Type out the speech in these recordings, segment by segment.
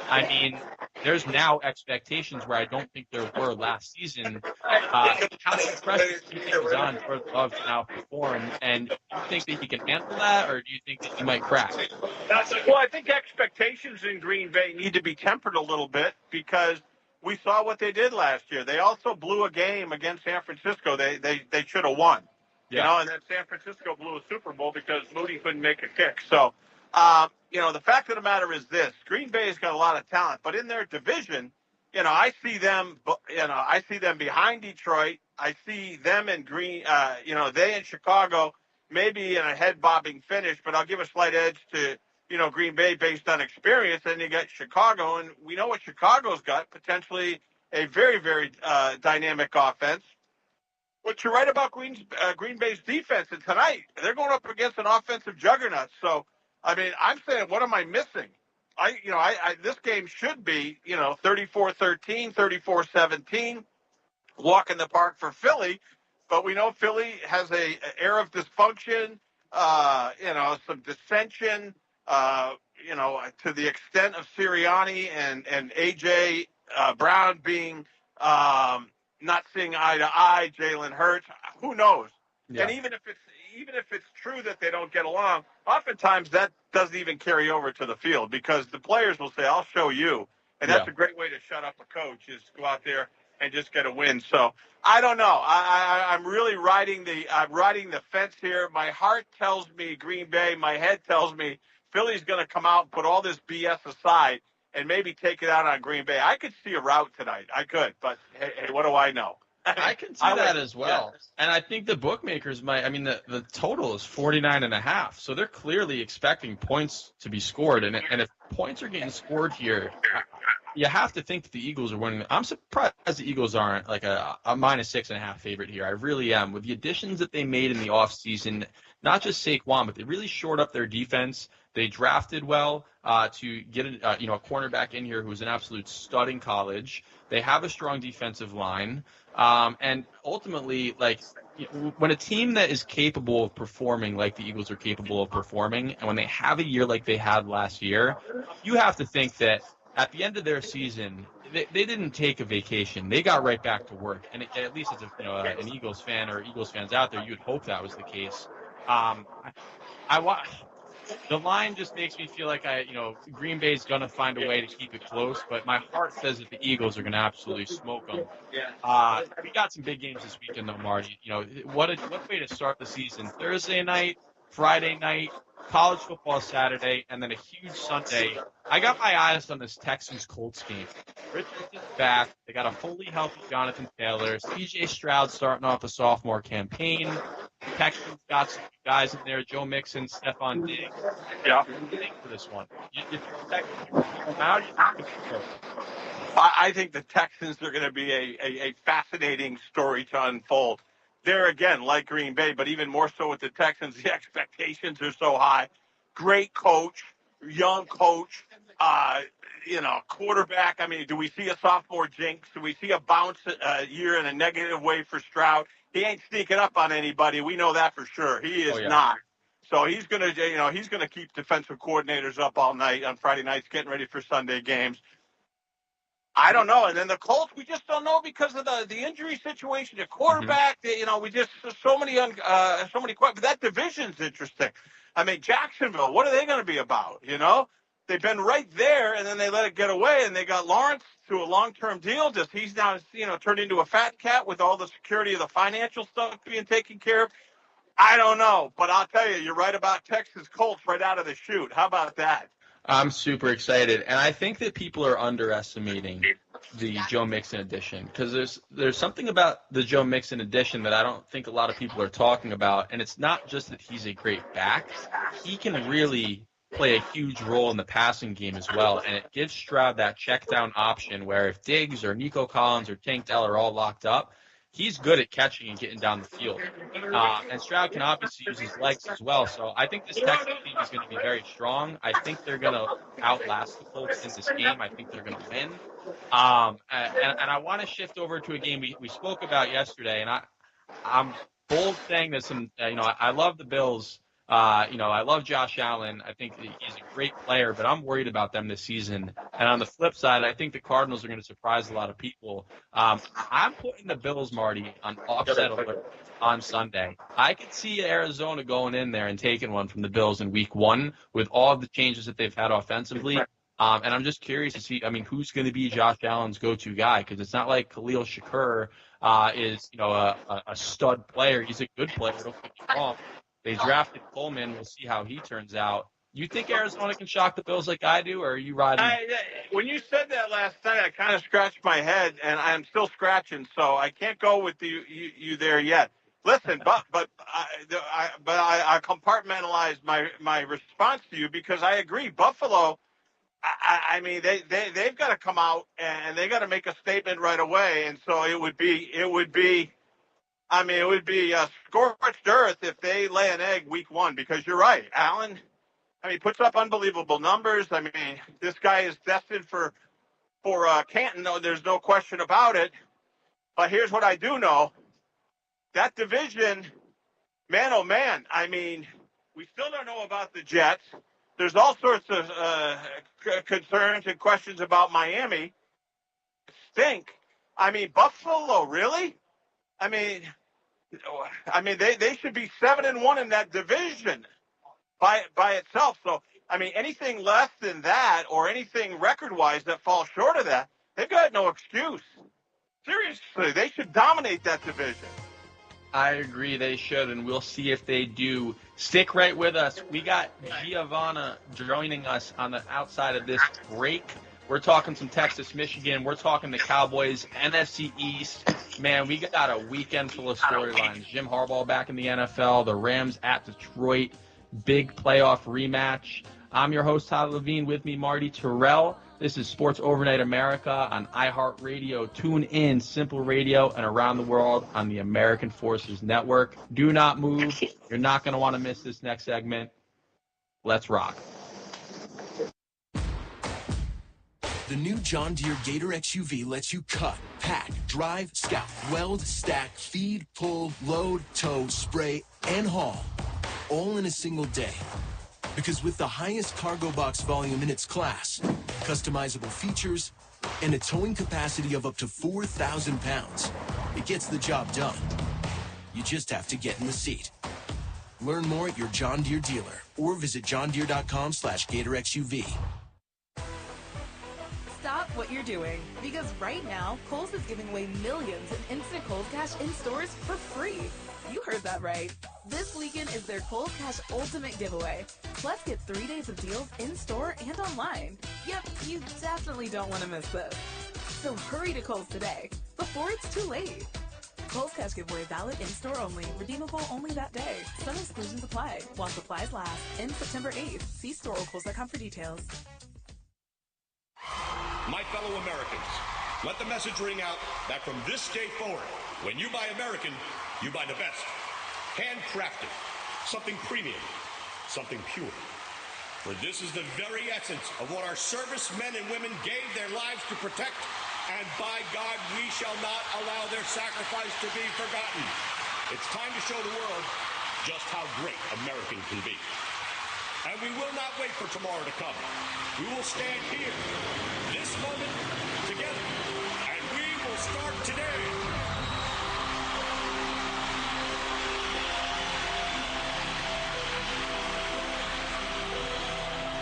I mean, there's now expectations where I don't think there were last season. How much pressure do you think is on Jordan Love to now perform? And do you think that he can handle that, or do you think that he might crack? Well, I think expectations in Green Bay need to be tempered a little bit because we saw what they did last year. They also blew a game against San Francisco. They should have won. Yeah. And then San Francisco blew a Super Bowl because Moody couldn't make a kick. So, the fact of the matter is this: Green Bay's got a lot of talent, but in their division, I see them. I see them behind Detroit. I see them in Green. They in Chicago, maybe in a head-bobbing finish, but I'll give a slight edge to Green Bay based on experience. Then you got Chicago, and we know what Chicago's got: potentially a very, very dynamic offense. But you're right about Green Bay's defense, and tonight they're going up against an offensive juggernaut. So, I mean, I'm saying, what am I missing? This game should be, 34-13, 34-17, walk in the park for Philly. But we know Philly has a air of dysfunction, some dissension, to the extent of Sirianni and A.J. Brown being not seeing eye to eye, Jalen Hurts, who knows? Yeah. And even if it's true that they don't get along, oftentimes that doesn't even carry over to the field because the players will say, "I'll show you," and that's a great way to shut up a coach is go out there and just get a win. So I don't know. I'm really riding the fence here. My heart tells me Green Bay. My head tells me Philly's going to come out and put all this BS aside and maybe take it out on Green Bay. I could see a rout tonight. I could, but hey, what do I know? I can see that as well. Yeah. And I think the bookmakers the total is 49.5. So they're clearly expecting points to be scored. And if points are getting scored here, you have to think that the Eagles are winning. I'm surprised the Eagles aren't like a -6.5 favorite here. I really am. With the additions that they made in the offseason, not just Saquon, but they really shored up their defense. They drafted well to get a cornerback in here who's an absolute stud in college. They have a strong defensive line. And ultimately, when a team that is capable of performing like the Eagles are capable of performing, and when they have a year like they had last year, you have to think that at the end of their season, they didn't take a vacation. They got right back to work. And at least as an Eagles fan or Eagles fans out there, you'd hope that was the case. The line just makes me feel like Green Bay's going to find a way to keep it close, but my heart says that the Eagles are going to absolutely smoke them. We got some big games this weekend, though, Marty. What way to start the season? Thursday night, Friday night, college football Saturday, and then a huge Sunday. I got my eyes on this Texans-Colts game. Richardson's back. They got a fully healthy Jonathan Taylor. C.J. Stroud starting off a sophomore campaign. Texans got some guys in there, Joe Mixon, Stephon Diggs. Yeah. What do you think for this one? I think the Texans are going to be a fascinating story to unfold. They're, again, like Green Bay, but even more so with the Texans, the expectations are so high. Great coach, young coach, quarterback. I mean, do we see a sophomore jinx? Do we see a bounce year in a negative way for Stroud? He ain't sneaking up on anybody. We know that for sure. He is not. So he's gonna keep defensive coordinators up all night on Friday nights, getting ready for Sunday games. I don't know. And then the Colts, we just don't know because of the injury situation. The quarterback, we just so many questions. But that division's interesting. I mean, Jacksonville, what are they going to be about? They've been right there, and then they let it get away, and they got Lawrence to a long-term deal. He's now, turned into a fat cat with all the security of the financial stuff being taken care of. I don't know, but I'll tell you, you're right about Texas Colts right out of the chute. How about that? I'm super excited, and I think that people are underestimating the Joe Mixon edition because there's something about the Joe Mixon edition that I don't think a lot of people are talking about, and it's not just that he's a great back. He can really play a huge role in the passing game as well, and it gives Stroud that check down option where if Diggs or Nico Collins or Tank Dell are all locked up, he's good at catching and getting down the field. And Stroud can obviously use his legs as well. So I think this Texans team is going to be very strong. I think they're going to outlast the Colts in this game. I think they're going to win. And I want to shift over to a game we spoke about yesterday, and I'm bold saying this. I love the Bills, I love Josh Allen. I think he's a great player, but I'm worried about them this season. And on the flip side, I think the Cardinals are going to surprise a lot of people. I'm putting the Bills, Marty, on offset alert on Sunday. I could see Arizona going in there and taking one from the Bills in week 1 with all of the changes that they've had offensively. And I'm just curious to see, who's going to be Josh Allen's go-to guy, because it's not like Khalil Shakur is, a stud player. He's a good player, don't get me wrong. They drafted Coleman. We'll see how he turns out. You think Arizona can shock the Bills like I do, or are you riding? When you said that last night, I kind of scratched my head, and I'm still scratching, so I can't go with you there yet. Listen, but I compartmentalized my response to you because I agree. Buffalo, they've got to come out and they got to make a statement right away, and so it would be scorched earth if they lay an egg week 1, because you're right. Allen, puts up unbelievable numbers. This guy is destined for Canton. No, there's no question about it. But here's what I do know. That division, man, oh man, we still don't know about the Jets. There's all sorts of concerns and questions about Miami. Stink. Buffalo, really? They should be 7-1 in that division by itself. So, anything less than that or anything record-wise that falls short of that, they've got no excuse. Seriously, they should dominate that division. I agree they should, and we'll see if they do. Stick right with us. We got Giovanna joining us on the outside of this break. We're talking some Texas, Michigan. We're talking the Cowboys, NFC East. Man, we got a weekend full of storylines. Jim Harbaugh back in the NFL, the Rams at Detroit, big playoff rematch. I'm your host, Tyler Levine. With me, Marty Terrell. This is Sports Overnight America on iHeartRadio. Tune in, Simple Radio, and around the world on the American Forces Network. Do not move. You're not going to want to miss this next segment. Let's rock. The new John Deere Gator XUV lets you cut, pack, drive, scout, weld, stack, feed, pull, load, tow, spray, and haul, all in a single day. Because with the highest cargo box volume in its class, customizable features, and a towing capacity of up to 4,000 pounds, it gets the job done. You just have to get in the seat. Learn more at your John Deere dealer or visit johndeere.com/GatorXUV. Stop what you're doing, because right now, Kohl's is giving away millions in instant Kohl's Cash in stores for free. You heard that right. This weekend is their Kohl's Cash Ultimate Giveaway. Plus, get 3 days of deals in-store and online. Yep, you definitely don't want to miss this. So hurry to Kohl's today, before it's too late. Kohl's Cash Giveaway valid in-store only. Redeemable only that day. Some exclusions apply. While supplies last. Ends September 8th. See store or Kohls.com for details. My fellow Americans, let the message ring out that from this day forward, when you buy American, you buy the best. Handcrafted, something premium, something pure. For this is the very essence of what our servicemen and women gave their lives to protect, and by God, we shall not allow their sacrifice to be forgotten. It's time to show the world just how great American can be. And we will not wait for tomorrow to come. We will stand here, this moment, together, and we will start today.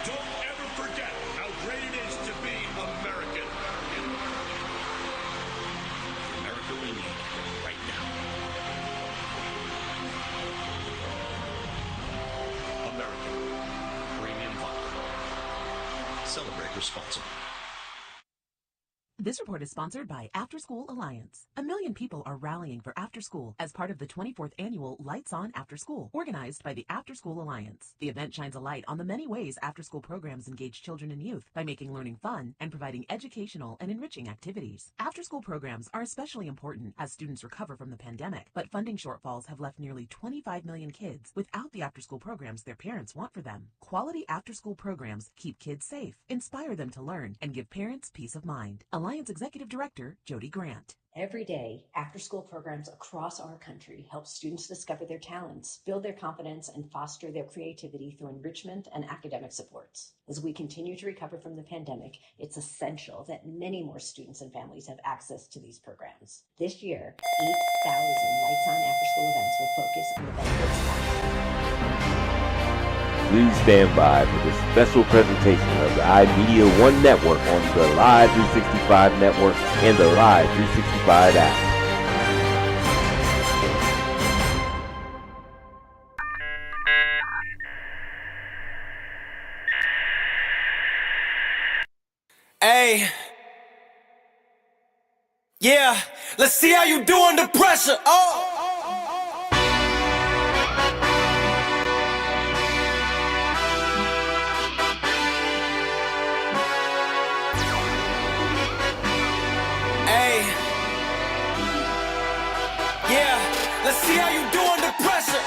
Don't ever forget how great it is to be American. America we need right now. American. Premium vodka. Celebrate responsibly. This report is sponsored by After School Alliance. 1 million people are rallying for After School as part of the 24th annual Lights On After School, organized by the After School Alliance. The event shines a light on the many ways after-school programs engage children and youth by making learning fun and providing educational and enriching activities. After-school programs are especially important as students recover from the pandemic, but funding shortfalls have left nearly 25 million kids without the after-school programs their parents want for them. Quality after-school programs keep kids safe, inspire them to learn, and give parents peace of mind. Alliance Alliance Executive Director Jody Grant. Every day, after-school programs across our country help students discover their talents, build their confidence, and foster their creativity through enrichment and academic supports. As we continue to recover from the pandemic, it's essential that many more students and families have access to these programs. This year, 8,000 Lights On after-school events will focus on the benefits of. Please stand by for this special presentation of the iMedia One Network on the Live 365 Network and the Live 365 app. Hey, yeah, let's see how you do under pressure. Hey, yeah, let's see how you do under pressure.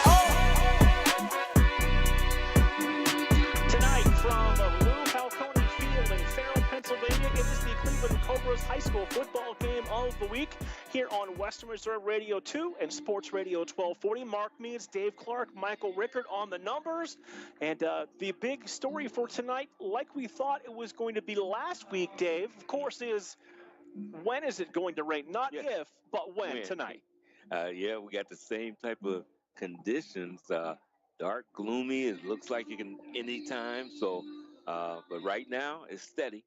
Tonight from Lou Falcone Field in Farrell, Pennsylvania, it is the Cleveland Cobras high school football game of the week here on Western Reserve Radio 2 and Sports Radio 1240. Mark Means, Dave Clark, Michael Rickard on the numbers. And the big story for tonight, like we thought it was going to be last week, Dave, of course, is when is it going to rain? Not if, but when tonight. Yeah, we got the same type of conditions. Dark, gloomy. It looks like it can anytime. So, but right now it's steady,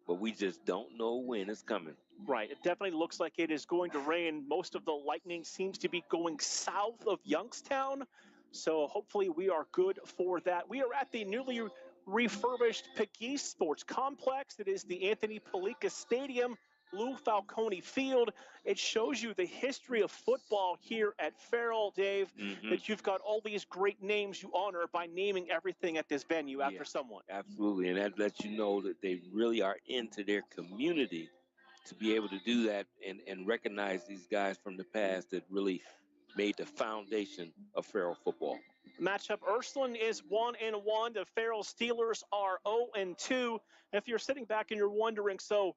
but we just don't know when it's coming. Right. It definitely looks like it is going to rain. Most of the lightning seems to be going south of Youngstown. So hopefully we are good for that. We are at the newly refurbished Pegues Sports Complex. It is the Anthony Palika Stadium, Lou Falcone Field. It shows you the history of football here at Farrell, Dave, that you've got all these great names you honor by naming everything at this venue after someone. Absolutely, and that lets you know that they really are into their community to be able to do that and recognize these guys from the past that really made the foundation of Farrell football. Matchup, Ursuline is 1-1. The Farrell Steelers are 0-2. If you're sitting back and you're wondering, so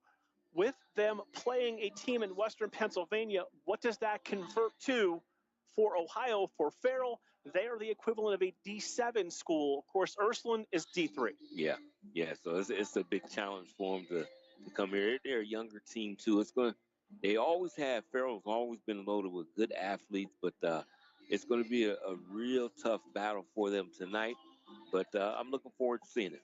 with them playing a team in Western Pennsylvania, what does that convert to for Ohio? For Farrell, they are the equivalent of a D7 school. Of course, Ursuline is D3. Yeah. So it's a big challenge for them to come here. They're a younger team too. They always have, Farrell's always been loaded with good athletes, but it's going to be a real tough battle for them tonight. But I'm looking forward to seeing it.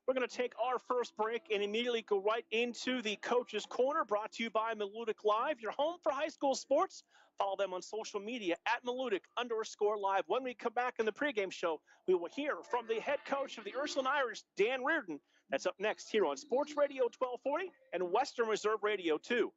We're going to take our first break and immediately go right into the Coach's Corner, brought to you by Malutic Live, your home for high school sports. Follow them on social media at Malutic_Live. When we come back in the pregame show, we will hear from the head coach of the Ursuline Irish, Dan Reardon. That's up next here on Sports Radio 1240 and Western Reserve Radio 2.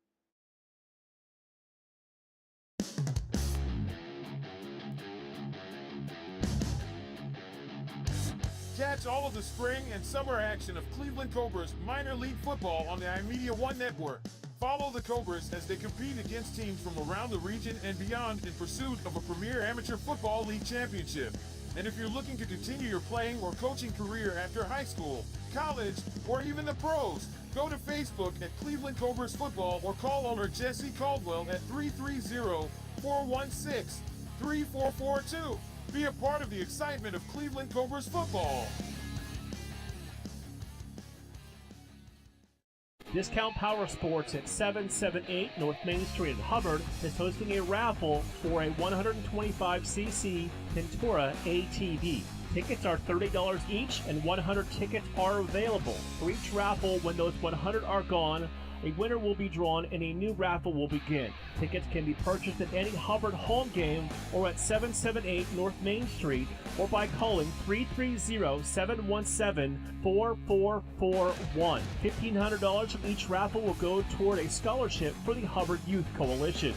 Catch all of the spring and summer action of Cleveland Cobras minor league football on the iMedia One Network. Follow the Cobras as they compete against teams from around the region and beyond in pursuit of a premier amateur football league championship. And if you're looking to continue your playing or coaching career after high school, college, or even the pros, go to Facebook at Cleveland Cobras Football or call owner Jesse Caldwell at 330-416-3442. Be a part of the excitement of Cleveland Cobras football. Discount Power Sports at 778 North Main Street in Hubbard is hosting a raffle for a 125cc Ventura ATV. Tickets are $30 each and 100 tickets are available. For each raffle, when those 100 are gone, a winner will be drawn and a new raffle will begin. Tickets can be purchased at any Hubbard home game or at 778 North Main Street or by calling 330-717-4441. $1,500 from each raffle will go toward a scholarship for the Hubbard Youth Coalition.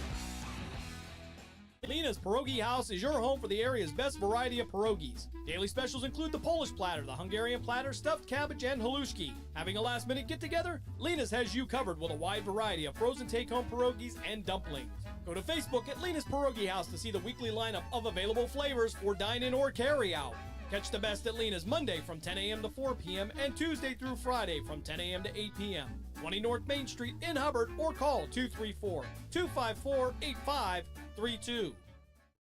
Lena's Pierogi House is your home for the area's best variety of pierogies. Daily specials include the Polish platter, the Hungarian platter, stuffed cabbage, and halushki. Having a last-minute get-together? Lena's has you covered with a wide variety of frozen take-home pierogies and dumplings. Go to Facebook at Lena's Pierogi House to see the weekly lineup of available flavors for dine-in or carry-out. Catch the best at Lena's Monday from 10 a.m. to 4 p.m. and Tuesday through Friday from 10 a.m. to 8 p.m. 20 North Main Street in Hubbard, or call 234-254-8532.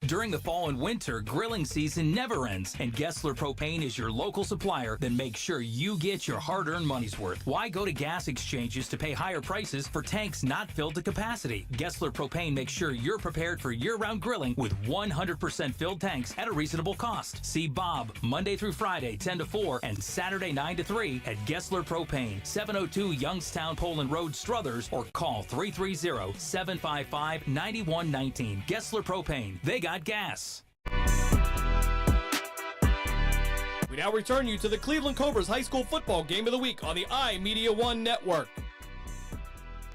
During the fall and winter, grilling season never ends, and Gessler Propane is your local supplier that makes sure you get your hard-earned money's worth. Why go to gas exchanges to pay higher prices for tanks not filled to capacity? Gessler Propane makes sure you're prepared for year-round grilling with 100% filled tanks at a reasonable cost. See Bob Monday through Friday, 10 to 4, and Saturday, 9 to 3 at Gessler Propane, 702 Youngstown Poland Road, Struthers, or call 330-755-9119. Gessler Propane. They got gas. We now return you to the Cleveland Cobras High School Football Game of the Week on the iMedia One Network.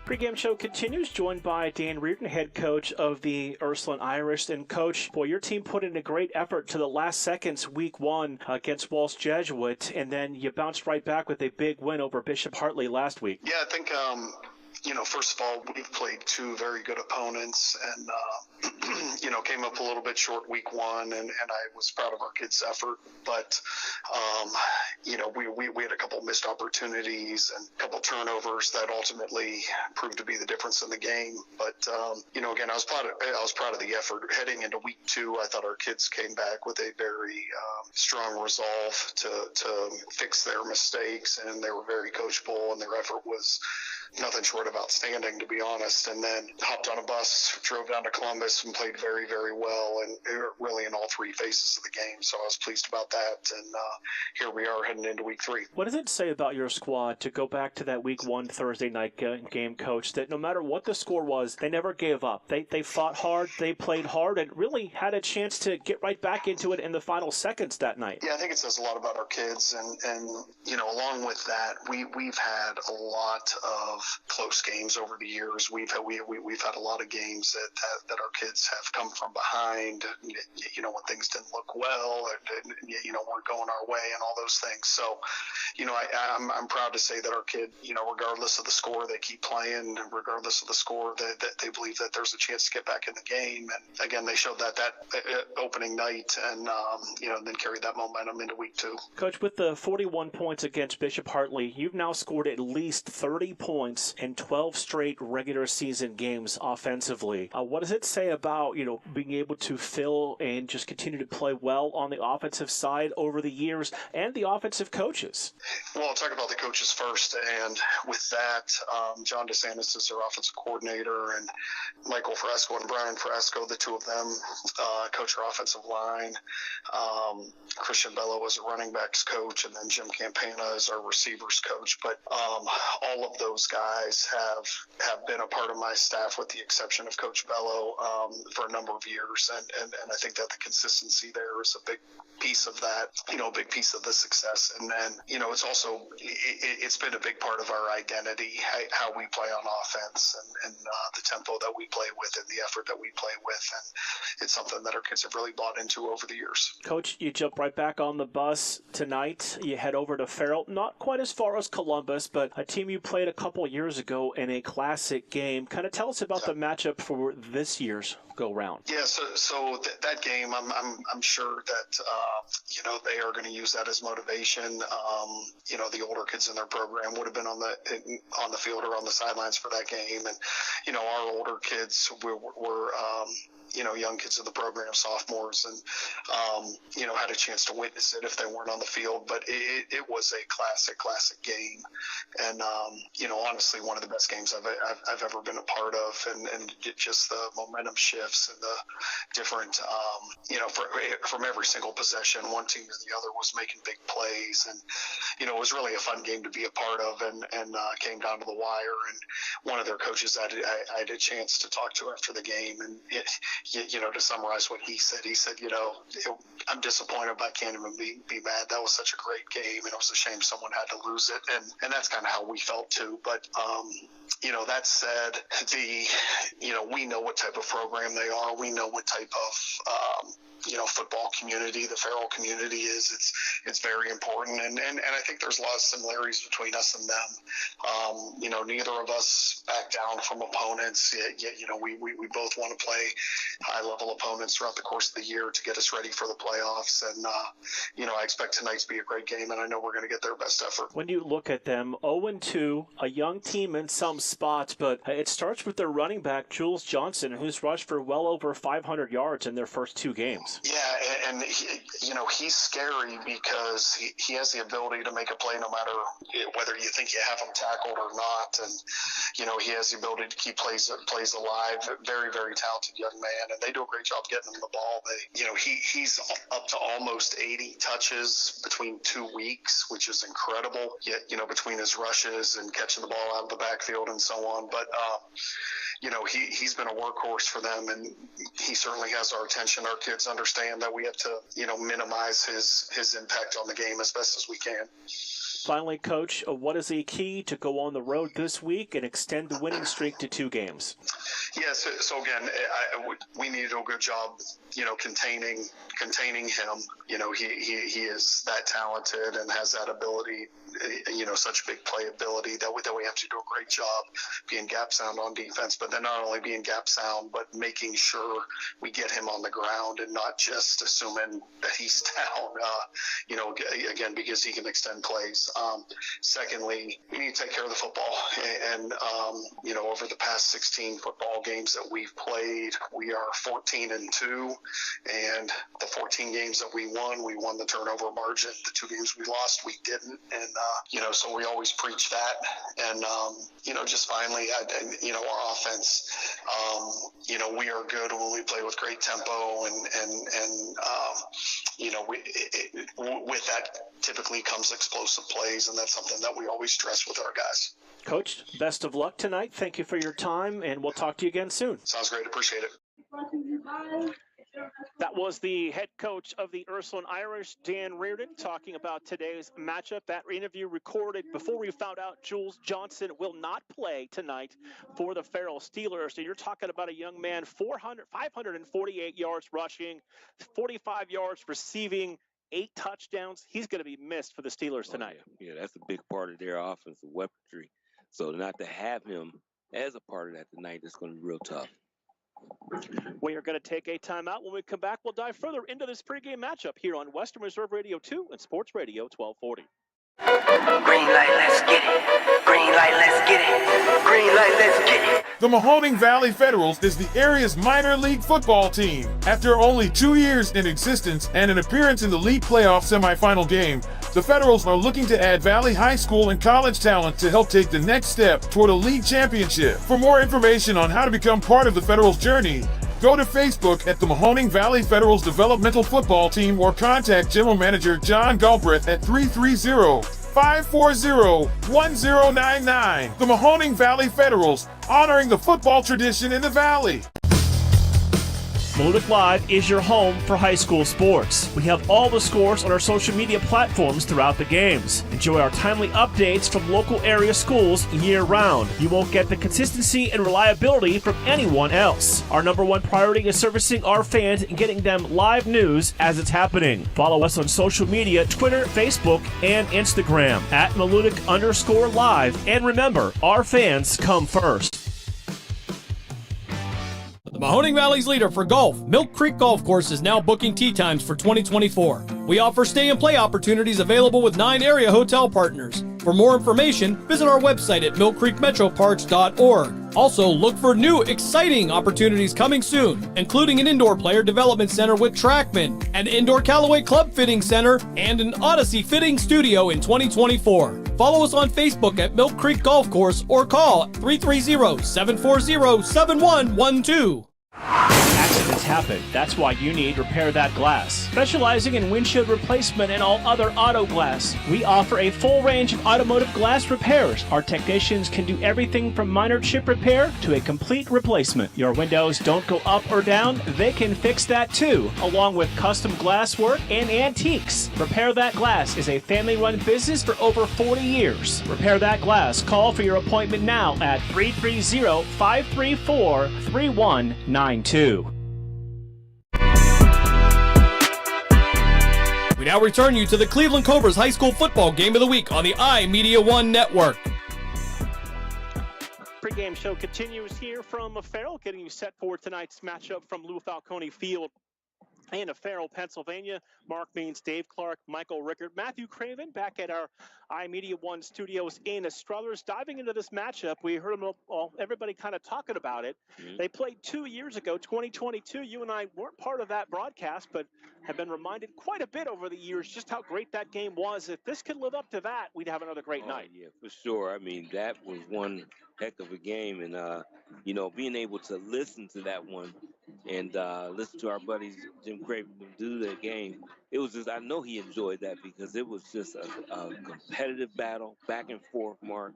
Pre-game show continues, joined by Dan Reardon, head coach of the Ursuline Irish. And Coach, boy, your team put in a great effort to the last seconds week one against Walsh Jesuit, and then you bounced right back with a big win over Bishop Hartley last week. Yeah, I think first of all, we've played two very good opponents and, came up a little bit short week one, and I was proud of our kids' effort. But, we had a couple missed opportunities and a couple turnovers that ultimately proved to be the difference in the game. But, again, I was proud of the effort. Heading into week two, I thought our kids came back with a very strong resolve to fix their mistakes, and they were very coachable, and their effort was nothing short of outstanding, to be honest. And then hopped on a bus, drove down to Columbus, and played very, very well, and really in all three phases of the game. So I was pleased about that. And here we are heading into week three. What does it say about your squad to go back to that week one Thursday night game, Coach, that no matter what the score was, they never gave up? They fought hard, they played hard, and really had a chance to get right back into it in the final seconds that night. Yeah, I think it says a lot about our kids. And along with that, we've had a lot of close games over the years. We've had a lot of games that our kids have come from behind, when things didn't look well, or weren't going our way, and all those things. So, I'm proud to say that our kid, regardless of the score, they keep playing, and regardless of the score, that they believe that there's a chance to get back in the game. And again, they showed that opening night, and then carried that momentum into week two. Coach, with the 41 points against Bishop Hartley, you've now scored at least 30 points in 12 straight regular season games offensively. What does it say about, being able to fill and just continue to play well on the offensive side over the years, and the offensive coaches? Well, I'll talk about the coaches first. And with that, John DeSantis is our offensive coordinator, and Michael Fresco and Brian Fresco, the two of them, coach our offensive line. Christian Bello is a running backs coach, and then Jim Campana is our receivers coach. But all of those guys have been a part of my staff, with the exception of Coach Bello, for a number of years. And I think that the consistency there is a big piece of that, a big piece of the success. And then, it's also, it's been a big part of our identity, how we play on offense, and the tempo that we play with, and the effort that we play with. And it's something that our kids have really bought into over the years. Coach, you jump right back on the bus tonight. You head over to Farrell, not quite as far as Columbus, but a team you played a couple years ago in a classic game. Kind of tell us about the matchup for this year's go-round. Yeah, so that game, I'm sure that they are going to use that as motivation. The older kids in their program would have been on the field or on the sidelines for that game, and our older kids were young kids in the program, sophomores, and had a chance to witness it if they weren't on the field. But it was a classic game, and honestly, one of the best games I've ever been a part of, and just the momentum shifts and the different, from every single possession, one team to the other was making big plays, and it was really a fun game to be a part of, and came down to the wire. And one of their coaches I had a chance to talk to after the game, and to summarize what he said, I'm disappointed, but I can't even be mad. That was such a great game, and it was a shame someone had to lose it, and that's kind of how we felt too. But that said, we know what type of program program they are. We know what type of football community the Farrell community is. It's very important, and I think there's a lot of similarities between us and them. Neither of us back down from opponents. Yet we both want to play high level opponents throughout the course of the year to get us ready for the playoffs. And I expect tonight to be a great game, and I know we're going to get their best effort. When you look at them, 0-2, a young team in some spots, but it starts with their running back, Jules Johnson, who's rushed for well over 500 yards in their first 2 games. Yeah, and he's scary because he has the ability to make a play no matter whether you think you have him tackled or not. And, he has the ability to keep plays alive. Very, very talented young man, and they do a great job getting him the ball. He's up to almost 80 touches between 2 weeks, which is incredible. Yet, between his rushes and catching the ball out of the backfield and so on. But, he's been a workhorse for them, and he certainly has our attention. Our kids understand that we have to, minimize his impact on the game as best as we can. Finally, Coach, what is the key to go on the road this week and extend the winning streak to 2 games? Yeah, so again, we need to do a good job, containing him. He is that talented and has that ability, such big playability that we have to do a great job being gap sound on defense, but then not only being gap sound, but making sure we get him on the ground and not just assuming that he's down, again, because he can extend plays. Secondly, we need to take care of the football. And over the past 16 football games that we've played, we are 14-2. And the 14 games that we won the turnover margin. The 2 games we lost, we didn't. And, so we always preach that. And, just finally, our offense, we are good when we play with great tempo and with that typically comes explosive plays, and that's something that we always stress with our guys. Coach, best of luck tonight. Thank you for your time, and we'll talk to you again soon. Sounds great. Appreciate it. That was the head coach of the Ursuline Irish, Dan Reardon, talking about today's matchup. That interview recorded before we found out Jules Johnson will not play tonight for the Farrell Steelers. So you're talking about a young man, 548 yards rushing, 45 yards receiving, 8 touchdowns. He's going to be missed for the Steelers tonight. Yeah, that's a big part of their offensive weaponry. So not to have him as a part of that tonight is going to be real tough. We are going to take a timeout. When we come back, we'll dive further into this pregame matchup here on Western Reserve Radio 2 and Sports Radio 1240. Green light, let's get it. Green light, let's get it. Green light, let's get it. The Mahoning Valley Federals is the area's minor league football team. After only 2 years in existence and an appearance in the league playoff semifinal game, the Federals are looking to add Valley High School and college talent to help take the next step toward a league championship. For more information on how to become part of the Federals' journey, go to Facebook at the Mahoning Valley Federals Developmental Football Team or contact General Manager John Galbraith at 330-540-1099. The Mahoning Valley Federals, honoring the football tradition in the Valley. Malutic Live is your home for high school sports. We have all the scores on our social media platforms throughout the games. Enjoy our timely updates from local area schools year-round. You won't get the consistency and reliability from anyone else. Our number one priority is servicing our fans and getting them live news as it's happening. Follow us on social media, Twitter, Facebook, and Instagram at Malutic_live. And remember, our fans come first. Mahoning Valley's leader for golf, Milk Creek Golf Course, is now booking tee times for 2024. We offer stay and play opportunities available with 9 area hotel partners. For more information, visit our website at millcreekmetroparks.org. Also, look for new, exciting opportunities coming soon, including an indoor player development center with Trackman, an indoor Callaway Club Fitting Center, and an Odyssey Fitting Studio in 2024. Follow us on Facebook at Milk Creek Golf Course or call 330-740-7112. Accidents things happen. That's why you need Repair That Glass. Specializing in windshield replacement and all other auto glass, we offer a full range of automotive glass repairs. Our technicians can do everything from minor chip repair to a complete replacement. Your windows don't go up or down, they can fix that too, along with custom glass work and antiques. Repair That Glass is a family-run business for over 40 years. Repair That Glass. Call for your appointment now at 330-534-3192. We now return you to the Cleveland Cobras High School Football Game of the Week on the iMedia One Network. Pre-game show continues here from Farrell, getting you set for tonight's matchup from Lou Falcone Field in Farrell, Pennsylvania. Mark Means, Dave Clark, Michael Rickard, Matthew Craven back at our iMedia One studios in Struthers. Diving into this matchup, we heard them all, everybody kind of talking about it. They played 2 years ago, 2022. You and I weren't part of that broadcast, but have been reminded quite a bit over the years just how great that game was. If this could live up to that, we'd have another great night. Yeah, for sure. I mean, that was one heck of a game. And, you know, being able to listen to that one and listen to our buddies Jim Craven do the game, it was just, I know he enjoyed that because it was just a competitive battle, back and forth, Mark.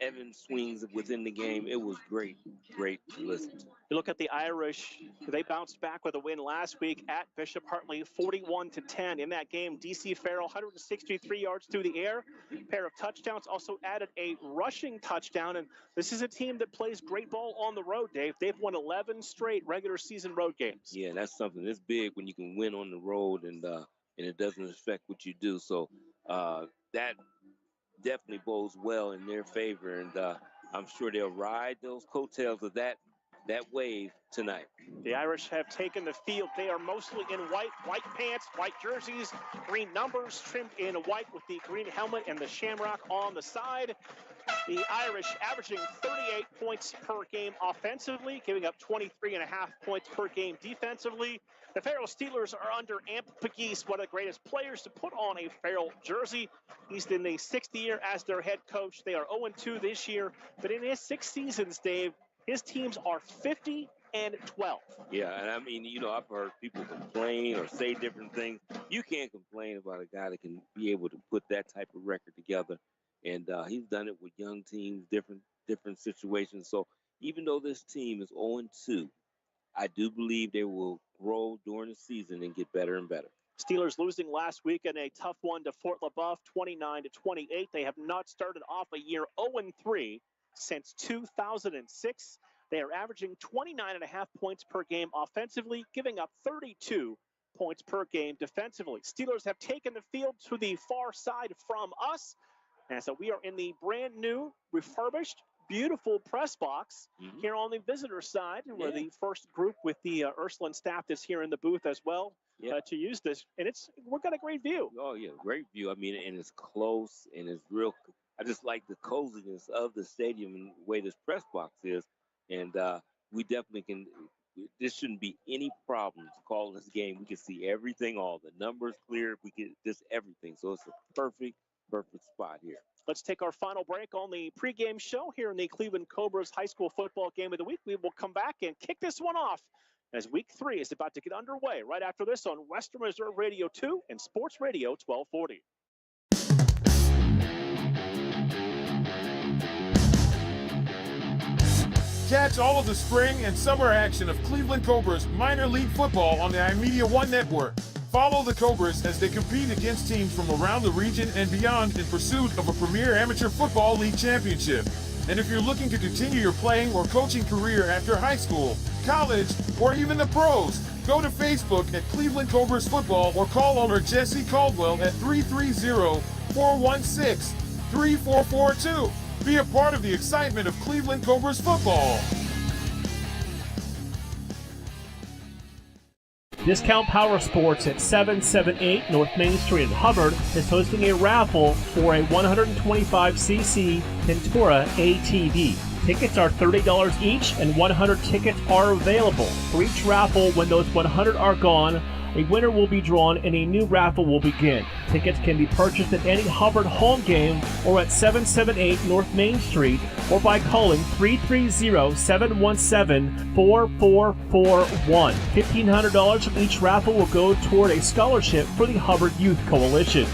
Evan swings within the game. It was great to listen to. You look at the Irish, they bounced back with a win last week at Bishop Hartley, 41-10. In that game, DC Farrell, 163 yards through the air, pair of touchdowns, also added a rushing touchdown. And this is a team that plays great ball on the road, Dave. They've won 11 straight regular season road games. Yeah, that's something that's big when you can win on the road and it doesn't affect what you do. So that definitely bodes well in their favor, and I'm sure they'll ride those coattails of that wave tonight. The Irish have taken the field. They are mostly in white pants, white jerseys, green numbers trimmed in white with the green helmet and the shamrock on the side. The Irish averaging 38 points per game offensively, giving up 23.5 points per game defensively. The Farrell Steelers are under Amp Pegues, one of the greatest players to put on a Farrell jersey. He's in the 6th year as their head coach. They are 0-2 this year, but in his 6 seasons, Dave, his teams are 50-12. Yeah, and I mean, you know, I've heard people complain or say different things. You can't complain about a guy that can be able to put that type of record together. And he's done it with young teams, different situations. So even though this team is 0-2, I do believe they will grow during the season and get better and better. Steelers losing last week in a tough one to Fort LaBeouf, 29-28. They have not started off a year 0-3 since 2006. They are averaging 29.5 points per game offensively, giving up 32 points per game defensively. Steelers have taken the field to the far side from us. And so we are in the brand new, refurbished, beautiful press box here on the visitor side. We're the first group with the Ursuline staff that's here in the booth as well to use this. And we've got a great view. Oh, yeah, great view. I mean, and it's close and it's real. I just like the coziness of the stadium and the way this press box is. And we definitely can. This shouldn't be any problems calling this game. We can see everything, all the numbers clear. We get just everything. So it's a perfect spot here. Let's take our final break on the pregame show here in the Cleveland Cobras High School Football Game of the Week. We will come back and kick this one off as Week 3 is about to get underway right after this on Western Reserve Radio 2 and Sports Radio 1240. Catch all of the spring and summer action of Cleveland Cobras minor league football on the iMedia One Network. Follow the Cobras as they compete against teams from around the region and beyond in pursuit of a premier amateur football league championship. And if you're looking to continue your playing or coaching career after high school, college, or even the pros, go to Facebook at Cleveland Cobras Football or call owner Jesse Caldwell at 330-416-3442. Be a part of the excitement of Cleveland Cobras football. Discount Power Sports at 778 North Main Street in Hubbard is hosting a raffle for a 125cc Ventura ATV. Tickets are $30 each and 100 tickets are available. For each raffle, when those 100 are gone, a winner will be drawn and a new raffle will begin. Tickets can be purchased at any Hubbard home game or at 778 North Main Street or by calling 330-717-4441. $1,500 from each raffle will go toward a scholarship for the Hubbard Youth Coalition.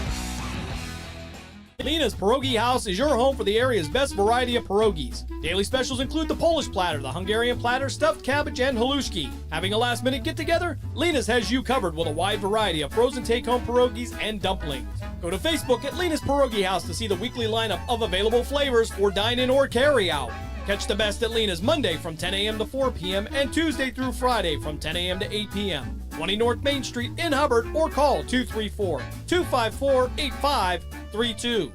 Lena's Pierogi House is your home for the area's best variety of pierogies. Daily specials include the Polish platter, the Hungarian platter, stuffed cabbage, and halushki. Having a last-minute get-together? Lena's has you covered with a wide variety of frozen take-home pierogies and dumplings. Go to Facebook at Lena's Pierogi House to see the weekly lineup of available flavors for dine-in or carry-out. Catch the best at Lena's Monday from 10 a.m. to 4 p.m. and Tuesday through Friday from 10 a.m. to 8 p.m. 20 North Main Street in Hubbard or call 234-254-8532.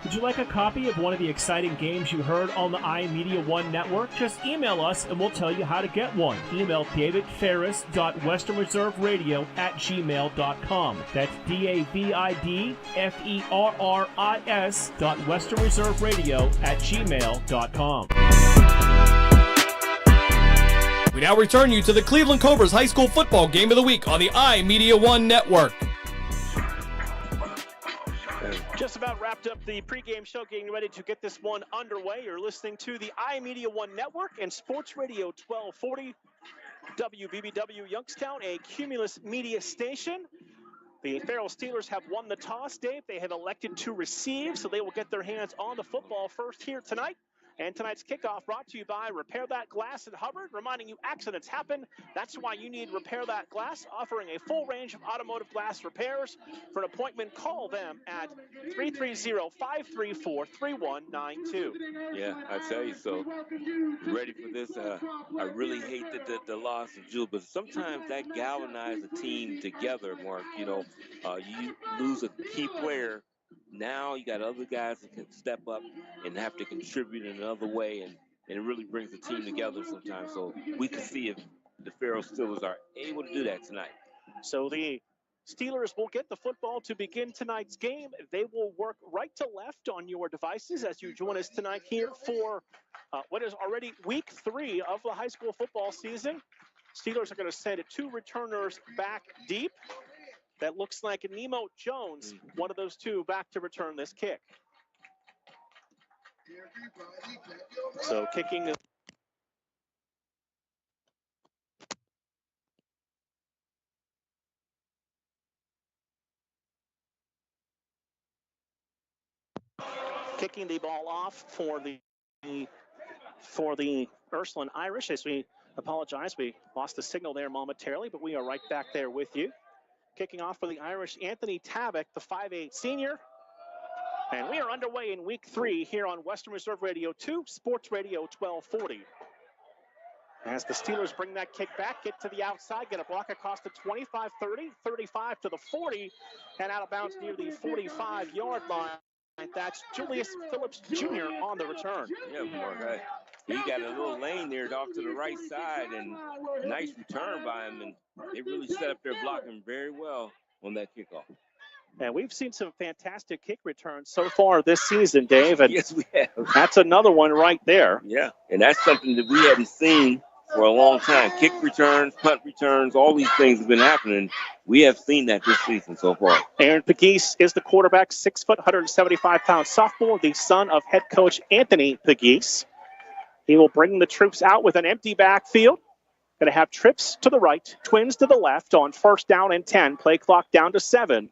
Would you like a copy of one of the exciting games you heard on the iMedia One network? Just email us and we'll tell you how to get one. Email davidferris.westernreserveradio@gmail.com. That's davidferris.westernreserveradio@gmail.com. We now return you to the Cleveland Cobras High School Football Game of the Week on the iMedia One network. Just about wrapped up the pregame show, getting ready to get this one underway. You're listening to the iMedia One Network and Sports Radio 1240, WBBW Youngstown, a Cumulus media station. The Farrell Steelers have won the toss, Dave. They have elected to receive, so they will get their hands on the football first here tonight. And tonight's kickoff brought to you by Repair That Glass in Hubbard, reminding you accidents happen. That's why you need Repair That Glass, offering a full range of automotive glass repairs. For an appointment, call them at 330-534-3192. Yeah, I tell you so. Ready for this? I really hate the loss of Jewel, but sometimes that galvanizes a team together, Mark. You lose a key player. Now you got other guys that can step up and have to contribute in another way, and it really brings the team together sometimes. So we can see if the Farrell Steelers are able to do that tonight. So the Steelers will get the football to begin tonight's game. They will work right to left on your devices as you join us tonight here for what is already week 3 of the high school football season. Steelers are going to send 2 returners back deep. That looks like Nemo Jones, one of those 2 back to return this kick. So kicking the ball off for the Ursuline Irish. As we apologize, we lost the signal there momentarily, but we are right back there with you. Kicking off for the Irish, Anthony Tavick, the 5'8 senior. And we are underway in week 3 here on Western Reserve Radio 2, Sports Radio 1240. As the Steelers bring that kick back, get to the outside, get a block across the 25, 30, 35 to the 40, and out of bounds near the 45-yard line. And that's Julius Phillips Jr. on the return. Yeah, Mark, he got a little lane there off to the right side, and nice return by him, and they really set up their blocking very well on that kickoff. And we've seen some fantastic kick returns so far this season, Dave. And yes, we have. That's another one right there. Yeah, and that's something that we hadn't seen for a long time. Kick returns, punt returns, all these things have been happening. We have seen that this season so far. Aaron Pegues is the quarterback, 6 foot, 175-pound sophomore, the son of head coach Anthony Pegues. He will bring the troops out with an empty backfield. Going to have trips to the right, twins to the left on 1st down and 10. Play clock down to 7.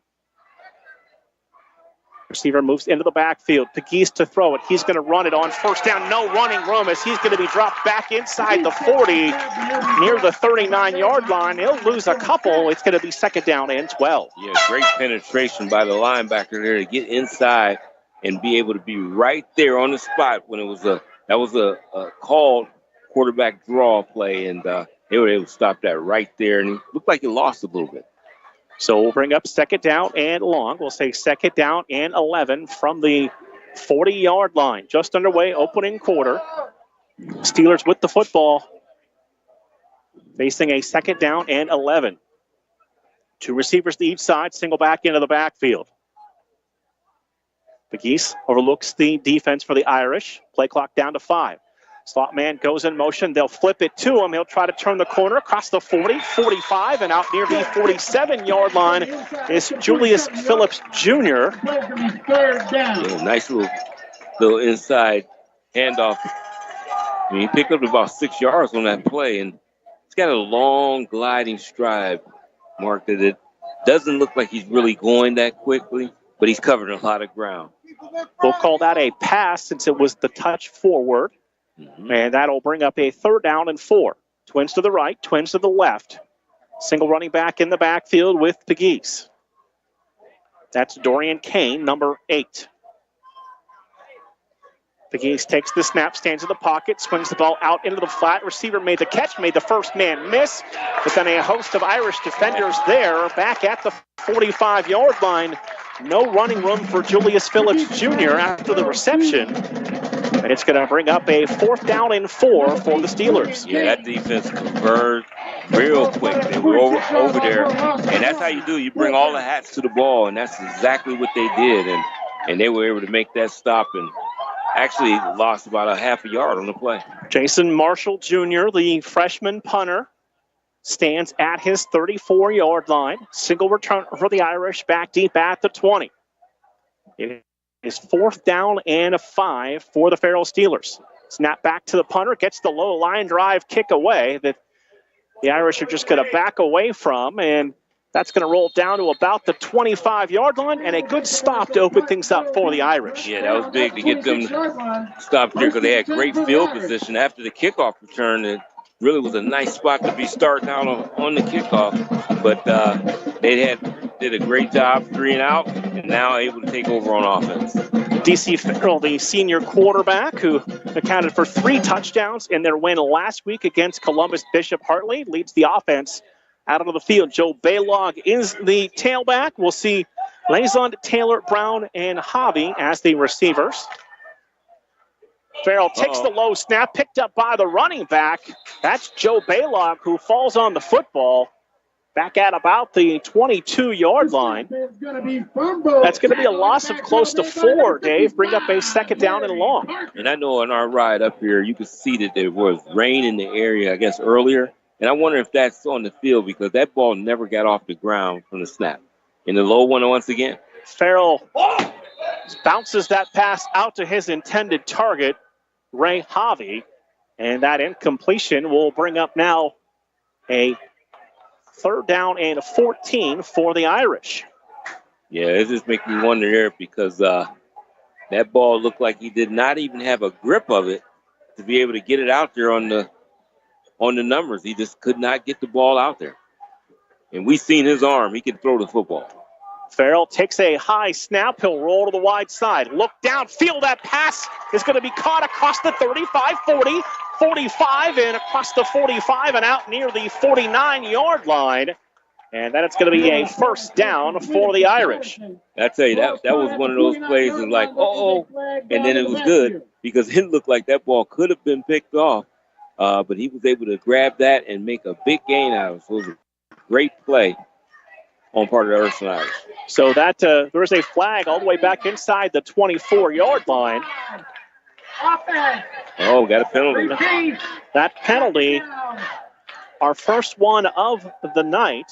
Receiver moves into the backfield. Pegues to throw it. He's going to run it on 1st down. No running room as he's going to be dropped back inside the 40 near the 39-yard line. He'll lose a couple. It's going to be 2nd down and 12. Yeah, great penetration by the linebacker there to get inside and be able to be right there on the spot when it was a called quarterback draw play, and they were able to stop that right there, and it looked like he lost a little bit. So we'll bring up 2nd down and long. We'll say 2nd down and 11 from the 40-yard line. Just underway, opening quarter. Steelers with the football, facing a 2nd down and 11. 2 receivers to each side, single back into the backfield. Pegues overlooks the defense for the Irish. Play clock down to 5. Slot man goes in motion. They'll flip it to him. He'll try to turn the corner across the 40, 45, and out near the 47-yard line is Julius Phillips Jr. Yeah, nice little inside handoff. I mean, he picked up about 6 yards on that play, and he's got a long gliding stride, Mark, that it doesn't look like he's really going that quickly, but he's covered a lot of ground. We'll call that a pass since it was the touch forward. And that'll bring up a 3rd down and 4. Twins to the right, twins to the left. Single running back in the backfield with the Geese. That's Dorian Kane, number 8. The Geese takes the snap, stands in the pocket, swings the ball out into the flat. Receiver made the catch, made the first man miss. But then a host of Irish defenders there back at the 45-yard line. No running room for Julius Phillips Jr. after the reception. And it's going to bring up a 4th down and 4 for the Steelers. Yeah, that defense converged real quick. They were over there. And that's how you do. You bring all the hats to the ball, and that's exactly what they did. And they were able to make that stop and actually lost about a half a yard on the play. Jason Marshall Jr., the freshman punter, stands at his 34-yard line. Single return for the Irish back deep at the 20. It is 4th down and 5 for the Farrell Steelers. Snap back to the punter, gets the low line drive kick away that the Irish are just going to back away from, and that's going to roll down to about the 25-yard line, and a good stop to open things up for the Irish. Yeah, that was big to get them stopped there because they had great field position after the kickoff return. It really was a nice spot to be starting out on the kickoff, but they did a great job, 3 and out, and now able to take over on offense. DC Farrell, the senior quarterback who accounted for 3 touchdowns in their win last week against Columbus Bishop Hartley, leads the offense out onto the field. Joe Baylog is the tailback. We'll see Lazond, Taylor, Brown, and Javi as the receivers. Farrell takes the low snap, picked up by the running back. That's Joe Baylog, who falls on the football back at about the 22-yard line. That's going to be a loss of close to 4, Dave. Bring up a 2nd down and long. And I know on our ride up here, you could see that there was rain in the area, I guess, earlier. And I wonder if that's on the field because that ball never got off the ground from the snap. In the low one once again. Farrell bounces that pass out to his intended target, Ray Javi. And that incompletion will bring up now a 3rd down and 14 for the Irish. Yeah, it just makes me wonder there because that ball looked like he did not even have a grip of it to be able to get it out there on the numbers. He just could not get the ball out there. And we've seen his arm. He can throw the football. Farrell takes a high snap. He'll roll to the wide side. Look downfield. That pass is going to be caught across the 35, 40, 45, and across the 45 and out near the 49-yard line. And then it's going to be a 1st down for the Irish. I tell you, that was one of those plays that like, and then it was good because it looked like that ball could have been picked off. But he was able to grab that and make a big gain out of it. So it was a great play on part of the Ursuline Irish. So that there's a flag all the way back inside the 24-yard line. Oh, got a penalty. That penalty, our first one of the night.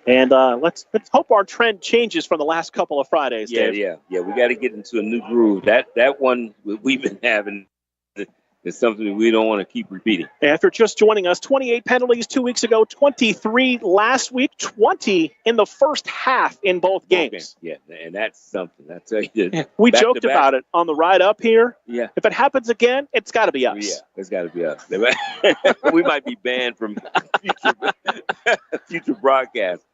And let's hope our trend changes from the last couple of Fridays, Dave. Yeah. We got to get into a new groove. That one we've been having is something that we don't want to keep repeating. After just joining us, 28 penalties 2 weeks ago, 23 last week, 20 in the first half in both games. Yeah, and that's something. I tell you. We joked about it on the ride up here. Yeah. If it happens again, it's got to be us. Yeah, it's got to be us. We might be banned from future broadcasts.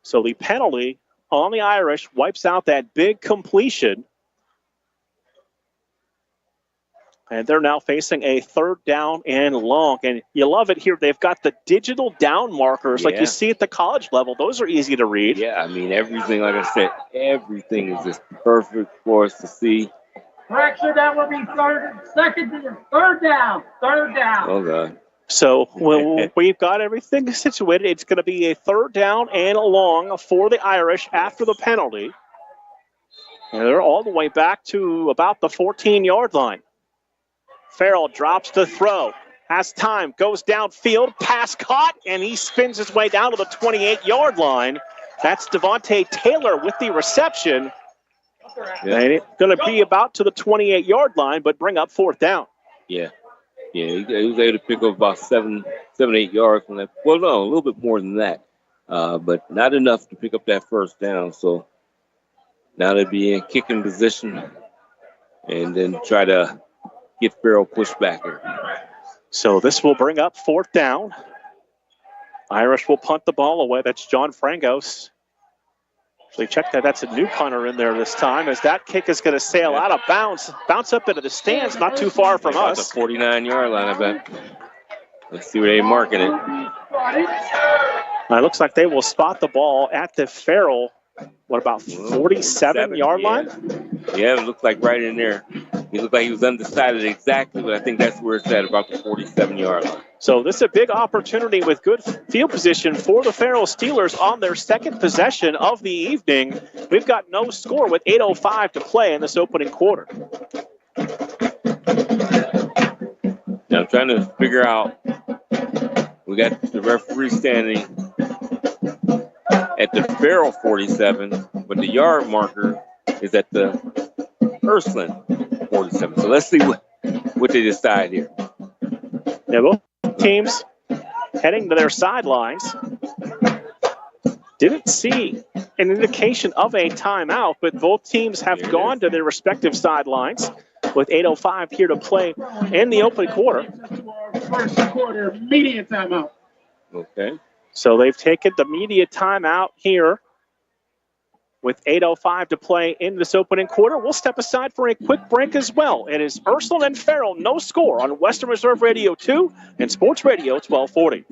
So the penalty on the Irish wipes out that big completion. And they're now facing a 3rd down and long. And you love it here. They've got the digital down markers like you see at the college level. Those are easy to read. Yeah, I mean, everything, like I said, everything is just perfect for us to see. Correction, that will be 3rd down. 3rd down. Oh, God. So we've got everything situated. It's going to be a 3rd down and long for the Irish after the penalty. And they're all the way back to about the 14-yard line. Farrell drops to throw. Has time, goes downfield, pass caught, and he spins his way down to the 28-yard line. That's Devontae Taylor with the reception. And it's going to be about to the 28-yard line, but bring up fourth down. Yeah, he was able to pick up about 7, 8 yards from that. Well, no, a little bit more than that, but not enough to pick up that first down. So now they'll be in kicking position and then try to get Farrell pushed back here. So this will bring up fourth down. Irish will punt the ball away. That's John Frangos. Actually, check that. That's a new punter in there this time, as that kick is going to sail out of bounds. Bounce up into the stands, not too far from us. The 49-yard line, I bet. Let's see where they're marking it. It looks like they will spot the ball at the Farrell, what about 47-yard line? Yeah, it looks like right in there. He looked like he was undecided exactly, but I think that's where it's at, about the 47-yard line. So this is a big opportunity with good field position for the Farrell Steelers on their second possession of the evening. We've got no score with 8:05 to play in this opening quarter. Now I'm trying to figure out, we got the referee standing at the Farrell 47, but the yard marker is at the Ursuline 47. So let's see what they decide here. Yeah, both teams heading to their sidelines. Didn't see an indication of a timeout, but both teams have gone to their respective sidelines with 8:05 here to play in the open quarter. First quarter media timeout. Okay. So they've taken the media timeout here with 8:05 to play in this opening quarter. We'll step aside for a quick break as well. It is Ursuline and Farrell, no score on Western Reserve Radio 2 and Sports Radio 1240.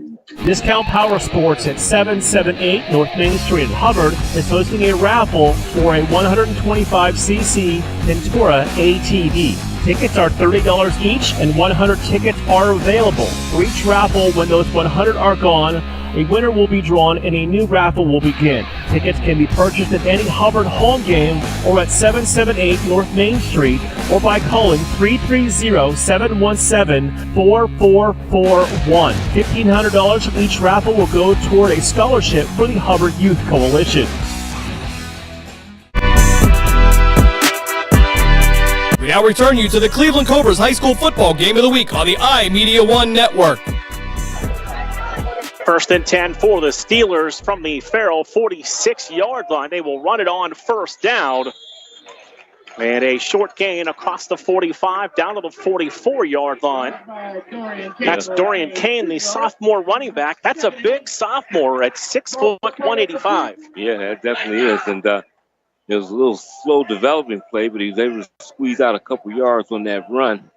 Discount Power Sports at 778 North Main Street in Hubbard is hosting a raffle for a 125cc Ventura ATV. Tickets are $30 each, and 100 tickets are available. For each raffle, when those 100 are gone, a winner will be drawn and a new raffle will begin. Tickets can be purchased at any Hubbard home game or at 778 North Main Street or by calling 330-717-4441. $1,500 from each raffle will go toward a scholarship for the Hubbard Youth Coalition. We now return you to the Cleveland Cobras High School Football Game of the Week on the iMedia One Network. First and 10 for the Steelers from the Farrell 46-yard line. They will run it on first down. And a short gain across the 45 down to the 44-yard line. That's Dorian Kane, the sophomore running back. That's a big sophomore at 6 foot 185. Yeah, that definitely is. And it was a little slow developing play, but he was able to squeeze out a couple yards on that run.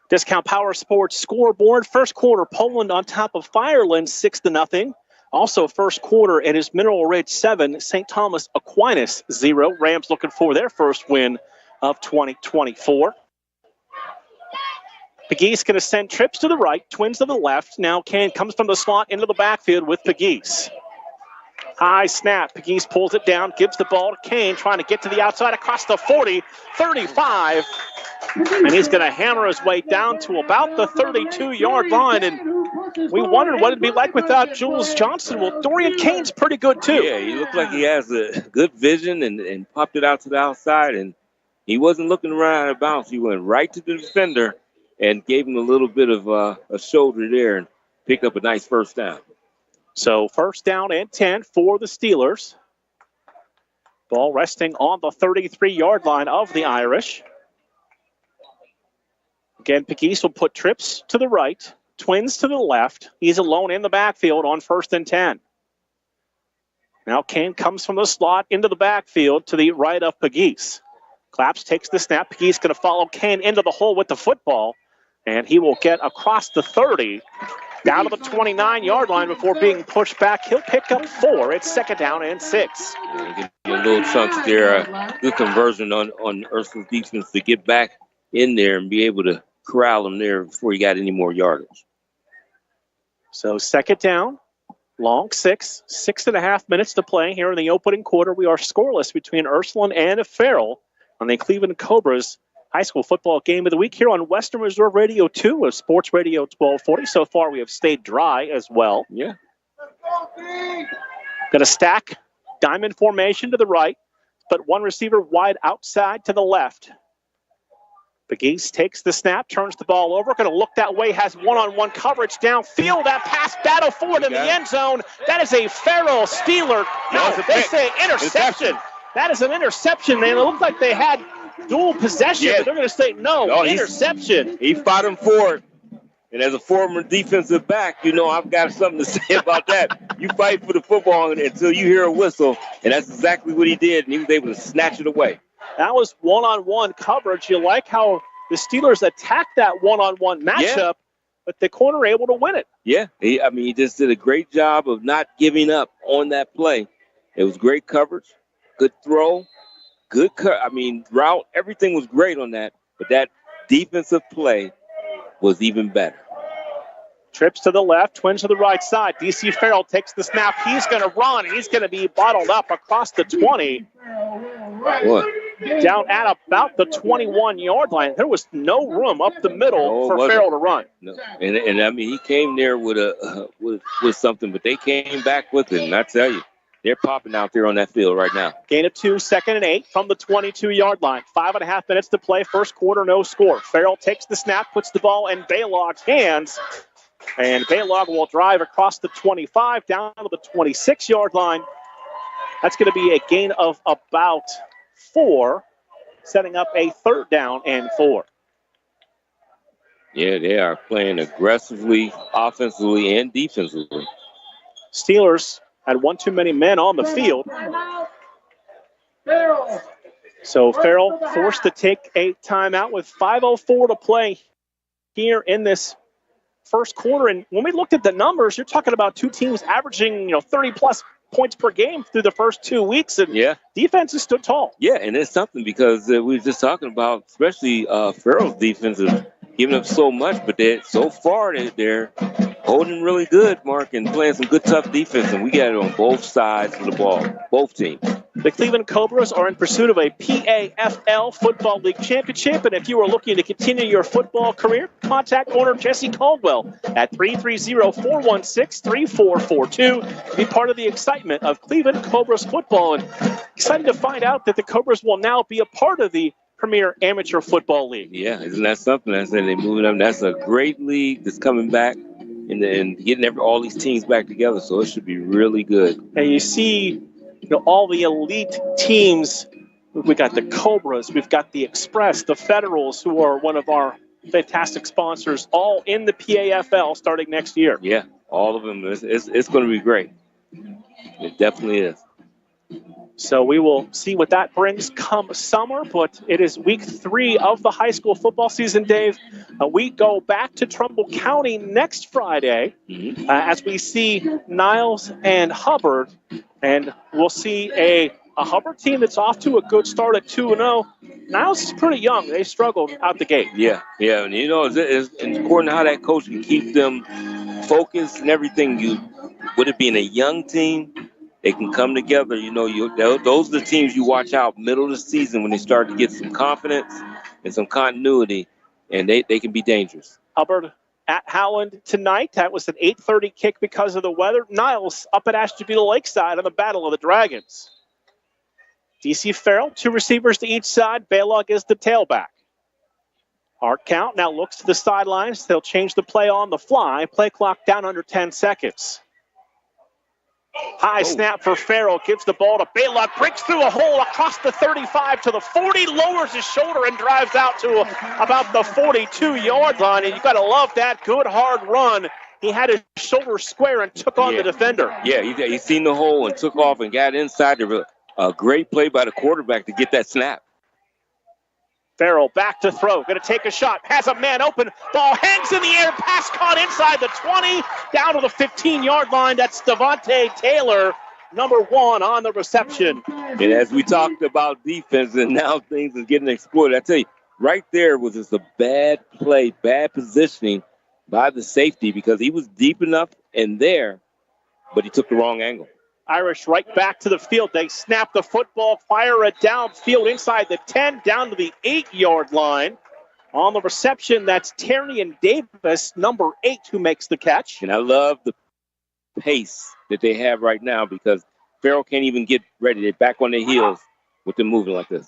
Discount Power Sports scoreboard. First quarter, Poland on top of Fireland, 6-0. Also, first quarter, it is Mineral Ridge 7, St. Thomas Aquinas 0. Rams looking for their first win of 2024. Pegues going to send trips to the right, Twins to the left. Now Kane comes from the slot into the backfield with Pegues. High snap. Pegues pulls it down, gives the ball to Kane, trying to get to the outside across the 40, 35. And he's going to hammer his way down to about the 32-yard line. And we wondered what it'd be like without Jules Johnson. Well, Dorian Kane's pretty good, too. Yeah, he looked like he has a good vision and popped it out to the outside. And he wasn't looking around out of bounds. He went right to the defender and gave him a little bit of a shoulder there and picked up a nice first down. So first down and 10 for the Steelers. Ball resting on the 33-yard line of the Irish. Again, Pegues will put trips to the right, Twins to the left. He's alone in the backfield on first and 10. Now Kane comes from the slot into the backfield to the right of Pegues. Claps takes the snap. Pegues going to follow Kane into the hole with the football, and he will get across the 30, down to the 29-yard line before being pushed back. He'll pick up 4. It's second down and 6. Get a little chunks there. Good conversion on Ursuline's defense to get back in there and be able to corral him there before he got any more yardage. So second down Long 6.5 minutes to play here in the opening quarter. We are scoreless between Ursuline and Farrell on the Cleveland Cobras high school football game of the week here on Western Reserve Radio 2 of Sports Radio 1240. So far, we have stayed dry as well. Yeah. Got a stack, diamond formation to the right, but one receiver wide outside to the left. Pegues takes the snap, turns the ball over, going to look that way, has one-on-one coverage downfield. That pass battle forward in the end zone. That is a Farrell Steeler. No, they say interception. That is an interception, man. It looked like they had dual possession, but they're going to say no, interception. He fought him forward. And as a former defensive back, you know I've got something to say about that. You fight for the football until you hear a whistle, and that's exactly what he did, and he was able to snatch it away. That was one-on-one coverage. You like how the Steelers attacked that one-on-one matchup, but the corner able to win it. Yeah, he just did a great job of not giving up on that play. It was great coverage, good throw, good route. Everything was great on that, but that defensive play was even better. Trips to the left, twins to the right side. DC Farrell takes the snap. He's going to run. He's going to be bottled up across the 20. What? Down at about the 21-yard line. There was no room up the middle for Farrell to run. No. And he came there with something, but they came back with it. And I tell you, they're popping out there on that field right now. Gain of 2, 2nd and 8 from the 22-yard line. 5.5 minutes to play. First quarter, no score. Farrell takes the snap, puts the ball in Baylog's hands. And Baylog will drive across the 25 down to the 26-yard line. That's going to be a gain of about 4, setting up a 3rd down and 4. Yeah, they are playing aggressively, offensively and defensively. Steelers had one too many men on the field. So Farrell forced to take a timeout with 5:04 to play here in this first quarter. And when we looked at the numbers, you're talking about two teams averaging, 30-plus points per game through the first 2 weeks. And defense has stood tall. Yeah, and it's something because we were just talking about, especially Farrell's defense is giving up so much, but so far they're holding really good, Mark, and playing some good, tough defense, and we got it on both sides of the ball, both teams. The Cleveland Cobras are in pursuit of a PAFL Football League championship, and if you are looking to continue your football career, contact owner Jesse Caldwell at 330-416-3442 to be part of the excitement of Cleveland Cobras football. And excited to find out that the Cobras will now be a part of the Premier Amateur Football League. Yeah, isn't that something? I said they're moving up. That's a great league that's coming back and getting all these teams back together, so it should be really good. And you see, all the elite teams. We got the Cobras, we've got the Express, the Federals, who are one of our fantastic sponsors, all in the PAFL starting next year. Yeah, all of them. It's going to be great. It definitely is. So we will see what that brings come summer, but it is week 3 of the high school football season, Dave. We go back to Trumbull County next Friday as we see Niles and Hubbard, and we'll see a Hubbard team that's off to a good start at 2-0. Niles is pretty young. They struggled out the gate. Yeah, and it's important how that coach can keep them focused and everything. With it being a young team, they can come together. Those are the teams you watch out middle of the season when they start to get some confidence and some continuity, and they can be dangerous. Hubbard at Howland tonight. That was an 8:30 kick because of the weather. Niles up at Ashtabula Lakeside on the Battle of the Dragons. DC Farrell, 2 receivers to each side. Baylog is the tailback. Hard count now looks to the sidelines. They'll change the play on the fly. Play clock down under 10 seconds. High snap for Farrell, gives the ball to Baylog, breaks through a hole across the 35 to the 40, lowers his shoulder and drives out to about the 42-yard line. And you've got to love that good, hard run. He had his shoulder square and took on the defender. Yeah, he seen the hole and took off and got inside. A great play by the quarterback to get that snap. Farrell back to throw, going to take a shot, has a man open, ball hangs in the air, pass caught inside the 20, down to the 15-yard line. That's Devontae Taylor, number 1 on the reception. And as we talked about defense, and now things are getting exploited, I tell you, right there was just a bad play, bad positioning by the safety because he was deep enough in there but he took the wrong angle. Irish right back to the field. They snap the football, fire it downfield inside the 10, down to the 8-yard line. On the reception, that's Terrion Davis, number 8, who makes the catch. And I love the pace that they have right now because Farrell can't even get ready. They're back on their heels with them moving like this.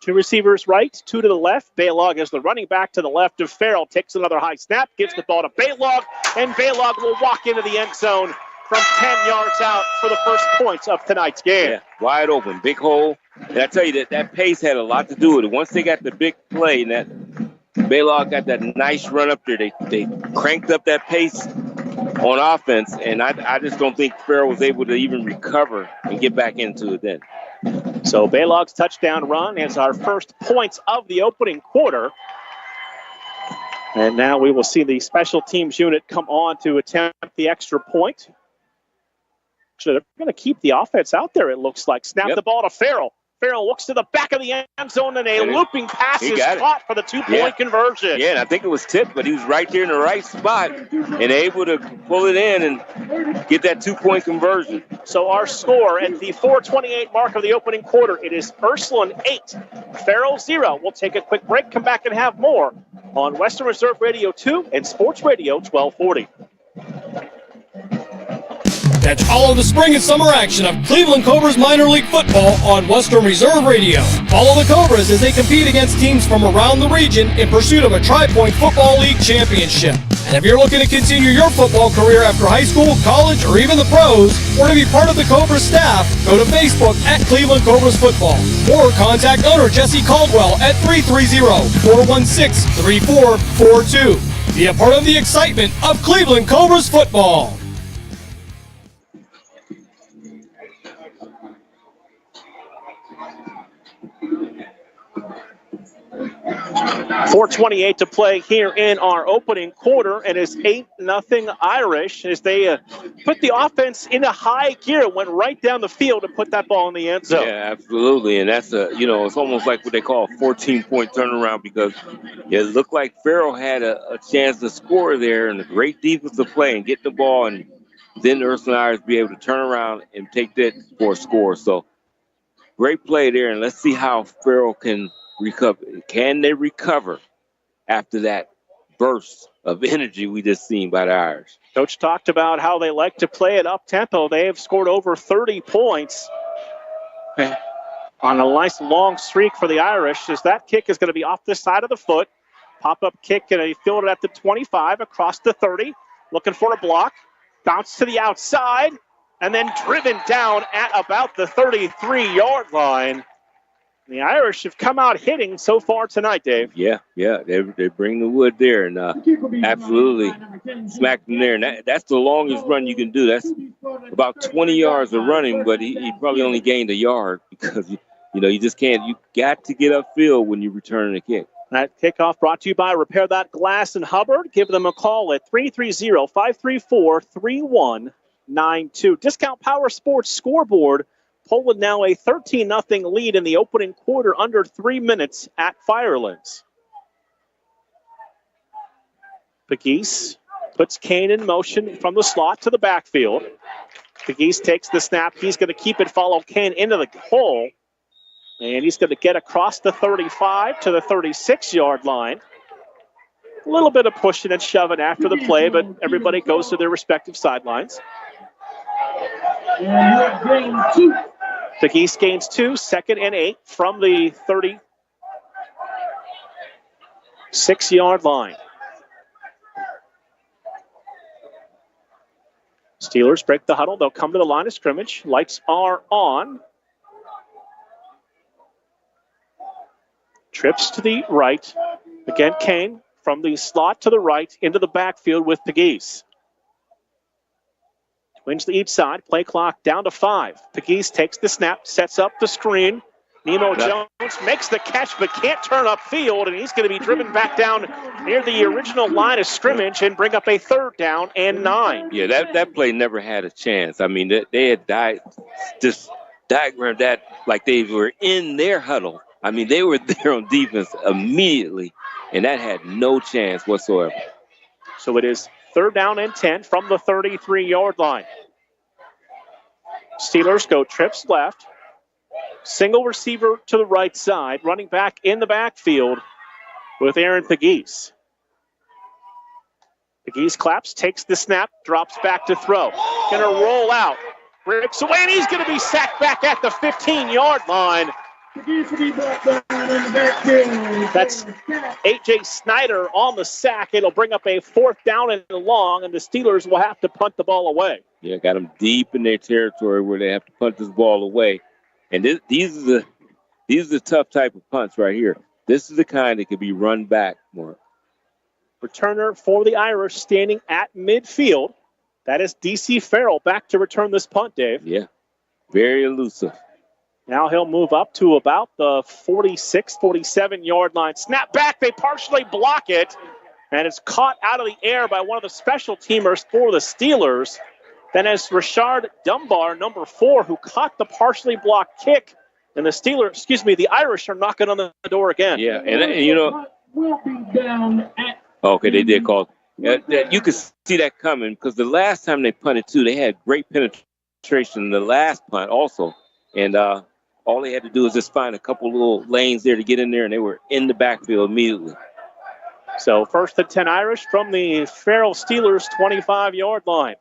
2 receivers right, 2 to the left. Baylog is the running back to the left of Farrell. Takes another high snap, gives the ball to Baylog, and Baylog will walk into the end zone from 10 yards out for the first points of tonight's game. Yeah, wide open, big hole. And I tell you that pace had a lot to do with it. Once they got the big play and that Baylog got that nice run up there, they cranked up that pace on offense, and I just don't think Farrell was able to even recover and get back into it then. So Baylog's touchdown run is our first points of the opening quarter. And now we will see the special teams unit come on to attempt the extra point. So they're going to keep the offense out there, it looks like. Snap the ball to Farrell. Farrell looks to the back of the end zone, and a looping pass is caught for the 2-point conversion. Yeah, and I think it was tipped, but he was right there in the right spot and able to pull it in and get that 2-point conversion. So our score at the 4:28 mark of the opening quarter, it is Ursuline 8, Farrell 0. We'll take a quick break, come back and have more on Western Reserve Radio 2 and Sports Radio 1240. Catch all of the spring and summer action of Cleveland Cobras minor league football on Western Reserve Radio. Follow the Cobras as they compete against teams from around the region in pursuit of a Tri-Point Football League championship. And if you're looking to continue your football career after high school, college, or even the pros, or to be part of the Cobras staff, go to Facebook at Cleveland Cobras Football or contact owner Jesse Caldwell at 330-416-3442. Be a part of the excitement of Cleveland Cobras football. 4:28 to play here in our opening quarter, and it's 8-0 Irish as they put the offense into high gear, went right down the field and put that ball in the end zone. Yeah, absolutely, and that's it's almost like what they call a 14-point turnaround because it looked like Farrell had a chance to score there and a great defensive play and get the ball, and then the Ursuline Irish be able to turn around and take that for a score. So great play there, and let's see how Farrell can recover. Can they recover after that burst of energy we just seen by the Irish? Coach talked about how they like to play it up-tempo. They have scored over 30 points on a nice long streak for the Irish as that kick is going to be off the side of the foot. Pop-up kick, and he fielded at the 25 across the 30. Looking for a block. Bounce to the outside, and then driven down at about the 33-yard line. The Irish have come out hitting so far tonight, Dave. Yeah, they bring the wood there and absolutely smacked them there. And that's the longest run you can do. That's about 20 yards of running, but he probably only gained a yard because, you just can't. You got to get upfield when you return the kick. That kickoff brought to you by Repair That Glass in Hubbard. Give them a call at 330-534-3192. Discount Power Sports scoreboard. Poland now a 13-0 lead in the opening quarter, under 3 minutes at Firelands. Pegues puts Kane in motion from the slot to the backfield. Pegues takes the snap. He's going to keep it, follow Kane into the hole. And he's going to get across the 35 to the 36-yard line. A little bit of pushing and shoving after the play, but everybody goes to their respective sidelines. Pegues gains 2, 2nd and 8 from the 36-yard line. Steelers break the huddle. They'll come to the line of scrimmage. Lights are on. Trips to the right. Again, Kane from the slot to the right into the backfield with Pegues. Twins to each side. Play clock down to 5. Pegues takes the snap, sets up the screen. Nemo Jones makes the catch but can't turn upfield, and he's going to be driven back down near the original line of scrimmage and bring up a 3rd down and 9. Yeah, that play never had a chance. I mean, they had just diagrammed that like they were in their huddle. I mean, they were there on defense immediately, and that had no chance whatsoever. So it is 3rd down and 10 from the 33-yard line. Steelers go trips left. Single receiver to the right side. Running back in the backfield with Aaron Pegues. Pegues claps, takes the snap, drops back to throw. Going to roll out. Breaks away, and he's going to be sacked back at the 15-yard line. That's A.J. Snyder on the sack. It'll bring up a 4th down and long, and the Steelers will have to punt the ball away. Yeah, got them deep in their territory where they have to punt this ball away. And these are the tough type of punts right here. This is the kind that could be run back more. Returner for the Irish standing at midfield. That is D.C. Farrell back to return this punt, Dave. Yeah, very elusive. Now he'll move up to about the 46, 47-yard line. Snap back, they partially block it, and it's caught out of the air by one of the special teamers for the Steelers. Then as Rashard Dunbar, number 4, who caught the partially blocked kick, and the Irish are knocking on the door again. Yeah, and you know. Will be down at. Okay, they did call. You could see that coming because the last time they punted too, they had great penetration in the last punt also, and all they had to do was just find a couple little lanes there to get in there, and they were in the backfield immediately. So 1st and 10 Irish from the Farrell Steelers 25-yard line.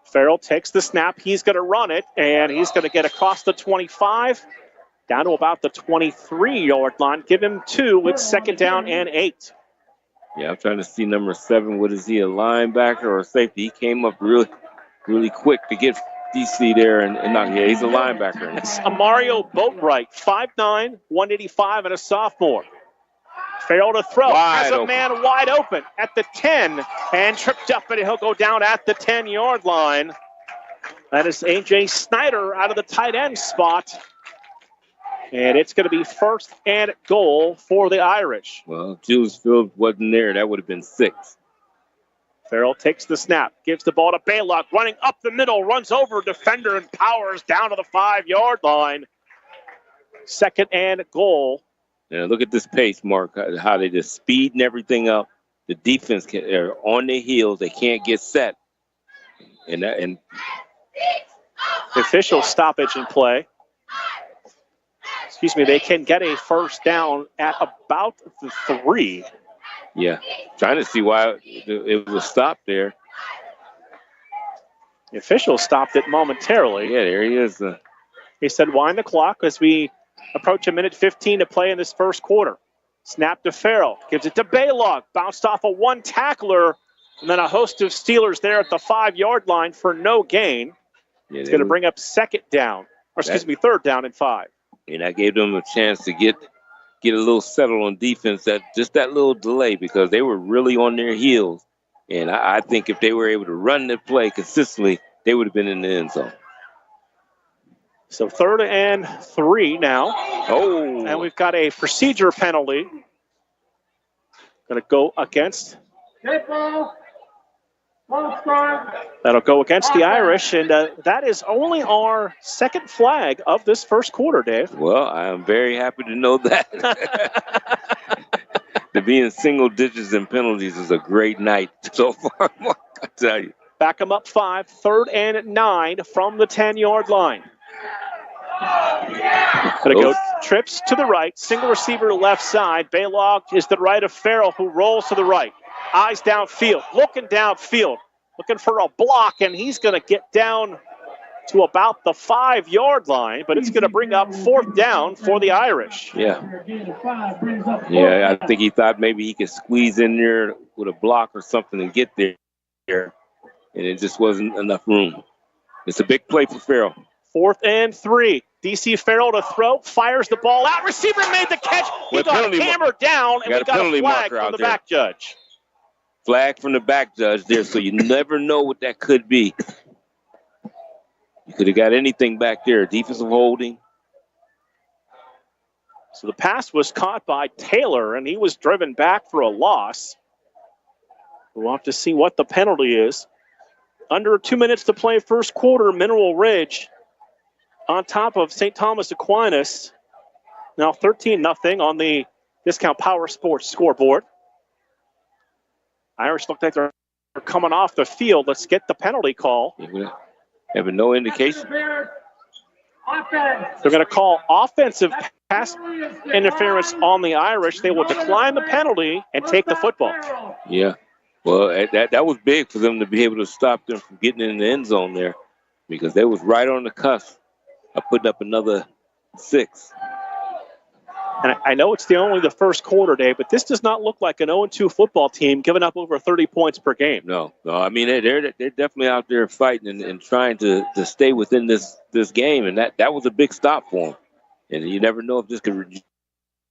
Farrell takes the snap. He's going to run it, and he's going to get across the 25 down to about the 23-yard line. Give him 2. It's 2nd down and 8. Yeah, I'm trying to see number 7. What is he, a linebacker or a safety? He came up really, really quick to get DC there, and not. Yeah, he's a linebacker. It's Amario Boatwright, 5'9", 185, and a sophomore. Farrell to throw. Has a man wide open at the 10 and tripped up, and he'll go down at the 10-yard line. That is A.J. Snyder out of the tight end spot. And it's going to be 1st and goal for the Irish. Well, if Julius Field wasn't there, that would have been 6. Farrell takes the snap, gives the ball to Baylock, running up the middle, runs over a defender and powers down to the 5-yard line. 2nd and goal. Now look at this pace, Mark, how they just speeding everything up. The defense are on their heels. They can't get set. And the official stoppage in play. They can get a 1st down at about the 3. Yeah, trying to see why it was stopped there. The official stopped it momentarily. Yeah, there he is. He said wind the clock as we approach a minute 15 to play in this 1st quarter. Snap to Farrell. Gives it to Baylock. Bounced off a 1 tackler. And then a host of Steelers there at the 5-yard line for no gain. Yeah, it's going to bring up 2nd down. Or 3rd down and 5. And I gave them a chance to get a little settled on defense, that little delay, because they were really on their heels. And I think if they were able to run the play consistently, they would have been in the end zone. So 3rd and 3 now. Oh. And we've got a procedure penalty. Going to go against. That'll go against the Irish, and that is only our 2nd flag of this 1st quarter, Dave. Well, I am very happy to know that. To be in single digits in penalties is a great night so far, I tell you. Back them up 5, 3rd and 9 from the 10-yard line. Going to go trips to the right, single receiver left side. Baylog is to the right of Farrell, who rolls to the right. Eyes downfield, looking for a block, and he's going to get down to about the 5-yard line, but it's going to bring up 4th down for the Irish. Yeah, I think he thought maybe he could squeeze in there with a block or something and get there, and it just wasn't enough room. It's a big play for Farrell. 4th and 3. DC Farrell to throw, fires the ball out. Receiver made the catch. He got hammered down, and we got a flag from the back judge. Flag from the back judge there, so you never know what that could be. You could have got anything back there. Defensive holding. So the pass was caught by Taylor, and he was driven back for a loss. We'll have to see what the penalty is. Under 2 minutes to play 1st quarter, Mineral Ridge on top of St. Thomas Aquinas. Now 13-0 on the Discount Power Sports scoreboard. Irish look like they're coming off the field. Let's get the penalty call. Having no indication. They're going to call offensive pass interference on the Irish. They will decline the penalty and take the football. Yeah. Well, that was big for them to be able to stop them from getting in the end zone there, because they was right on the cusp of putting up another 6. And I know it's only the first quarter, Dave, but this does not look like an 0-2 football team giving up over 30 points per game. No. I mean, they're definitely out there fighting and trying to stay within this game, and that was a big stop for them. And you never know if this could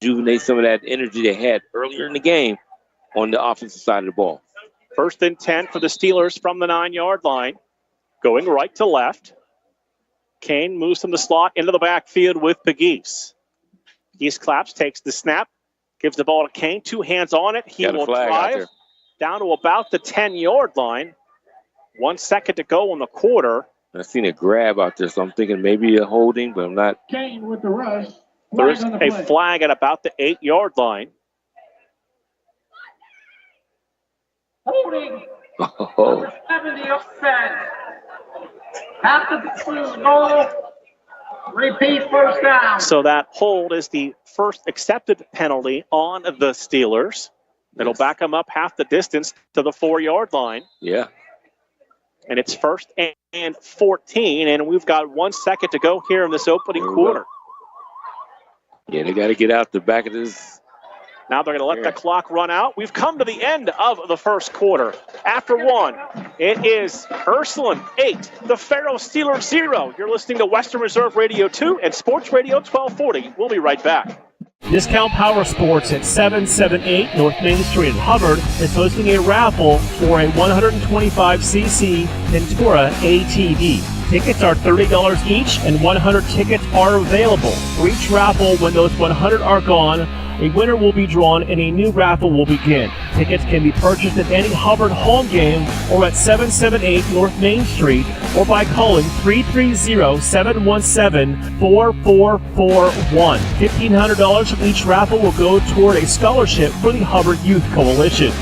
rejuvenate some of that energy they had earlier in the game on the offensive side of the ball. 1st and 10 for the Steelers from the 9-yard line, going right to left. Kane moves from the slot into the backfield with Pegues. Pegues claps, takes the snap, gives the ball to Kane. 2 hands on it. He will drive down to about the 10-yard line. 1 second to go in the quarter. I seen a grab out there, so I'm thinking maybe a holding, but I'm not. Kane with the rush. There's a flag at about the 8-yard line. Holding. Oh. 70 offense. After the goal. Repeat, first down. So that hold is the first accepted penalty on the Steelers. It'll back them up half the distance to the 4-yard line. Yeah. And it's 1st and 14, and we've got 1 second to go here in this opening quarter. Yeah, they got to get out the back of this. Now they're going to let the clock run out. We've come to the end of the first quarter. After 1, it is Ursuline 8, the Farrell Steelers 0. You're listening to Western Reserve Radio 2 and Sports Radio 1240. We'll be right back. Discount Power Sports at 778 North Main Street in Hubbard is hosting a raffle for a 125cc Ventura ATV. Tickets are $30 each, and 100 tickets are available. For each raffle, when those 100 are gone, a winner will be drawn and a new raffle will begin. Tickets can be purchased at any Hubbard home game or at 778 North Main Street or by calling 330-717-4441. $1,500 from each raffle will go toward a scholarship for the Hubbard Youth Coalition.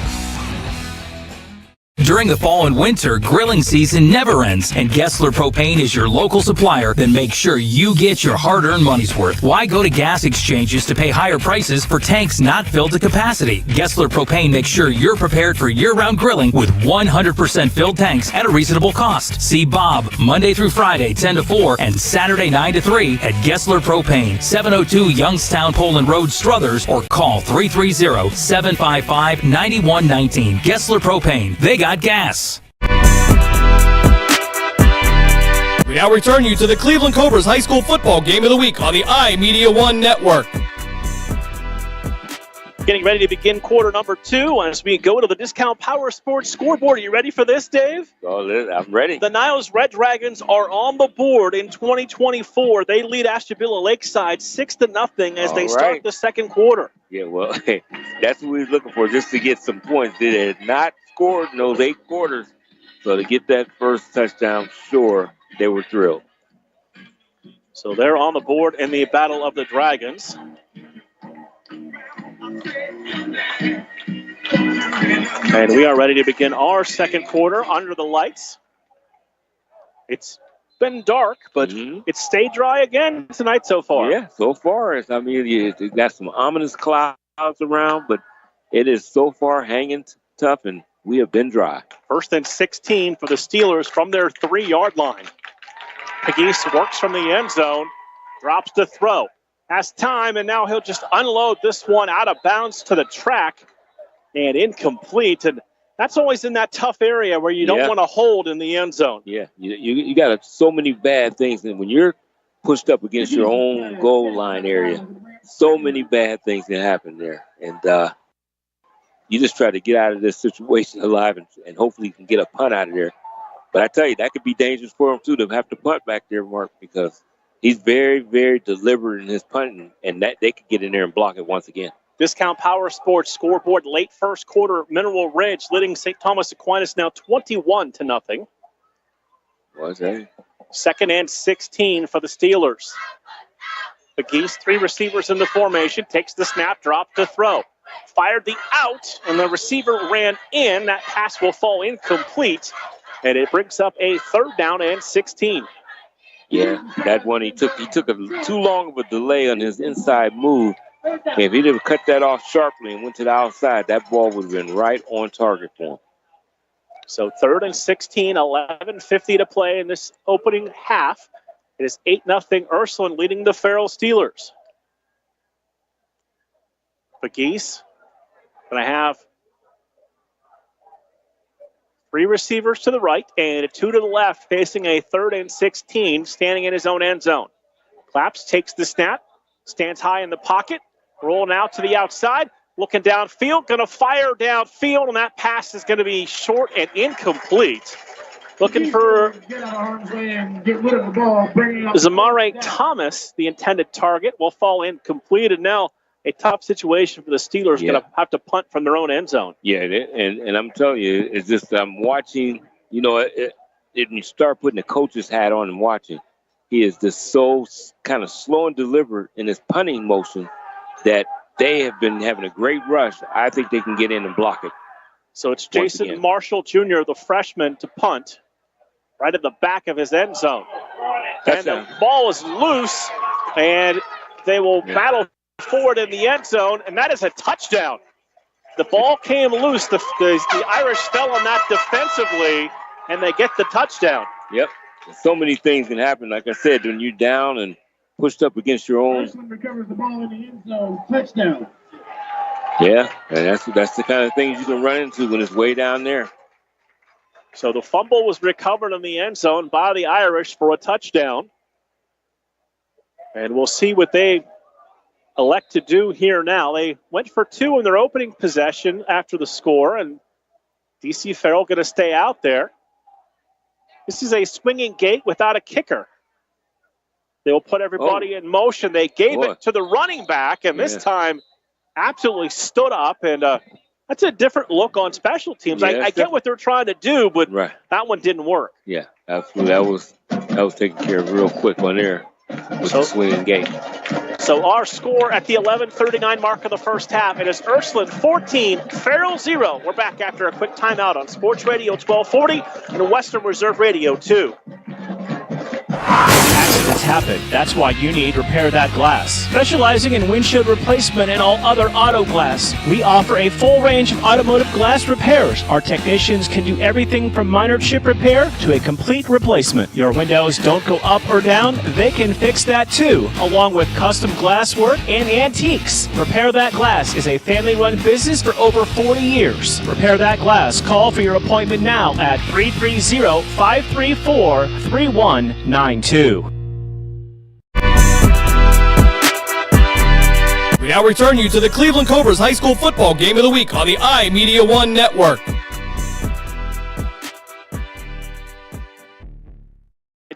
During the fall and winter, grilling season never ends, and Gessler Propane is your local supplier. Then make sure you get your hard-earned money's worth. Why go to gas exchanges to pay higher prices for tanks not filled to capacity? Gessler Propane makes sure you're prepared for year-round grilling with 100% filled tanks at a reasonable cost. See Bob Monday through Friday, 10 to 4, and Saturday, 9 to 3 at Gessler Propane, 702 Youngstown Poland Road, Struthers, or call 330-755-9119. Gessler Propane. They got gas. We now return you to the Cleveland Cobras High School Football Game of the Week on the iMedia One Network. Getting ready to begin quarter number 2 as we go to the Discount Power Sports scoreboard. Are you ready for this, Dave? Oh, I'm ready. The Niles Red Dragons are on the board in 2024. They lead Ashtabula Lakeside 6-0 as they start the second quarter. Yeah, well, that's what we were looking for, just to get some points. They had not scored in those 8 quarters, so to get that first touchdown, sure, they were thrilled. So they're on the board in the Battle of the Dragons. And we are ready to begin our second quarter under the lights. It's been dark, but it's stayed dry again tonight so far. Yeah, so far. You got some ominous clouds around, but it is so far hanging tough, and we have been dry. 1st and 16 for the Steelers from their 3-yard line. Pegues works from the end zone, drops the throw, has time, and now he'll just unload this one out of bounds to the track, and incomplete. And that's always in that tough area where you don't want to hold in the end zone. Yeah, you got so many bad things, and when you're pushed up against your own goal line area, so many bad things can happen there. And you just try to get out of this situation alive and hopefully you can get a punt out of there. But I tell you, that could be dangerous for him, too, to have to punt back there, Mark, because he's very, very deliberate in his punting, and that they could get in there and block it once again. Discount Power Sports scoreboard, late first quarter, Mineral Ridge leading St. Thomas Aquinas now 21-0. What's that? 2nd and 16 for the Steelers. Pegues, 3 receivers in the formation, takes the snap, drop to throw. Fired the out, and the receiver ran in. That pass will fall incomplete. And it brings up a 3rd down and 16. Yeah, that one he took too long of a delay on his inside move. If he didn't cut that off sharply and went to the outside, that ball would have been right on target for him. So 3rd and 16, 11:50 to play in this opening half. It is 8-0 Ursuline leading the Farrell Steelers. Pegues going to have 3 receivers to the right and 2 to the left, facing a 3rd and 16, standing in his own end zone. Claps takes the snap, stands high in the pocket, rolling out to the outside, looking downfield, going to fire downfield, and that pass is going to be short and incomplete. Looking for Zamare Thomas, the intended target, will fall incomplete, and now a tough situation for the Steelers. Going to have to punt from their own end zone. Yeah, and I'm telling you, it's just I'm watching, if you start putting the coach's hat on and watching, he is just so kind of slow and deliberate in his punting motion that they have been having a great rush. I think they can get in and block it. So it's Jason Marshall Jr., the freshman, to punt right at the back of his end zone. And the ball is loose, and they will battle forward in the end zone, and that is a touchdown. The ball came loose. The Irish fell on that defensively, and they get the touchdown. Yep. So many things can happen. Like I said, when you're down and pushed up against your own. Recovers the ball in the end zone. Touchdown. Yeah, and that's the kind of things you can run into when it's way down there. So the fumble was recovered in the end zone by the Irish for a touchdown. And we'll see what they elect to do here now. They went for 2 in their opening possession after the score, and DC Farrell going to stay out there. This is a swinging gate without a kicker. They will put everybody in motion. They gave it to the running back, and this time absolutely stood up, and that's a different look on special teams. Yeah, I get what they're trying to do, but that one didn't work. Yeah, absolutely. That was taken care of real quick on there with the swinging gate. So our score at the 11:39 mark of the first half, it is Ursuline 14, Farrell 0. We're back after a quick timeout on Sports Radio 1240 and Western Reserve Radio 2. Accidents happen. That's why you need Repair That Glass. Specializing in windshield replacement and all other auto glass, we offer a full range of automotive glass repairs. Our technicians can do everything from minor chip repair to a complete replacement. Your windows don't go up or down, they can fix that too, along with custom glass work and antiques. Repair That Glass is a family-run business for over 40 years. Repair That Glass. Call for your appointment now at 330-534-3192. We now return you to the Cleveland Cobras High School Football Game of the Week on the iMedia One Network.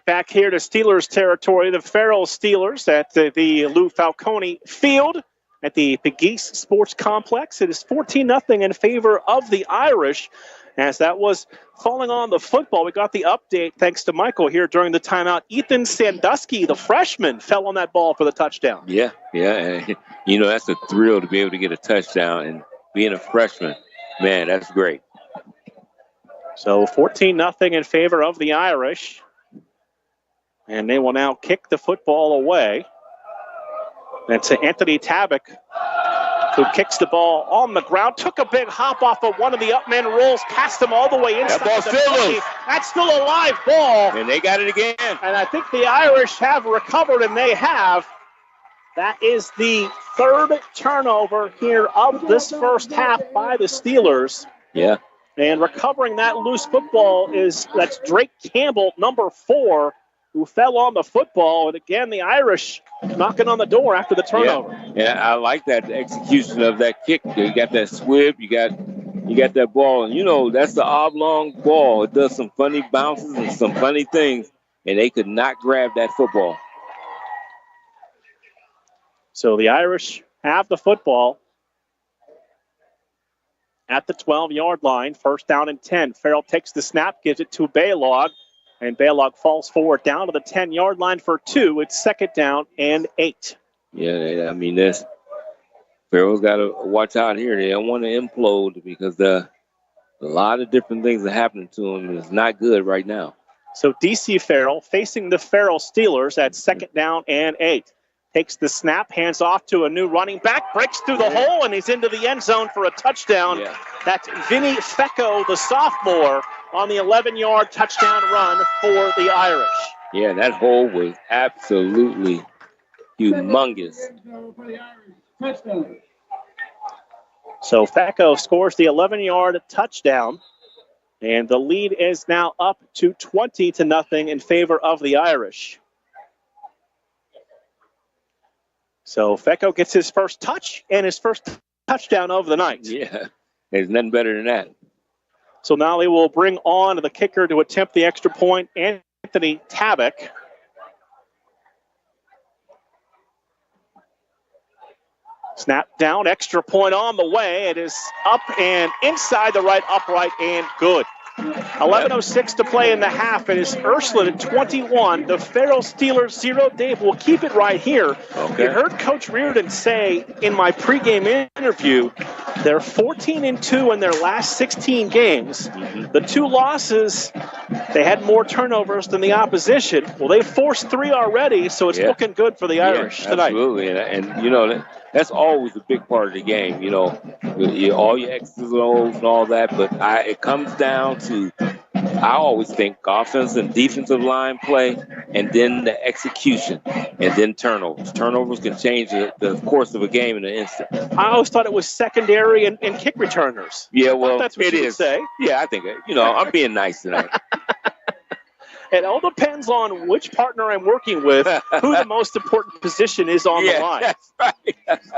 Back here to Steelers territory, the Farrell Steelers at the Lou Falcone Field at the Pegues Sports Complex. It is 14-0 in favor of the Irish, as that was falling on the football. We got the update thanks to Michael here during the timeout. Ethan Sandusky, the freshman, fell on that ball for the touchdown. Yeah. That's a thrill to be able to get a touchdown, and being a freshman, man, that's great. So 14-0 in favor of the Irish. And they will now kick the football away. That's Anthony Tabak, who kicks the ball on the ground. Took a big hop off of one of the up men, rolls past him all the way inside. That ball's still loose. That's still a live ball. And they got it again. And I think the Irish have recovered, and they have. That is the 3rd turnover here of this first half by the Steelers. Yeah. And recovering that loose football that's Drake Campbell, number 4, who fell on the football. And again, the Irish knocking on the door after the turnover. Yeah, I like that execution of that kick. You got that swivel, you got that ball, and that's the oblong ball. It does some funny bounces and some funny things, and they could not grab that football. So the Irish have the football at the 12-yard line. 1st down and 10. Farrell takes the snap, gives it to Baylog. And Baylog falls forward down to the 10-yard line for 2. It's 2nd down and 8. Yeah, I mean, Farrell's got to watch out here. They don't want to implode because the A lot of different things are happening to him, and it's not good right now. So DC Farrell facing the Farrell Steelers at 2nd down and 8. Takes the snap, hands off to a new running back, breaks through the hole, and he's into the end zone for a touchdown. Yeah. That's Vinny Fecco, the sophomore, on the 11-yard touchdown run for the Irish. Yeah, that hole was absolutely humongous. So Fecco scores the 11-yard touchdown, and the lead is now up to 20-0 in favor of the Irish. So Fecco gets his first touch and his first touchdown of the night. Yeah, there's nothing better than that. So now they will bring on the kicker to attempt the extra point, Anthony Tabak. Snap down, extra point on the way. It is up and inside the right upright and good. 11:06 to play in the half. It is Ursuline at 21. The Farrell Steelers 0. Dave will keep it right here. Okay. You heard Coach Reardon say in my pregame interview, they're 14-2 in their last 16 games. The 2 losses, they had more turnovers than the opposition. Well, they forced 3 already, so it's looking good for the Irish tonight. Absolutely, and you know, that's always a big part of the game, you know, all your X's and O's and all that, but it comes down to, I always think, offensive and defensive line play, and then the execution, and then turnovers. Turnovers can change the course of a game in an instant. I always thought it was secondary and kick returners. Yeah, well, that's what it you is. would say. Yeah, I think, you know, I'm being nice tonight. It all depends on which partner I'm working with, who the most important position is on the line. That's right.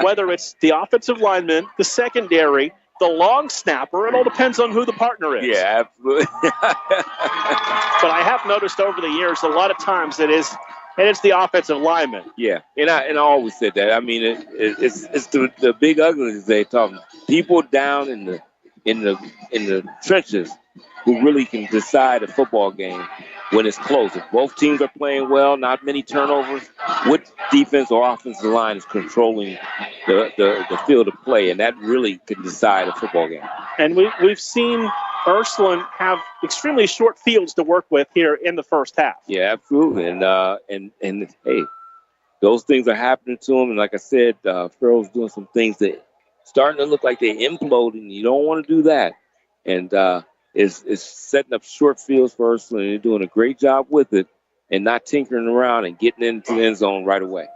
Whether it's the offensive lineman, the secondary, the long snapper, it all depends on who the partner is. Yeah, absolutely. But I have noticed over the years, a lot of times it is the offensive lineman. Yeah, and I always said that. I mean, it's the big uglies they talk. People down in the trenches who really can decide a football game when it's close. If both teams are playing well, not many turnovers, what defense or offensive line is controlling the field of play, and that really can decide a football game. And we've seen Ursuline have extremely short fields to work with here in the first half. Yeah, absolutely. And hey, those things are happening to them. And like I said, Farrell's doing some things that starting to look like they're imploding. You don't want to do that. And is setting up short fields for Ursuline. They're doing a great job with it and not tinkering around and getting into the end zone right away.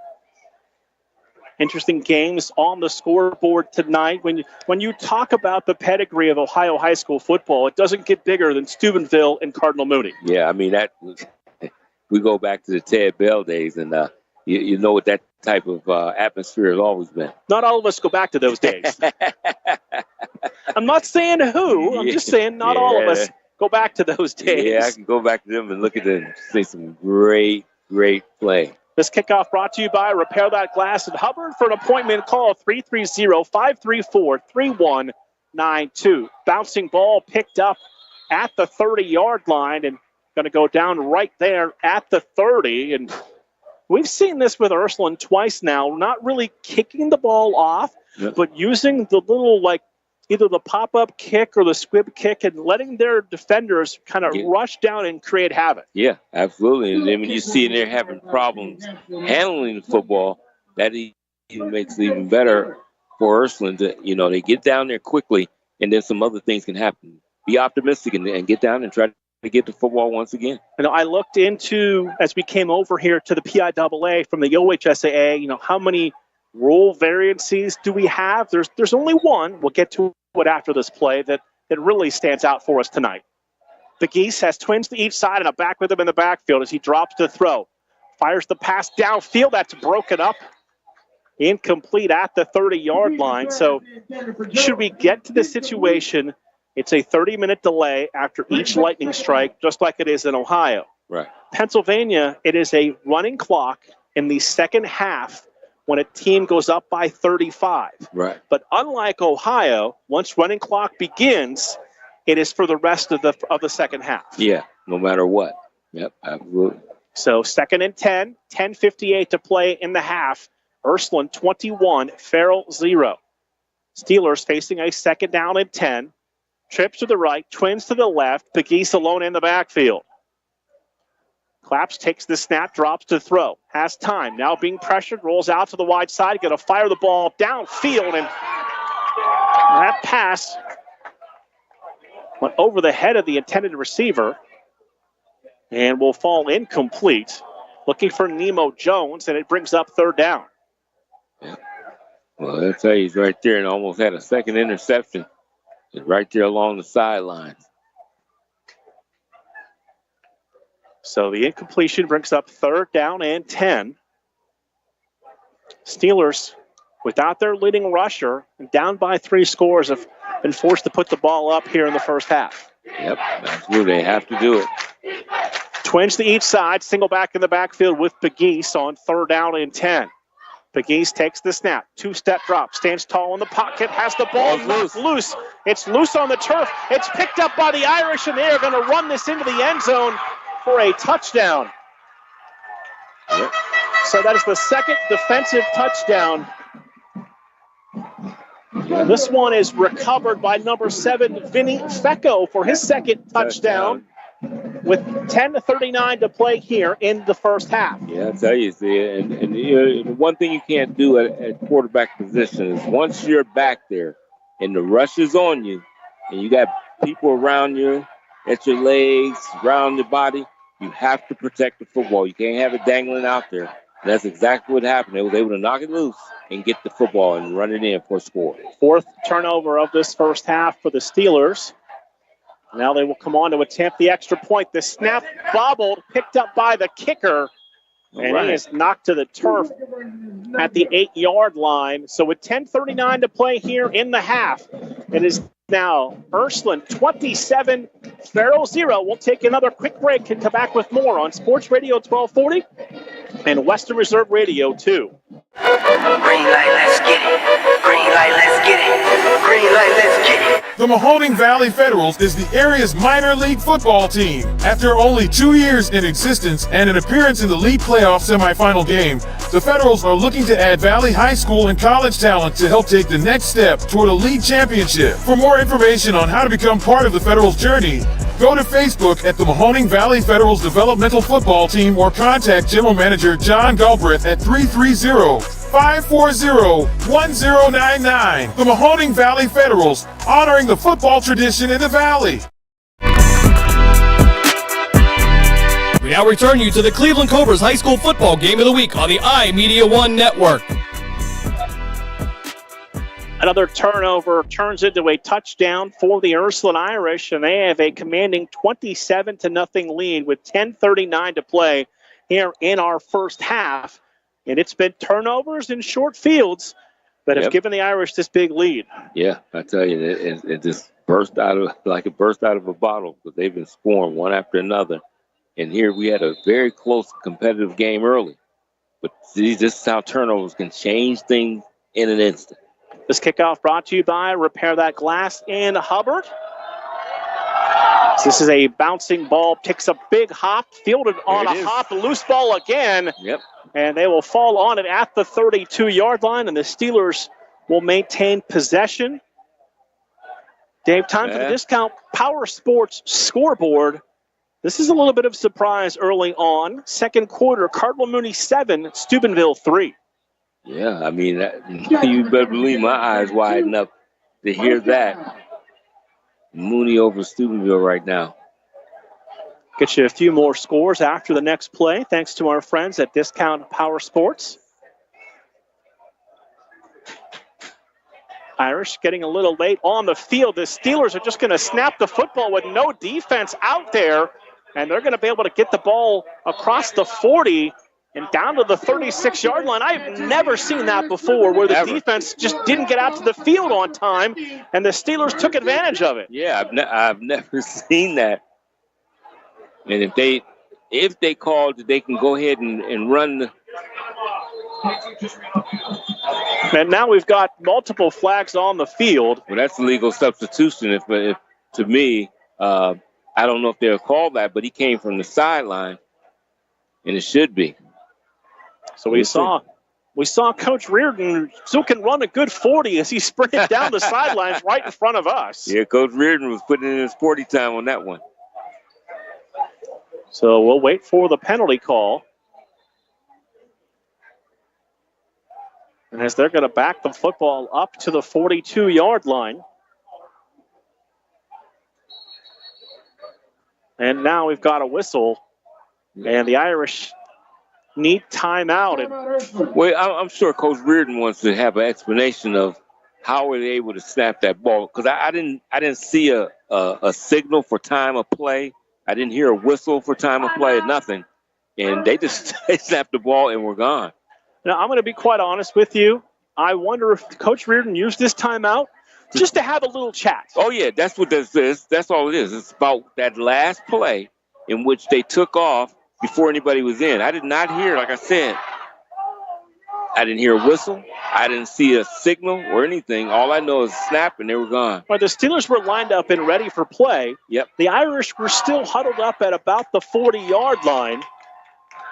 Interesting games on the scoreboard tonight. When you talk about the pedigree of Ohio high school football, it doesn't get bigger than Steubenville and Cardinal Mooney. Yeah, I mean, we go back to the Ted Bell days, and you know what that type of atmosphere has always been. Not all of us go back to those days. I'm not saying who. I'm just saying not all of us go back to those days. Yeah, I can go back to them and look at them and see some great play. This kickoff brought to you by Repair That Glass in Hubbard. For an appointment, call 330-534-3192. Bouncing ball picked up at the 30-yard line and going to go down right there at the 30. And we've seen this with Ursuline twice now, not really kicking the ball off, but using the little, like, either the pop-up kick or the squib kick and letting their defenders kind of rush down and create havoc. Yeah, absolutely. And then when you see they're having problems handling the football, that even makes it even better for Ursuline. They get down there quickly, and then some other things can happen. Be optimistic and get down and try to get the football once again. I looked into, as we came over here to the PIAA from the OHSAA, how many rule variances do we have? There's only one. We'll get to it after this play that really stands out for us tonight. The Geese has twins to each side and a back with him in the backfield as he drops to throw. Fires the pass downfield. That's broken up. Incomplete at the 30-yard line. So should we get to the situation, it's a 30-minute delay after each lightning strike, just like it is in Ohio. Right. Pennsylvania, it is a running clock in the second half when a team goes up by 35. Right. But unlike Ohio, once running clock begins, it is for the rest of the second half. Yeah, no matter what. Yep, absolutely. So 2nd and 10, 10:58 to play in the half. Ursuline 21, Farrell 0. Steelers facing a 2nd down and 10. Trips to the right, twins to the left. Pegues alone in the backfield. Claps takes the snap, drops to throw. Has time. Now being pressured, rolls out to the wide side. Going to fire the ball downfield, and that pass went over the head of the intended receiver and will fall incomplete. Looking for Nemo Jones, and it brings up third down. Yeah. Well, I'll tell you, he's right there and almost had a second interception. He's right there along the sidelines. So the incompletion brings up third down and 10. Steelers, without their leading rusher, down by 3 scores, have been forced to put the ball up here in the first half. Yep, absolutely. They have to do it. Twins to each side, single back in the backfield with Pegues on third down and 10. Pegues takes the snap, 2-step drop, stands tall in the pocket, has the ball knocked loose. It's loose on the turf. It's picked up by the Irish, and they are going to run this into the end zone for a touchdown. Yep. So that is the second defensive touchdown. This one is recovered by number 7, Vinny Fecco, for his second touchdown. With 10:39 to play here in the first half. Yeah, I tell you, see, and you know, one thing you can't do at quarterback position is once you're back there and the rush is on you and you got people around you, at your legs, around your body, you have to protect the football. You can't have it dangling out there. And that's exactly what happened. They was able to knock it loose and get the football and run it in for a score. Fourth turnover of this first half for the Steelers. Now they will come on to attempt the extra point. The snap bobbled, picked up by the kicker, and he is knocked to the turf at the 8-yard line. So with 10:39 to play here in the half, it is now Ursuline 27, Farrell 0. We'll take another quick break and come back with more on Sports Radio 1240 and Western Reserve Radio 2. Green light, let's get it. Green light, let's get it. Green light, let's get it. The Mahoning Valley Federals is the area's minor league football team. After only 2 years in existence and an appearance in the league playoff semifinal game, the Federals are looking to add Valley High School and college talent to help take the next step toward a league championship. For more information on how to become part of the Federals' journey, go to Facebook at the Mahoning Valley Federals Developmental Football Team or contact General Manager John Galbraith at 330-540-1099. The Mahoning Valley Federals, honoring the football tradition in the Valley. We now return you to the Cleveland Cobras High School Football Game of the Week on the iMedia One Network. Another turnover turns into a touchdown for the Ursuline Irish, and they have a commanding 27-0 lead with 10:39 to play here in our first half. And it's been turnovers in short fields that have given the Irish this big lead. Yeah, I tell you, it just burst out of a bottle because they've been scoring one after another. And here we had a very close competitive game early. But see, this is how turnovers can change things in an instant. This kickoff brought to you by Repair That Glass in Hubbard. This is a bouncing ball, takes a big hop, fielded on a hop, loose ball again. Yep. And they will fall on it at the 32-yard line, and the Steelers will maintain possession. Dave, time for the Discount Power Sports scoreboard. This is a little bit of surprise early on. Second quarter, Cardinal Mooney 7, Steubenville 3. Yeah, I mean, you better believe my eyes widen up to hear that. Mooney over Steubenville right now. Get you a few more scores after the next play, thanks to our friends at Discount Power Sports. Irish getting a little late on the field. The Steelers are just going to snap the football with no defense out there, and they're going to be able to get the ball across the 40 and down to the 36-yard line. I've never seen that before, where the defense just didn't get out to the field on time, and the Steelers took advantage of it. Yeah, I've never seen that. And if they called, they can go ahead and run the. And now we've got multiple flags on the field. Well, that's a legal substitution. If to me, I don't know if they'll call that, but he came from the sideline, and it should be. So we saw We saw Coach Reardon still can run a good 40 as he sprinted down the sidelines right in front of us. Yeah, Coach Reardon was putting in his 40 time on that one. So we'll wait for the penalty call. And as they're going to back the football up to the 42-yard line. And now we've got a whistle. And the Irish need timeout. And well, I'm sure Coach Reardon wants to have an explanation of how were they able to snap that ball. Because I didn't see a signal for time of play. I didn't hear a whistle for time of play, nothing. And they just they snapped the ball and were gone. Now, I'm going to be quite honest with you. I wonder if Coach Reardon used this timeout just to have a little chat. Oh, yeah, that's what this is. That's all it is. It's about that last play in which they took off before anybody was in. I did not hear, like I said, I didn't hear a whistle. I didn't see a signal or anything. All I know is snap, and they were gone. Well, the Steelers were lined up and ready for play. Yep. The Irish were still huddled up at about the 40-yard line.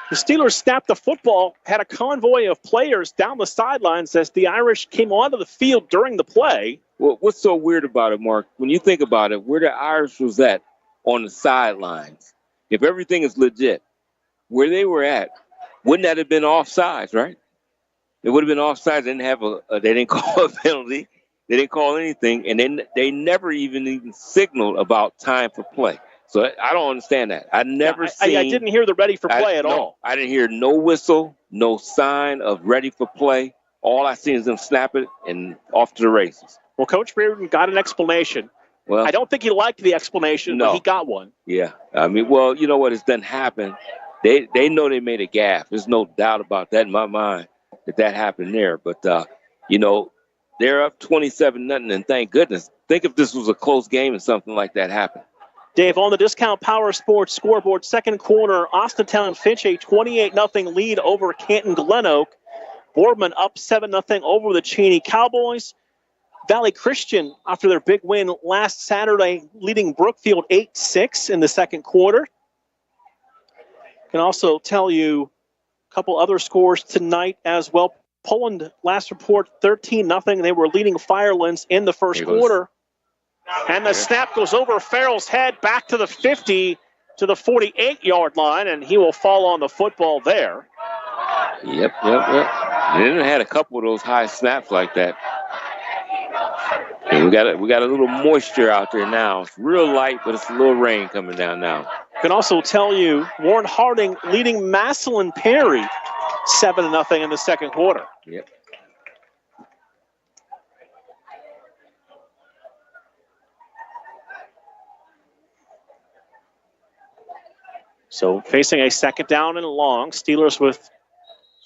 The Steelers snapped the football, had a convoy of players down the sidelines as the Irish came onto the field during the play. Well, what's so weird about it, Mark? When you think about it, where the Irish was at on the sidelines, if everything is legit, where they were at, wouldn't that have been offsides, right? It would have been offsides. They didn't have they didn't call a penalty. They didn't call anything, and then they never even signaled about time for play. So I don't understand that. I didn't hear the ready for play at all. I didn't hear no whistle, no sign of ready for play. All I seen is them snap it and off to the races. Well, Coach Reardon got an explanation. Well, I don't think he liked the explanation, but he got one. Yeah. I mean, well, you know what? It's done happened. They know they made a gaffe. There's no doubt about that in my mind that happened there. But, they're up 27-0, and thank goodness. Think if this was a close game and something like that happened. Dave, on the Discount Power Sports scoreboard, second quarter, Austintown Finch a 28-0 lead over Canton Glen Oak. Boardman up 7-0 over the Cheney Cowboys. Valley Christian, after their big win last Saturday, leading Brookfield 8-6 in the second quarter. Can also tell you a couple other scores tonight as well. Poland, last report, 13-0. They were leading Firelands in the first quarter. And the snap goes over Farrell's head back to the 50 to the 48-yard line, and he will fall on the football there. Yep. They didn't had a couple of those high snaps like that. And we got a little moisture out there now. It's real light, but it's a little rain coming down now. Can also tell you Warren Harding leading Massillon Perry 7-0 in the second quarter. Yep. So facing a second down and long, Steelers with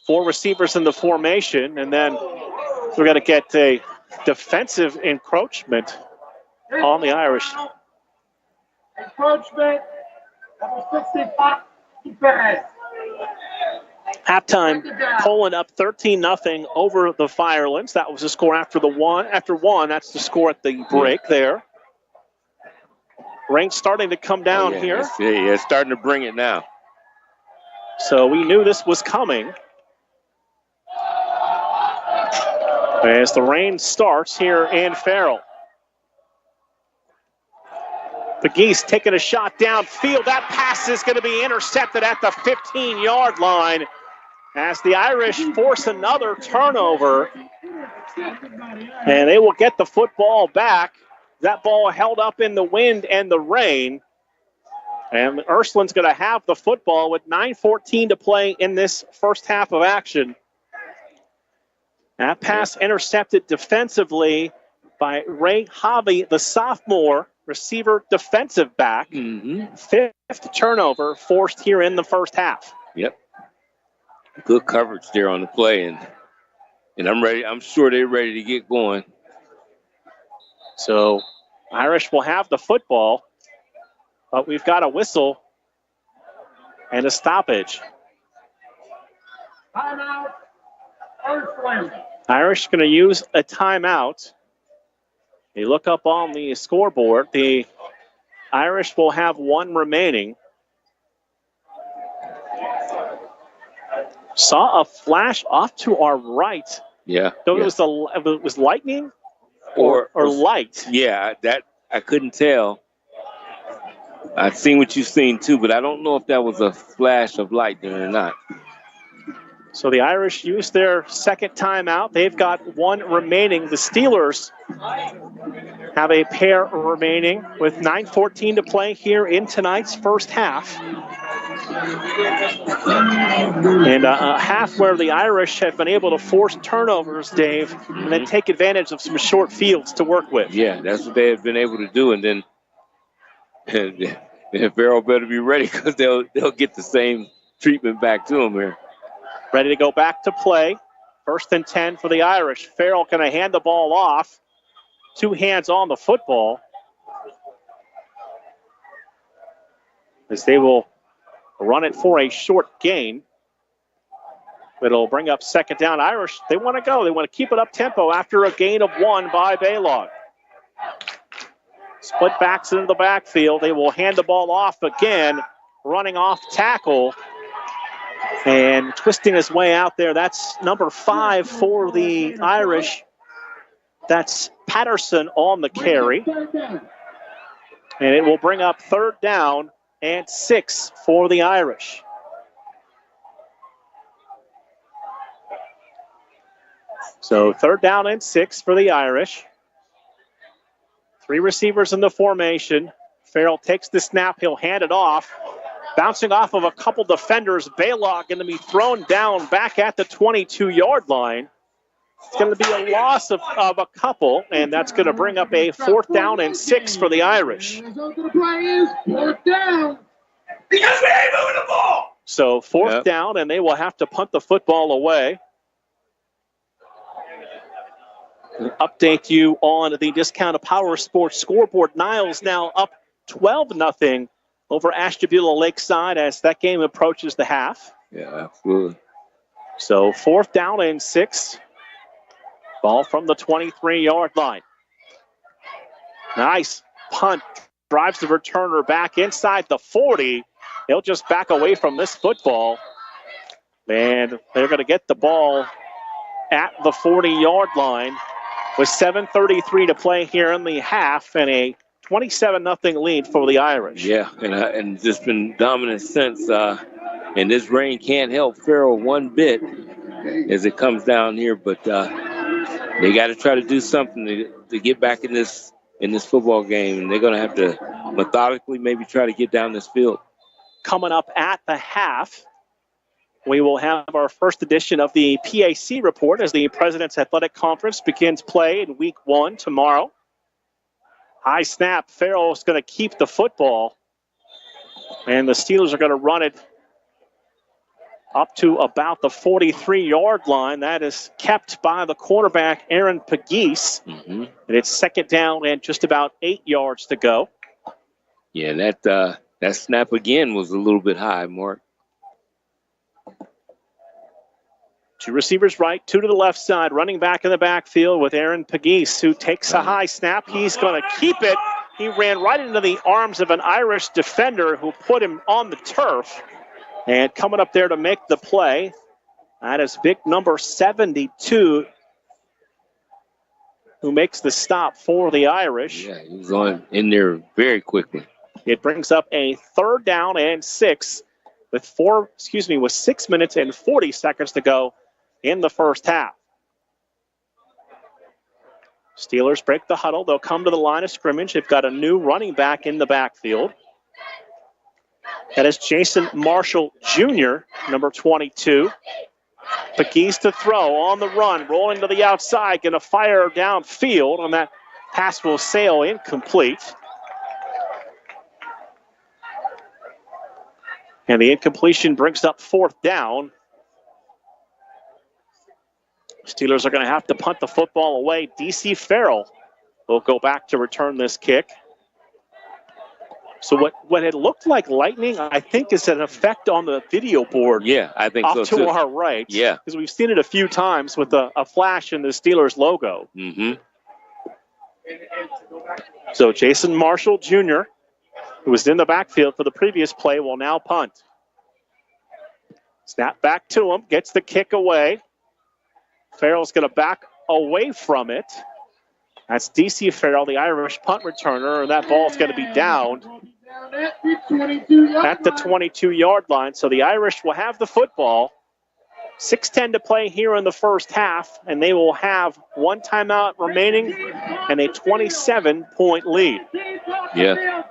4 receivers in the formation, and then we're going to get a defensive encroachment on the Irish. Encroachment, number 65, defense. Halftime, Poland up 13-0 over the Firelands. That was the score after one. That's the score at the break there. Rain starting to come down here. It's starting to bring it now. So we knew this was coming. As the rain starts here in Farrell. The Geese taking a shot downfield. That pass is going to be intercepted at the 15-yard line as the Irish force another turnover. And they will get the football back. That ball held up in the wind and the rain. And Ursuline's going to have the football with 9:14 to play in this first half of action. That pass intercepted defensively by Ray Hobby, the sophomore receiver defensive back. Fifth turnover forced here in the first half. Yep. Good coverage there on the play, and I'm ready. I'm sure they're ready to get going. So Irish will have the football, but we've got a whistle and a stoppage. Timeout. Ursuline. Irish going to use a timeout. You look up on the scoreboard. The Irish will have one remaining. Saw a flash off to our right. Yeah. So yeah. it was lightning or light. Yeah, that I couldn't tell. I've seen what you've seen too, but I don't know if that was a flash of lightning or not. So the Irish used their second timeout. They've got one remaining. The Steelers have a pair remaining with 9:14 to play here in tonight's first half. And a half where the Irish have been able to force turnovers, Dave, and then take advantage of some short fields to work with. Yeah, that's what they have been able to do. And then Farrell better be ready because they'll get the same treatment back to him here. Ready to go back to play. 1st and 10 for the Irish. Farrell going to hand the ball off. 2 hands on the football. As they will run it for a short gain. It'll bring up 2nd down. Irish, they want to go. They want to keep it up tempo after a gain of 1 by Baylog. Split backs into the backfield. They will hand the ball off again. Running off tackle. And twisting his way out there, that's number 5 for the Irish. That's Patterson on the carry. And it will bring up 3rd down and 6 for the Irish. So 3rd down and 6 for the Irish. 3 receivers in the formation. Farrell takes the snap. He'll hand it off. Bouncing off of a couple defenders. Baylog going to be thrown down back at the 22-yard line. It's going to be a loss of a couple, and that's going to bring up a 4th down and 6 for the Irish. The play is 4th down. Because we ain't moving the ball. So 4th down, and they will have to punt the football away. I'll update you on the Discounted Power Sports scoreboard. Niles now up 12-0 over Ashtabula Lakeside as that game approaches the half. Yeah, absolutely. So 4th down and 6. Ball from the 23-yard line. Nice punt. Drives the returner back inside the 40. He'll just back away from this football. And they're going to get the ball at the 40-yard line with 7:33 to play here in the half and a 27-0 lead for the Irish. Yeah, and just been dominant since. And this rain can't help Farrell one bit as it comes down here, but they got to try to do something to get back in this football game, and they're going to have to methodically maybe try to get down this field. Coming up at the half, we will have our first edition of the PAC report as the President's Athletic Conference begins play in week 1 tomorrow. High snap. Farrell is going to keep the football, and the Steelers are going to run it up to about the 43-yard line. That is kept by the quarterback, Aaron Pegues. Mm-hmm. And it's 2nd down and just about 8 yards to go. Yeah, that snap again was a little bit high, Mark. 2 receivers right, 2 to the left side. Running back in the backfield with Aaron Pegues, who takes a high snap. He's going to keep it. He ran right into the arms of an Irish defender who put him on the turf. And coming up there to make the play, that is big number 72, who makes the stop for the Irish. Yeah, he was on in there very quickly. It brings up a 3rd down and 6 with 6 minutes and 40 seconds to go in the first half. Steelers break the huddle. They'll come to the line of scrimmage. They've got a new running back in the backfield. That is Jason Marshall Jr., number 22. Pegues to throw on the run, rolling to the outside, going to fire downfield, and that pass will sail incomplete. And the incompletion brings up 4th down. Steelers are going to have to punt the football away. DC Farrell will go back to return this kick. So what had looked like lightning, I think, is an effect on the video board. Yeah, I think so, too. Off to our right. Yeah. Because we've seen it a few times with a flash in the Steelers logo. Mm-hmm. So Jason Marshall Jr., who was in the backfield for the previous play, will now punt. Snap back to him, gets the kick away. Farrell's going to back away from it. That's DC Farrell, the Irish punt returner, and that ball's going to be down at the 22-yard line. So the Irish will have the football. 6:10 to play here in the first half, and they will have one timeout remaining and a 27-point lead. Yeah,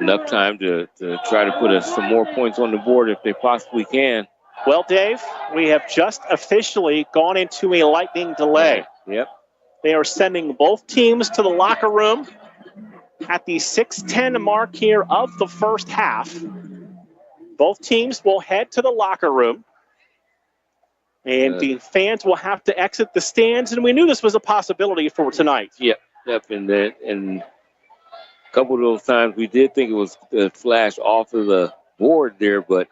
enough time to try to put some more points on the board if they possibly can. Well, Dave, we have just officially gone into a lightning delay. Yep. They are sending both teams to the locker room at the 6:10 mark here of the first half. Both teams will head to the locker room. And the fans will have to exit the stands, and we knew this was a possibility for tonight. Yep. And a couple of those times we did think it was a flash off of the board there, but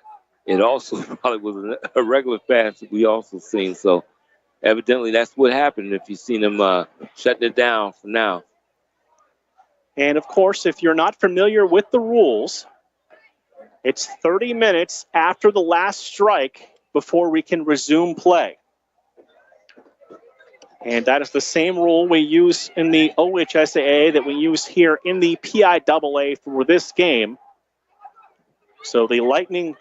it also probably was a regular pass that we also seen. So evidently that's what happened if you've seen them shutting it down for now. And, of course, if you're not familiar with the rules, it's 30 minutes after the last strike before we can resume play. And that is the same rule we use in the OHSAA that we use here in the PIAA for this game. So the Lightning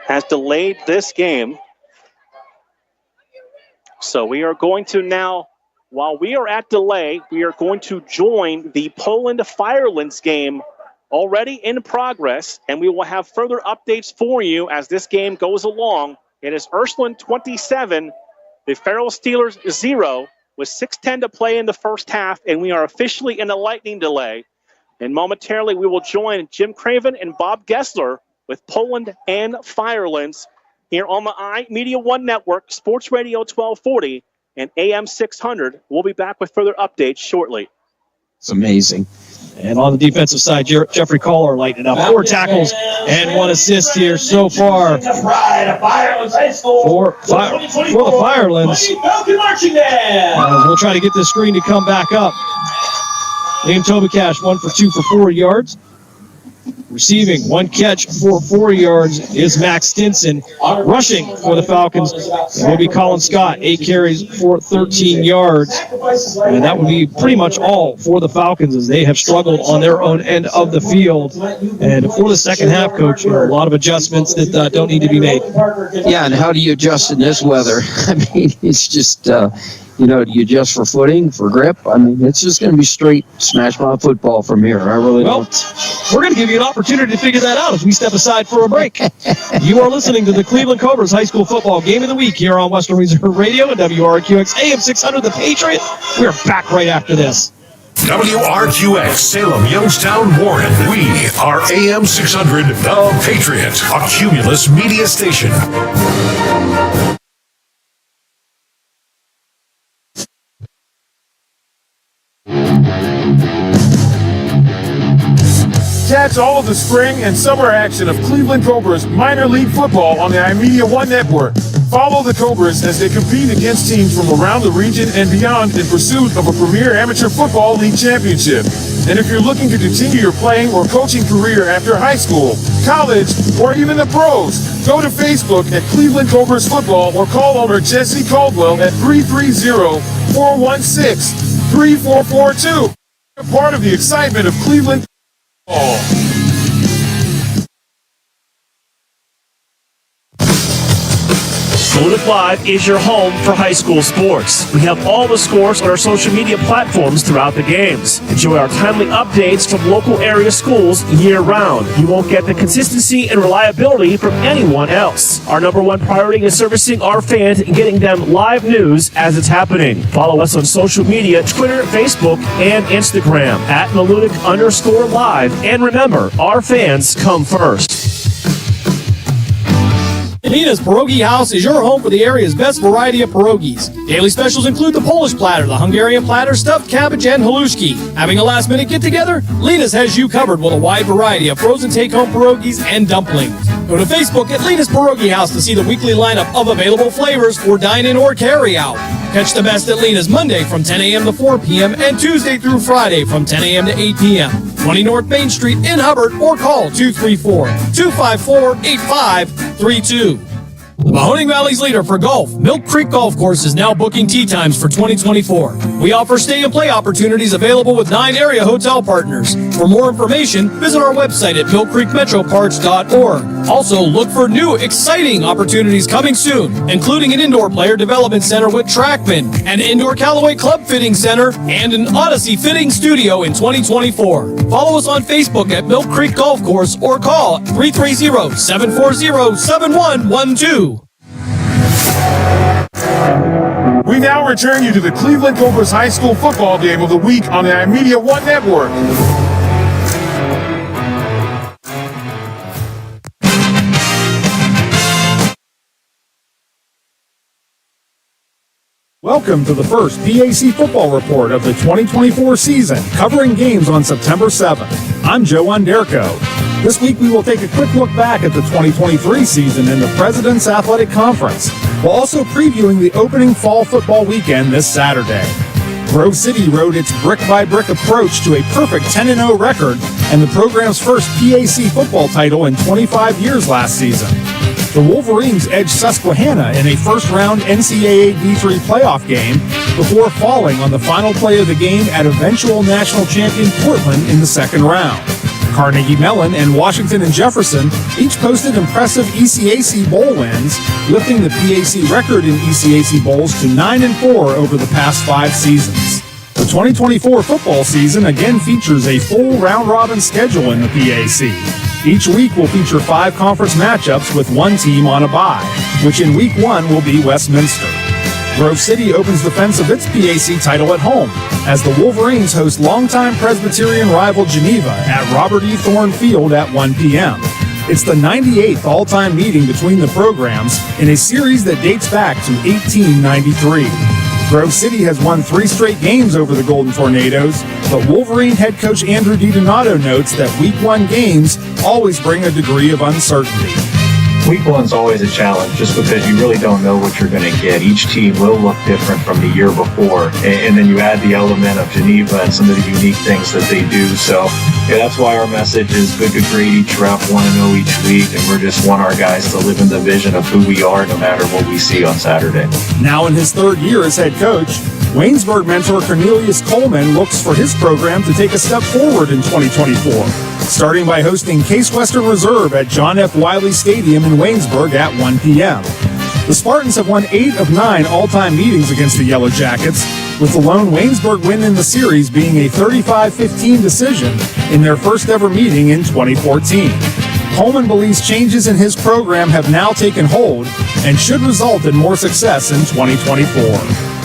has delayed this game. So we are going to now, while we are at delay, we are going to join the Poland-Firelands game already in progress, and we will have further updates for you as this game goes along. It is Ursuline 27, the Farrell Steelers 0, with 6:10 to play in the first half, and we are officially in a lightning delay. And momentarily we will join Jim Craven and Bob Gessler with Poland and Firelands here on the iMedia One Network, Sports Radio 1240 and AM 600. We'll be back with further updates shortly. It's amazing. And on the defensive side, Jeffrey Kohler lighting up 4 tackles and 1 assist here so far for the Firelands. We'll try to get this screen to come back up. Liam Tobicash 1 for 2 for 4 yards. Receiving 1 catch for 4 yards is Max Stinson. Rushing for the Falcons will be Colin Scott, 8 carries for 13 yards. And that would be pretty much all for the Falcons as they have struggled on their own end of the field. And for the second half, Coach, a lot of adjustments that don't need to be made. Yeah, and how do you adjust in this weather? I mean, it's just... do you adjust for footing, for grip? I mean, it's just going to be straight smash mouth football from here. I really don't. We're going to give you an opportunity to figure that out as we step aside for a break. You are listening to the Cleveland Cobras High School Football Game of the Week here on Western Reserve Radio and WRQX AM 600 The Patriot. We're back right after this. WRQX, Salem, Youngstown, Warren. We are AM 600 The Patriot, a Cumulus media station. Catch all of the spring and summer action of Cleveland Cobras minor league football on the iMedia One Network. Follow the Cobras as they compete against teams from around the region and beyond in pursuit of a premier amateur football league championship. And if you're looking to continue your playing or coaching career after high school, college, or even the pros, go to Facebook at Cleveland Cobras Football or call owner Jesse Caldwell at 330-416-3442. A part of the excitement of Cleveland football. Malutic Live is your home for high school sports. We have all the scores on our social media platforms throughout the games. Enjoy our timely updates from local area schools year-round. You won't get the consistency and reliability from anyone else. Our #1 priority is servicing our fans and getting them live news as it's happening. Follow us on social media, Twitter, Facebook, and Instagram at Malutic_Live. And remember, our fans come first. Nina's Pierogi House is your home for the area's best variety of pierogies. Daily specials include the Polish platter, the Hungarian platter, stuffed cabbage, and halushki. Having a last-minute get-together? Lena's has you covered with a wide variety of frozen take-home pierogies and dumplings. Go to Facebook at Lena's Pierogi House to see the weekly lineup of available flavors for dine-in or carry-out. Catch the best at Lena's Monday from 10 a.m. to 4 p.m. and Tuesday through Friday from 10 a.m. to 8 p.m. 20 North Main Street in Hubbard or call 234-254-85 832. The Mahoning Valley's leader for golf, Milk Creek Golf Course, is now booking tee times for 2024. We offer stay and play opportunities available with 9 area hotel partners. For more information, visit our website at millcreekmetroparks.org. Also, look for new, exciting opportunities coming soon, including an indoor player development center with Trackman, an indoor Callaway Club Fitting Center, and an Odyssey Fitting Studio in 2024. Follow us on Facebook at Milk Creek Golf Course or call 330-740-7112. We now return you to the Cleveland Cobras High School football game of the week on the iMedia One Network. Welcome to the first PAC football report of the 2024 season, covering games on September 7th. I'm Joe Underco. This week we will take a quick look back at the 2023 season in the President's Athletic Conference, while also previewing the opening fall football weekend this Saturday. Grove City rode its brick-by-brick approach to a perfect 10-0 record and the program's first PAC football title in 25 years last season. The Wolverines edged Susquehanna in a first-round NCAA D3 playoff game before falling on the final play of the game at eventual national champion Portland in the second round. Carnegie Mellon and Washington and Jefferson each posted impressive ECAC bowl wins, lifting the PAC record in ECAC bowls to 9-4 over the past 5 seasons. The 2024 football season again features a full round-robin schedule in the PAC. Each week will feature 5 conference matchups with one team on a bye, which in Week 1 will be Westminster. Grove City opens the fence of its PAC title at home, as the Wolverines host longtime Presbyterian rival Geneva at Robert E. Thorne Field at 1 p.m. It's the 98th all-time meeting between the programs in a series that dates back to 1893. Grove City has won 3 straight games over the Golden Tornadoes, but Wolverine head coach Andrew DiDonato notes that Week 1 games always bring a degree of uncertainty. Week 1's always a challenge just because you really don't know what you're going to get. Each team will look different from the year before. And then you add the element of Geneva and some of the unique things that they do. So yeah, that's why our message is good to great each rep, 1-0 each week. And we just want our guys to live in the vision of who we are no matter what we see on Saturday. Now in his 3rd year as head coach, Waynesburg mentor Cornelius Coleman looks for his program to take a step forward in 2024, starting by hosting Case Western Reserve at John F. Wiley Stadium in Waynesburg at 1 p.m. The Spartans have won 8 of 9 all-time meetings against the Yellow Jackets, with the lone Waynesburg win in the series being a 35-15 decision in their first ever meeting in 2014. Coleman believes changes in his program have now taken hold and should result in more success in 2024.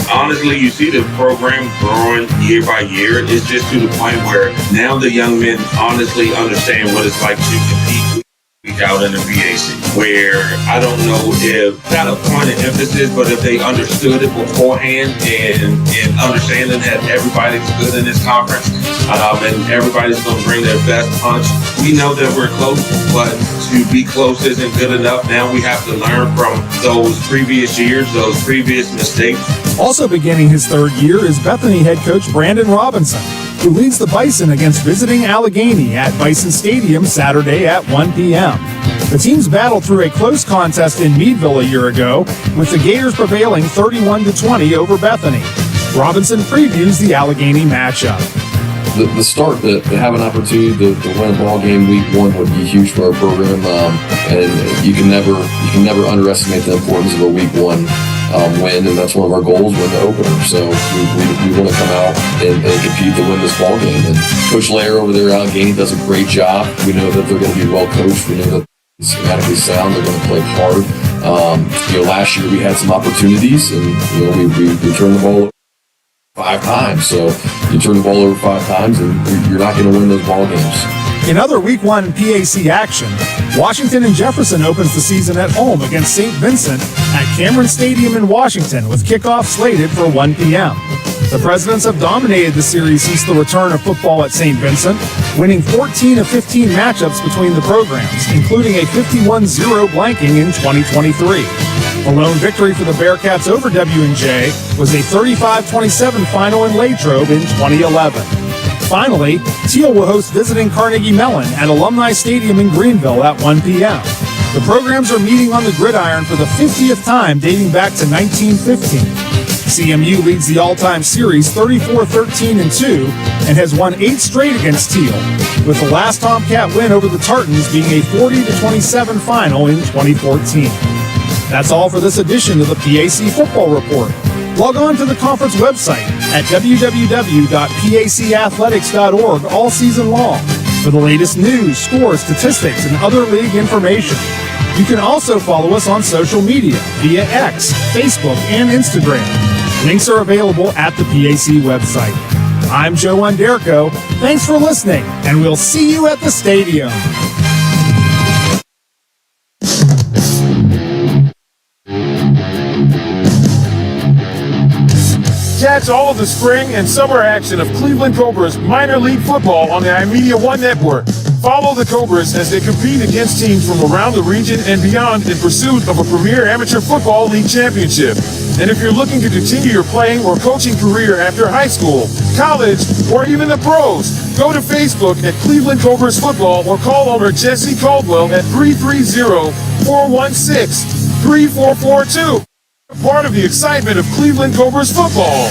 Honestly, you see the program growing year by year. It's just to the point where now the young men honestly understand what it's like to compete week out in the PAC, where I don't know if, not a point of emphasis, but if they understood it beforehand and understanding that everybody's good in this conference and everybody's going to bring their best punch. We know that we're close, but to be close isn't good enough. Now we have to learn from those previous years, those previous mistakes. Also beginning his 3rd year is Bethany head coach Brandon Robinson, who leads the Bison against visiting Allegheny at Bison Stadium Saturday at 1 p.m. The teams battled through a close contest in Meadville a year ago, with the Gators prevailing 31-20 over Bethany. Robinson previews the Allegheny matchup. The start to have an opportunity to win a ball game Week 1 would be huge for our program, and you can never underestimate the importance of a Week 1 win, and that's one of our goals, win the opener. So we want to come out and compete to win this ball game. And Coach Lair over there at Allegheny does a great job. We know that they're going to be well coached. We know that they're schematically sound. They're going to play hard. Last year we had some opportunities, and we turned the ball over 5 times. So you turn the ball over 5 times, and you're not going to win those ball games. In other Week 1 PAC action, Washington and Jefferson opens the season at home against St. Vincent at Cameron Stadium in Washington, with kickoff slated for 1 p.m. The Presidents have dominated the series since the return of football at St. Vincent, winning 14 of 15 matchups between the programs, including a 51-0 blanking in 2023. The lone victory for the Bearcats over W&J was a 35-27 final in Latrobe in 2011. Finally, Teal will host visiting Carnegie Mellon at Alumni Stadium in Greenville at 1 p.m. The programs are meeting on the gridiron for the 50th time dating back to 1915. CMU leads the all-time series 34-13-2 and has won 8 straight against Teal, with the last Tomcat win over the Tartans being a 40-27 final in 2014. That's all for this edition of the PAC Football Report. Log on to the conference website at www.pacathletics.org all season long for the latest news, scores, statistics, and other league information. You can also follow us on social media via X, Facebook, and Instagram. Links are available at the PAC website. I'm Joe Underco. Thanks for listening, and we'll see you at the stadium. Catch all of the spring and summer action of Cleveland Cobras minor league football on the iMedia One Network. Follow the Cobras as they compete against teams from around the region and beyond in pursuit of a premier amateur football league championship. And if you're looking to continue your playing or coaching career after high school, college, or even the pros, go to Facebook at Cleveland Cobras Football or call owner Jesse Caldwell at 330-416-3442. Part of the excitement of Cleveland Cobras football.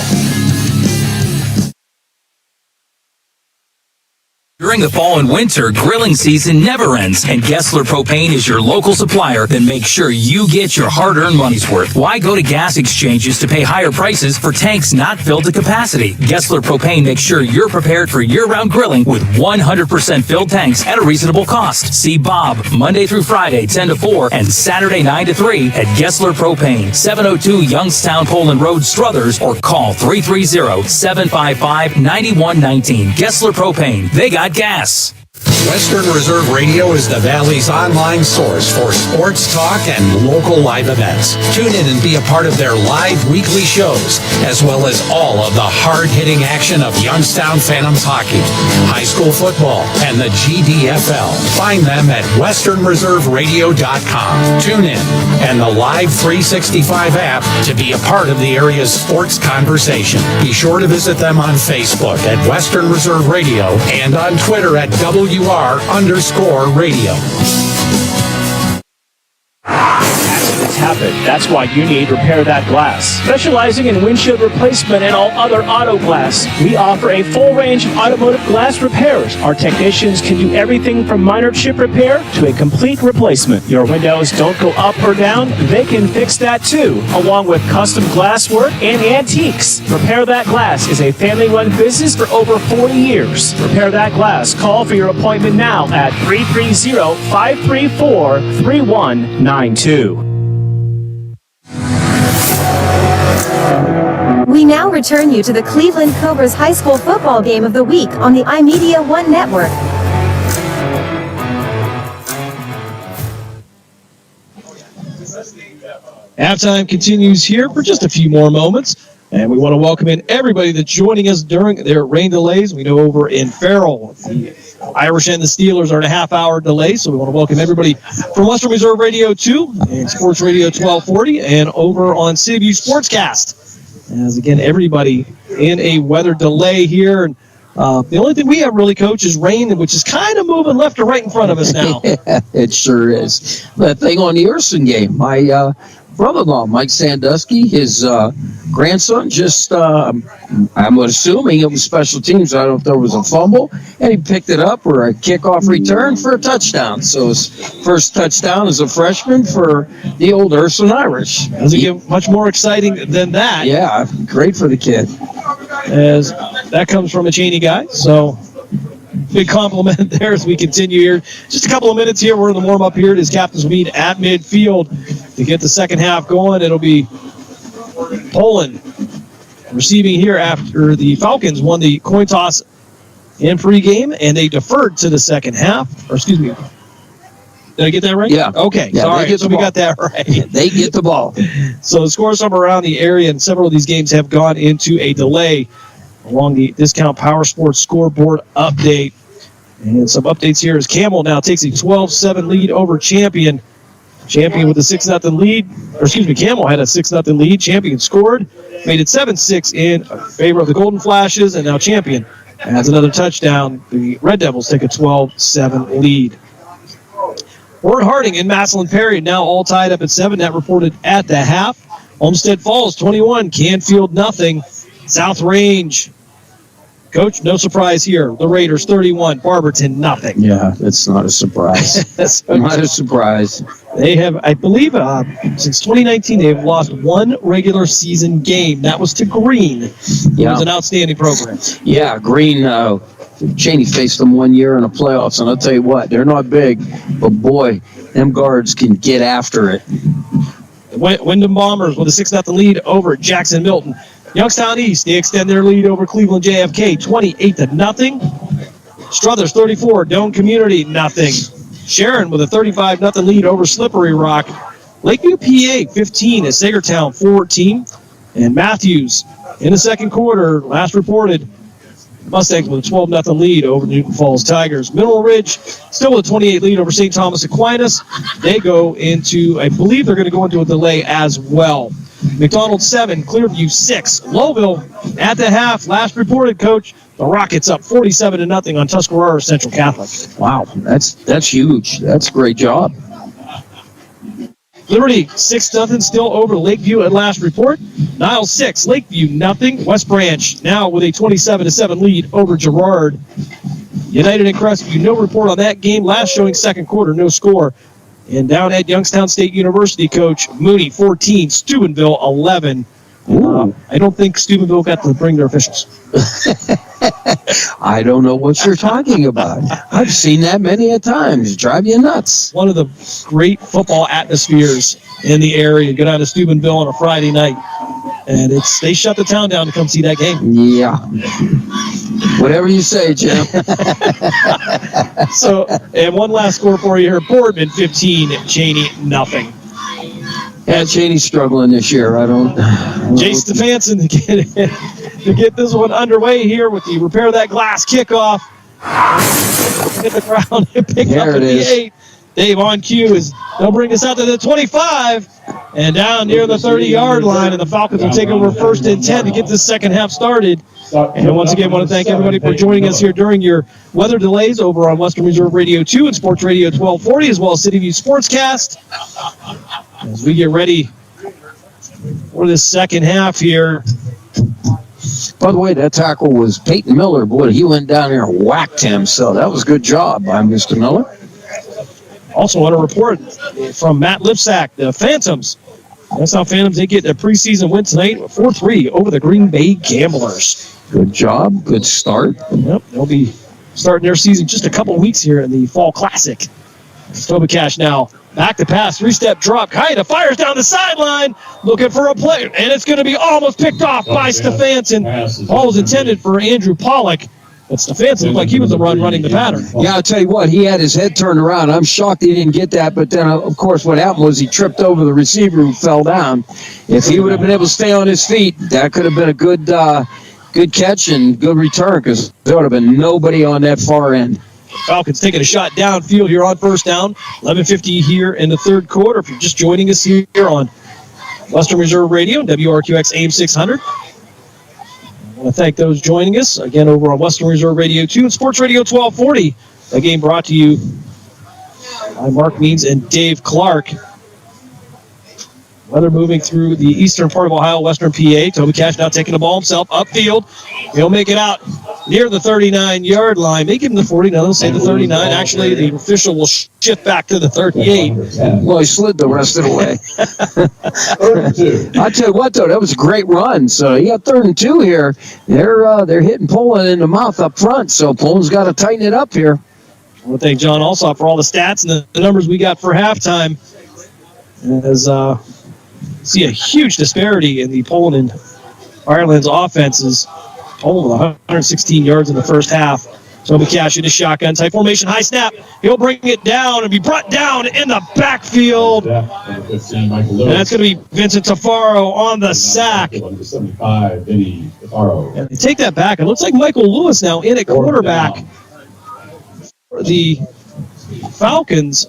During the fall and winter, grilling season never ends, and Gessler Propane is your local supplier. Then make sure you get your hard-earned money's worth. Why go to gas exchanges to pay higher prices for tanks not filled to capacity? Gessler Propane makes sure you're prepared for year-round grilling with 100% filled tanks at a reasonable cost. See Bob Monday through Friday, 10 to 4, and Saturday, 9 to 3 at Gessler Propane, 702 Youngstown Poland Road, Struthers, or call 330-755-9119. Gessler Propane. They got gas. Western Reserve Radio is the Valley's online source for sports talk and local live events. Tune in and be a part of their live weekly shows, as well as all of the hard-hitting action of Youngstown Phantoms hockey, high school football, and the GDFL. Find them at westernreserveradio.com. Tune in and the Live 365 app to be a part of the area's sports conversation. Be sure to visit them on Facebook at Western Reserve Radio and on Twitter at WR_radio. Accidents happen. That's why you need Repair That Glass. Specializing in windshield replacement and all other auto glass, we offer a full range of automotive glass repairs. Our technicians can do everything from minor chip repair to a complete replacement. Your windows don't go up or down, they can fix that too, along with custom glass work and antiques. Repair That Glass is a family-run business for over 40 years. Repair That Glass. Call for your appointment now at 330-534-3192. We now return you to the Cleveland Cobras High School football game of the week on the iMedia One Network. Halftime continues here for just a few more moments, and we want to welcome in everybody that's joining us during their rain delays. We know over in Farrell, the Irish and the Steelers are in a half-hour delay, so we want to welcome everybody from Western Reserve Radio 2 and Sports Radio 1240 and over on City View Sportscast. As, again, everybody in a weather delay here. And the only thing we have really, Coach, is rain, which is kind of moving left to right in front of us now. Yeah, it sure is. That thing on the Ursuline game, my brother-in-law, Mike Sandusky, his grandson, just, I'm assuming it was special teams. I don't know if there was a fumble, and he picked it up or a kickoff return for a touchdown. So his first touchdown as a freshman for the old Ursuline Irish. Doesn't get much more exciting than that. Yeah, great for the kid. As that comes from a Cheney guy, so big compliment there as we continue here. Just a couple of minutes here. We're in the warm-up here. It is captain's meet at midfield to get the second half going. It'll be Poland receiving here after the Falcons won the coin toss in pregame, and they deferred to the second half. Or excuse me. Did I get that right? Yeah. Okay. Yeah, sorry. So we got that right. They get the ball. So the scores from around the area, and several of these games have gone into a delay along the Discount Power Sports scoreboard update. And some updates here as Camel now takes a 12-7 lead over Champion. Champion with a 6-0 lead. Or excuse me, Camel had a 6-0 lead. Champion scored, made it 7-6 in favor of the Golden Flashes, and now Champion has another touchdown. The Red Devils take a 12-7 lead. Ward Harding and Massillon Perry now all tied up at 7. That reported at the half. Olmsted Falls 21, Canfield nothing. South Range, Coach, no surprise here. The Raiders 31, Barberton nothing. Yeah, that's not a surprise. That's not a surprise. They have, I believe, since 2019, they have lost one regular season game. That was to Green. It was an outstanding program. Yeah, Green, Cheney faced them one year in the playoffs, and I'll tell you what, they're not big, but boy, them guards can get after it. Wyndham Bombers with a 6-0 lead over Jackson Milton. Youngstown East, they extend their lead over Cleveland JFK, 28-0. Struthers 34, Doane Community nothing. Sharon with a 35-0 lead over Slippery Rock. Lakeview PA 15 at Sagertown 14. And Matthews in the second quarter, last reported, Mustangs with a 12-0 lead over Newton Falls Tigers. Mineral Ridge still with a 28 lead over St. Thomas Aquinas. They go into, I believe they're going to go into a delay as well. McDonald 7, Clearview 6. Lowville at the half, last reported, Coach, the Rockets up 47-0 on Tuscarora Central Catholic. Wow, that's huge. That's a great job. Liberty 6-0 still over Lakeview at last report. Niles 6, Lakeview nothing. West Branch now with a 27-7 lead over Girard. United and Crestview, no report on that game. Last showing second quarter, no score. And down at Youngstown State University, Coach, Mooney 14, Steubenville 11. I don't think Steubenville got to bring their officials. I don't know what you're talking about. I've seen that many a times. Drive you nuts. One of the great football atmospheres in the area. Go down to Steubenville on a Friday night, and they shut the town down to come see that game. Yeah. Whatever you say, Jim. So, and one last score for you here. Boardman 15, Cheney nothing. Yeah, Cheney's struggling this year. I don't Jay Stefanson to get this one underway here with the repair of that glass kickoff. Hit the ground and pick up the 8. Dave on cue they'll bring us out to the 25 and down near the 30-yard line, and the Falcons will take over 1st and 10 to get this second half started. And once again, I want to thank everybody for joining us here during your weather delays over on Western Reserve Radio 2 and Sports Radio 1240, as well as City View Sportscast. As we get ready for this second half here. By the way, that tackle was Peyton Miller. Boy, he went down there and whacked him, so that was a good job by Mr. Miller. Also want to report from Matt Lipsack, the Phantoms. That's how Phantoms, they get a preseason win tonight, 4-3 over the Green Bay Gamblers. Good job, good start. Yep, they'll be starting their season just a couple weeks here in the Fall Classic. Tobicash now back to pass, 3-step drop. Kaida fires down the sideline, looking for a play, and it's going to be almost picked off by Stefanson. Ball was intended for Andrew Pollock, but Stefanson looked like he was the running the pattern. Yeah, I'll tell you what, he had his head turned around. I'm shocked he didn't get that, but then, of course, what happened was he tripped over the receiver who fell down. If he would have been able to stay on his feet, that could have been a good catch and good return, because there would have been nobody on that far end. Falcons taking a shot downfield here on first down. 11:50 here in the third quarter. If you're just joining us here on Western Reserve Radio, WRQX AM 600. I want to thank those joining us again over on Western Reserve Radio 2 and Sports Radio 1240. A game brought to you by Mark Means and Dave Clark. Weather moving through the eastern part of Ohio, western PA. Tobicash now taking the ball himself upfield. He'll make it out near the 39-yard line. Make him the 40. No, they'll say the 39. Actually, the official will shift back to the 38. Well, he slid the rest of the way. I tell you what, though, that was a great run. So you got 3rd and 2 here. They're hitting Poland in the mouth up front. So Poland's got to tighten it up here. I want to thank John Alsop for all the stats and the numbers we got for halftime. As see a huge disparity in the Poland and Ireland's offenses. Poland with 116 yards in the first half. Tobicash in his shotgun type formation, high snap. He'll bring it down and be brought down in the backfield. And that's going to be Vincent Tafaro on the sack. And they take that back. It looks like Michael Lewis now in at quarterback for the Falcons.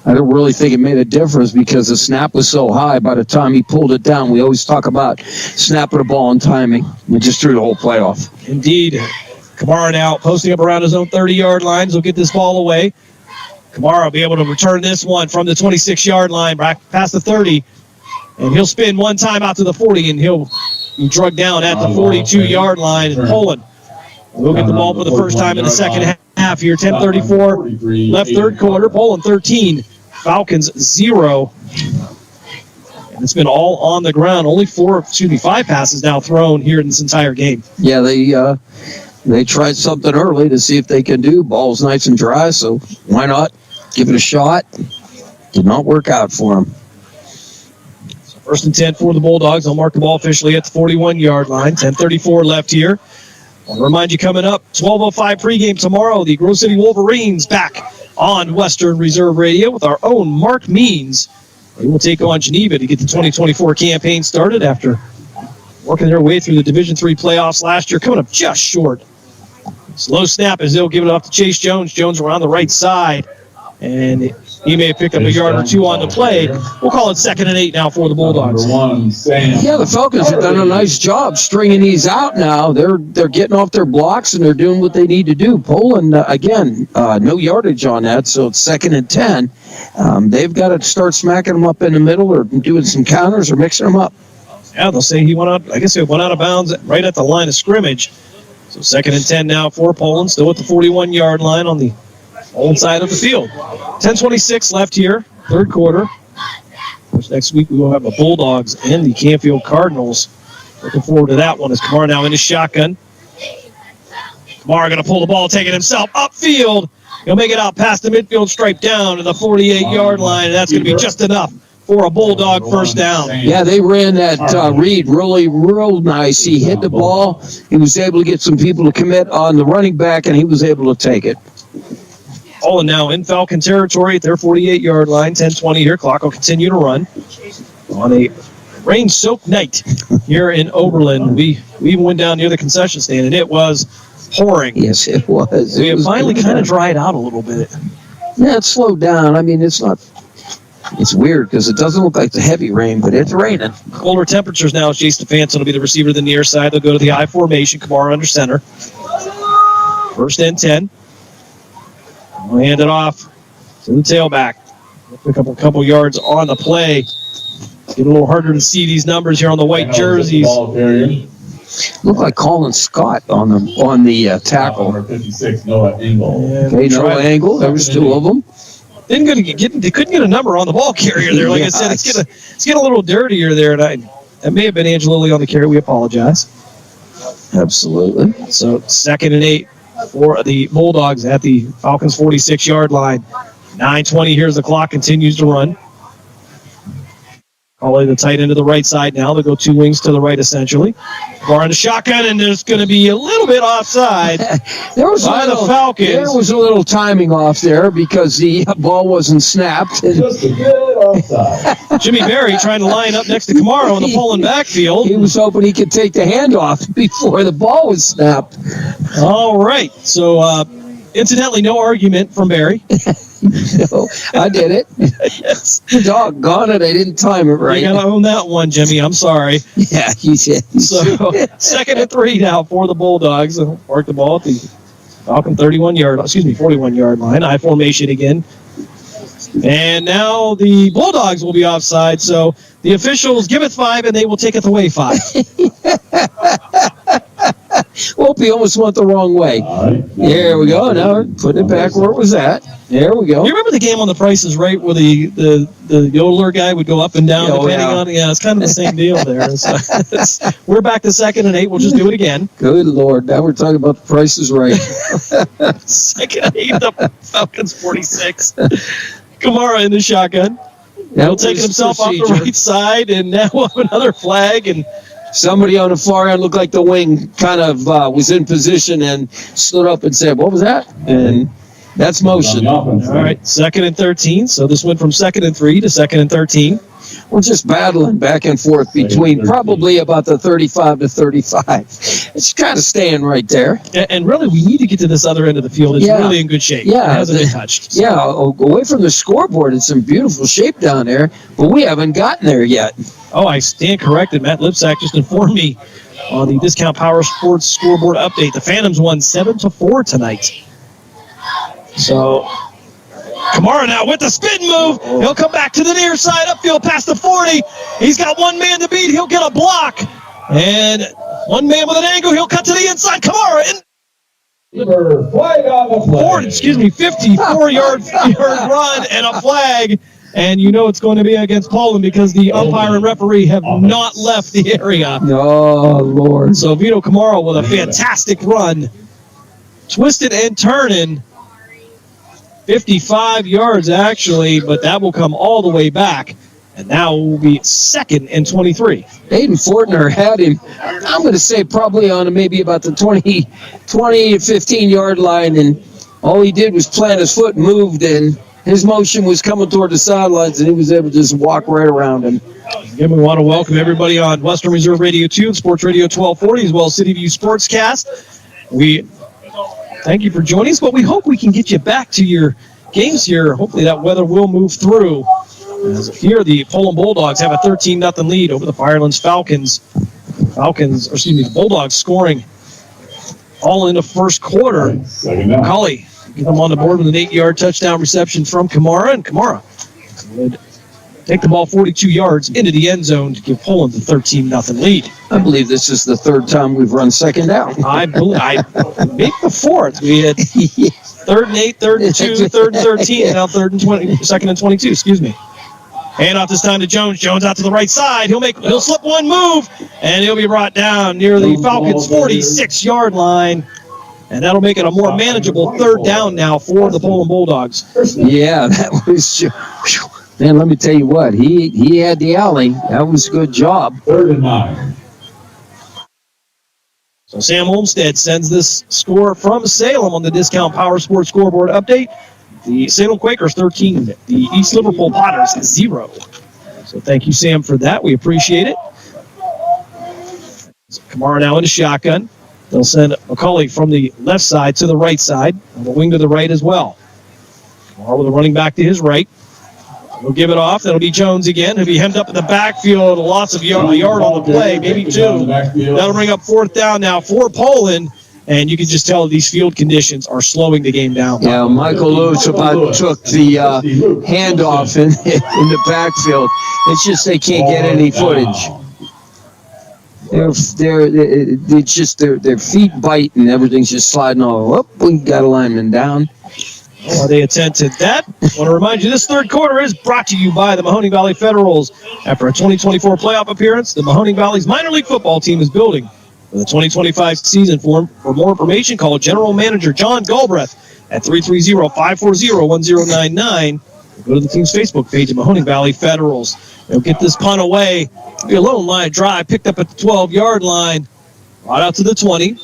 I don't really think it made a difference because the snap was so high. By the time he pulled it down, we always talk about snapping the ball and timing. It just threw the whole play off. Indeed. Kamara now posting up around his own 30-yard lines. He'll get this ball away. Kamara will be able to return this one from the 26-yard line back past the 30. And he'll spin one time out to the 40, and he'll be drugged down at the 42-yard line. And Poland will get the ball for the first time in the second half here. 10:34 left third quarter. Poland 13, Falcons 0. And it's been all on the ground. Only 5 passes now thrown here in this entire game. Yeah, they tried something early to see if they can do. Ball's nice and dry, so why not give it a shot? Did not work out for them. First and 10 for the Bulldogs. They'll mark the ball officially at the 41-yard line. 10:34 left here. I'll remind you, coming up, 12:05 pregame tomorrow, the Grove City Wolverines back on Western Reserve Radio with our own Mark Means. They will take on Geneva to get the 2024 campaign started after working their way through the Division III playoffs last year, coming up just short. Slow snap as they'll give it off to Chase Jones. Jones around the right side, and he may have picked up a yard or two on the play. We'll call it 2nd and 8 now for the Bulldogs. Yeah, the Falcons have done a nice job stringing these out now. They're getting off their blocks, and they're doing what they need to do. Poland, again, no yardage on that, so it's 2nd and 10. They've got to start smacking them up in the middle or doing some counters or mixing them up. Yeah, they'll say he went out. I guess he went out of bounds right at the line of scrimmage. So 2nd and 10 now for Poland, still at the 41-yard line on the old side of the field. 10:26 left here, third quarter. Which next week we will have the Bulldogs and the Canfield Cardinals. Looking forward to that one as Kamara now in his shotgun. Kamara going to pull the ball, take it himself upfield. He'll make it out past the midfield stripe down to the 48-yard line, and that's going to be just enough for a Bulldog first down. Yeah, they ran that read real nice. He hit the ball. He was able to get some people to commit on the running back, and he was able to take it. Poland now in Falcon territory at their 48-yard line. 10:20 here. Clock will continue to run on a rain-soaked night here in Oberlin. We even went down near the concession stand, and it was pouring. Yes, it was. We have finally kind of dried out a little bit. Yeah, it slowed down. I mean, it's not. It's weird because it doesn't look like the heavy rain, but it's raining. Colder temperatures now as Jay Stefanson will be the receiver to the near side. They'll go to the I formation. Kamara under center. 1st and 10. We'll hand it off to the tailback. Pick up a couple yards on the play. Get a little harder to see these numbers here on the white jerseys. Look like Colin Scott on the tackle. Number 56, Noah Engel. Okay, Noah Engel. There was 2 of them. They couldn't get a number on the ball carrier there. Like I said, it's getting a little dirtier there, and that may have been Angelilli on the carry. We apologize. Absolutely. So 2nd and 8 for the Bulldogs at the Falcons' 46-yard line. 9:20 here as the clock continues to run. Calling the tight end to the right side now. They'll go 2 wings to the right, essentially. Bar on the shotgun, and there's going to be a little bit offside by the Falcons. There was a little timing off there because the ball wasn't snapped. Just a bit offside. Jimmy Berry trying to line up next to Kamara in the Poland backfield. He was hoping he could take the handoff before the ball was snapped. All right. So, incidentally, no argument from Berry. No, I did it. Yes. Doggone it, I didn't time it right. You got to own that one, Jimmy. I'm sorry. Yeah, you did. So, 2nd and 3 now for the Bulldogs. They'll park the ball at the Falcon 41-yard line. I formation again. And now the Bulldogs will be offside, so the officials give it 5, and they will take it away 5. Whoop, he almost went the wrong way. There we go. Now put it back where it was at. There we go. You remember the game on The Price is Right where the yodeler guy would go up and down depending on it? Yeah, it's kind of the same deal there. So we're back to 2nd and 8. We'll just do it again. Good Lord. Now we're talking about The Price is Right. 2nd and 8, the Falcons 46. Kamara in the shotgun. He'll take it himself off the right side, and now we'll have another flag. And somebody on the far end looked like the wing kind of was in position and stood up and said, "What was that?" And that's motion. All right, 2nd and 13. So this went from 2nd and 3 to 2nd and 13. We're just battling back and forth between probably about the 35 to 35. It's kind of staying right there. And really, we need to get to this other end of the field. It's really in good shape. Yeah, it hasn't been touched. So. Yeah, away from the scoreboard, it's in beautiful shape down there, but we haven't gotten there yet. Oh, I stand corrected. Matt Lipsack just informed me on the Discount Power Sports scoreboard update. The Phantoms won 7-4 tonight. So Kamara now with the spin move. He'll come back to the near side, upfield past the 40. He's got one man to beat. He'll get a block. And one man with an angle. He'll cut to the inside. Kamara in. 54-yard run and a flag. And you know it's going to be against Poland because the umpire and referee have not left the area. Oh, Lord. So Vito Kamara with a fantastic run. Twisted and turning. 55 yards, actually, but that will come all the way back. And now it will be 2nd and 23. Hayden Fortner had him, I'm going to say probably on maybe about the 20 to 15-yard line, and all he did was plant his foot and moved, and his motion was coming toward the sidelines, and he was able to just walk right around him. Again, we want to welcome everybody on Western Reserve Radio 2 and Sports Radio 1240, as well as City View Sportscast. We thank you for joining us, but we hope we can get you back to your games here. Hopefully that weather will move through. As here, the Poland Bulldogs have a 13-0 lead over the Firelands Falcons. The Bulldogs scoring all in the first quarter. Cully get them on the board with an 8-yard touchdown reception from Kamara, and Kamara would take the ball 42 yards into the end zone to give Poland the 13-0 lead. I believe this is the third time we've run second down. Maybe the fourth. We had 3rd and 8, 3rd and 2, 3rd and 13, and now 3rd and 20, 2nd and 22. Excuse me. Hand off this time to Jones. Jones out to the right side. He'll slip one move, and he'll be brought down near the Falcons' 46-yard line. And that'll make it a more manageable 3rd down now for the Poland Bulldogs. Yeah, that was... Man, let me tell you what. He had the alley. That was a good job. 3rd and 9. So Sam Olmstead sends this score from Salem on the Discount Power Sports scoreboard update. The Salem Quakers 13, the East Liverpool Potters 0. So thank you, Sam, for that. We appreciate it. So Kamara now into shotgun. They'll send McCauley from the left side to the right side, and the wing to the right as well. Kamara with a running back to his right. He'll give it off. That'll be Jones again. He'll be hemmed up in the backfield. Lots of a yard on the play, maybe 2. That'll bring up 4th down now for Poland. And you can just tell these field conditions are slowing the game down. Yeah, Michael Lewis about took the handoff in the backfield. It's just they can't get any footage. Their feet bite and everything's just sliding all up. We got a lineman down. While they attend to that, I want to remind you this 3rd quarter is brought to you by the Mahoning Valley Federals. After a 2024 playoff appearance, the Mahoning Valley's minor league football team is building for the 2025 season. For more information, call General Manager John Galbraith at 330-540-1099. Go to the team's Facebook page at Mahoning Valley Federals. They'll get this punt away. It'll be a lone line drive picked up at the 12-yard line, right out to the 20.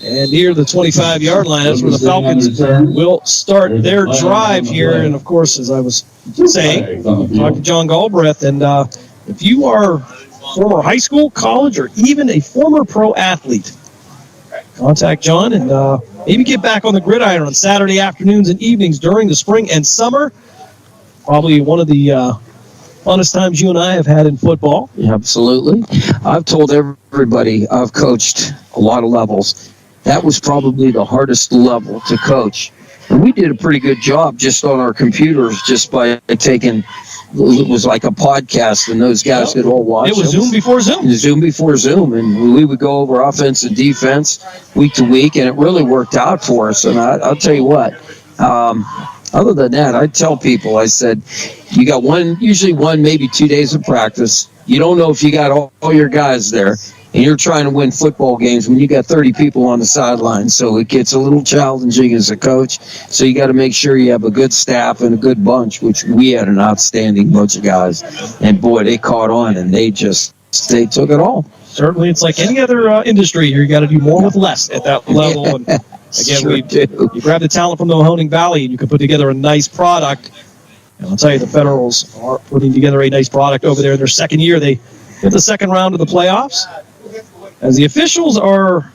And near the 25-yard line, that's where the Falcons will start their drive here. And, of course, as I was saying, talk to John Galbraith. And if you are former high school, college, or even a former pro athlete, contact John and maybe get back on the gridiron on Saturday afternoons and evenings during the spring and summer. Probably one of the funnest times you and I have had in football. Absolutely. I've told everybody I've coached a lot of levels. That was probably the hardest level to coach. And we did a pretty good job just on our computers, just by taking, it was like a podcast, and those guys could all watch it. Was Zoom before Zoom. Zoom before Zoom, and we would go over offense and defense week to week, and it really worked out for us. And I'll tell you what, other than that, I tell people, I said, you got usually 1, maybe 2 days of practice. You don't know if you got all your guys there. And you're trying to win football games when you got 30 people on the sideline. So it gets a little challenging as a coach. So you got to make sure you have a good staff and a good bunch, which we had an outstanding bunch of guys. And, boy, they caught on, and they took it all. Certainly, it's like any other industry. You got to do more with less at that level. And again, you grab the talent from the Mahoning Valley, and you can put together a nice product. And I'll tell you, the Federals are putting together a nice product over there in their second year. They hit the second round of the playoffs. As the officials are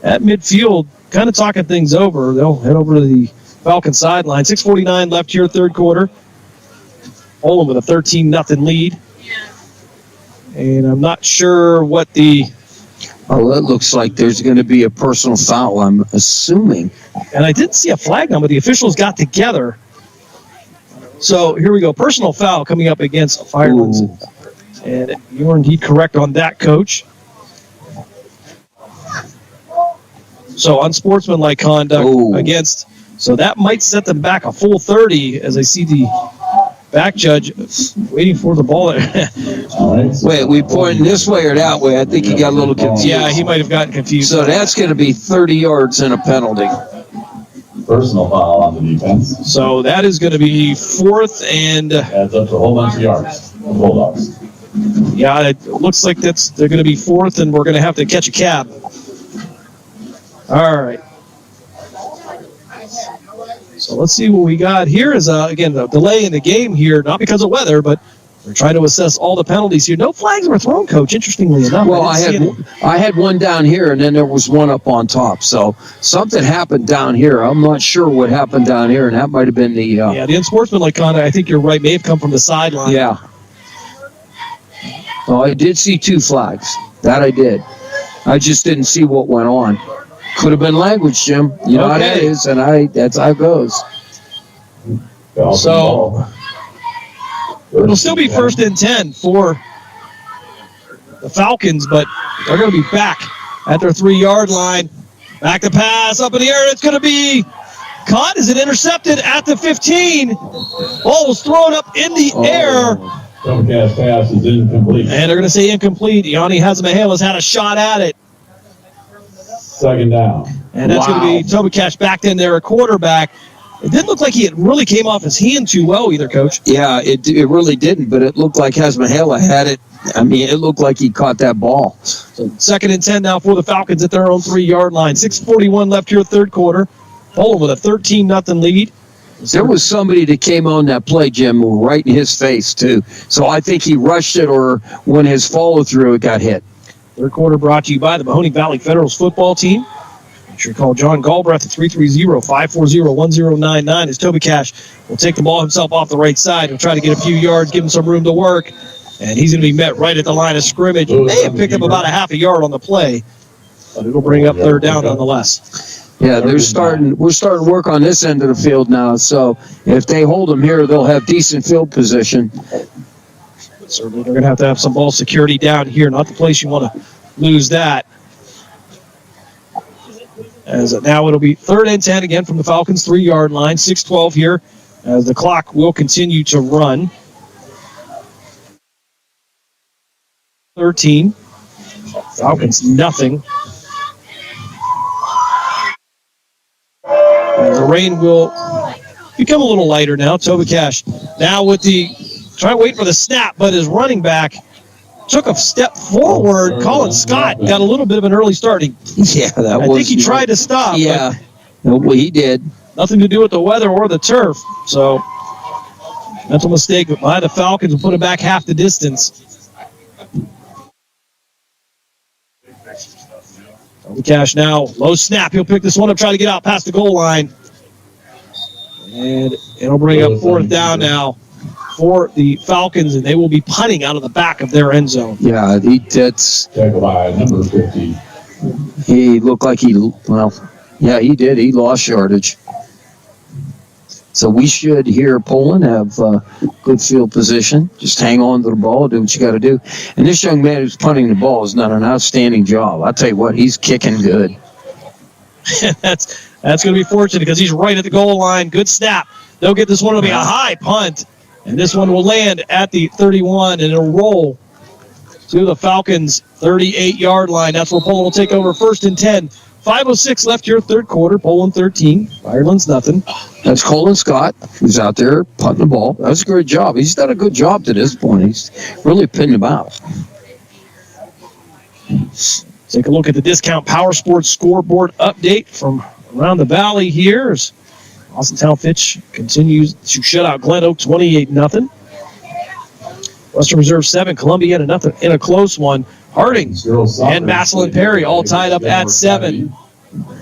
at midfield, kind of talking things over, they'll head over to the Falcon sideline. 6:49 left here, 3rd quarter. Poland with a 13-0 lead. And I'm not sure what the... Oh, it looks like there's going to be a personal foul, I'm assuming. And I didn't see a flag number. The officials got together So here we go. Personal foul coming up against Firelands. And you're indeed correct on that, Coach. So unsportsmanlike conduct against. So that might set them back a full 30 as I see the back judge waiting for the ball. Wait, we pointing this way or that way? I think he got a little confused. Yeah, he might have gotten confused. So that's going to be 30 yards and a penalty. Personal foul on the defense. So that is going to be 4th and adds up to a whole bunch of yards. The Bulldogs. Yeah, it looks like they're going to be 4th, and we're going to have to catch a cab. All right. So let's see what we got here. Is again the delay in the game here, not because of weather, but we're trying to assess all the penalties here. No flags were thrown, Coach. Interestingly enough. Well, I had one down here, and then there was one up on top. So something happened down here. I'm not sure what happened down here, and that might have been the. Yeah, the unsportsmanlike conduct. I think you're right. May have come from the sideline. Yeah. Oh, I did see 2 flags. That I did. I just didn't see what went on. Could have been language, Jim. You know how that is, and that's how it goes. So it'll still be 1st and 10 for the Falcons, but they're going to be back at their 3-yard line. Back to pass up in the air. It's going to be caught. Is it intercepted at the 15? Ball was thrown up in the air. Cobras pass is incomplete. And they're going to say incomplete. Yanni Hazamahelas had a shot at it. 2nd down. And that's going to be Tobicash backed in there, a quarterback. It didn't look like he really came off his hand too well either, Coach. Yeah, it really didn't, but it looked like Hazmahela had it. I mean, it looked like he caught that ball. So 2nd and 10 now for the Falcons at their own 3-yard line. 6:41 left here, 3rd quarter. Poland with a 13-0 lead. There was somebody that came on that play, Jim, right in his face, too. So I think he rushed it, or when his follow-through, it got hit. 3rd quarter brought to you by the Mahoning Valley Federals football team. Make sure you call John Galbraith at 330-540-1099 as Tobicash will take the ball himself off the right side. He'll try to get a few yards, give him some room to work, and he's going to be met right at the line of scrimmage. May have picked up about a half a yard on the play, but it'll bring up 3rd down nonetheless. Yeah, we're starting to work on this end of the field now, so if they hold them here, they'll have decent field position. Certainly they're going to have some ball security down here. Not the place you want to lose that. As now it'll be 3rd and 10 again from the Falcons' 3-yard line. 6:12 here as the clock will continue to run. 13. Falcons nothing. The rain will become a little lighter now. Tobicash now with trying to wait for the snap, but his running back took a step forward. Colin Scott got a little bit of an early start. I think he tried to stop. Yeah, well, he did. Nothing to do with the weather or the turf. So, mental mistake by the Falcons will put it back half the distance. Cash now, low snap. He'll pick this one up, try to get out past the goal line. And it'll bring up 4th down now for the Falcons, and they will be punting out of the back of their end zone. Yeah, that's... Tackle by number 50. He looked like he did. He lost yardage. So we should hear Poland have good field position. Just hang on to the ball, do what you got to do. And this young man who's punting the ball has done an outstanding job. I'll tell you what, he's kicking good. That's going to be fortunate because he's right at the goal line. Good snap. They'll get this one. It'll be a high punt. And this one will land at the 31, and it'll roll to the Falcons' 38-yard line. That's where Poland will take over 1st and 10. 5:06 left here, 3rd quarter. Poland 13, Ireland's nothing. That's Colin Scott, who's out there punting the ball. That's a great job. He's done a good job to this point. He's really pinned him out. Take a look at the Discount Power Sports scoreboard update from around the valley here. Austintown Fitch continues to shut out Glen Oak 28-0. Western Reserve 7, Columbia had a nothing in a close one. Harding and Massillon Perry all tied up at 7.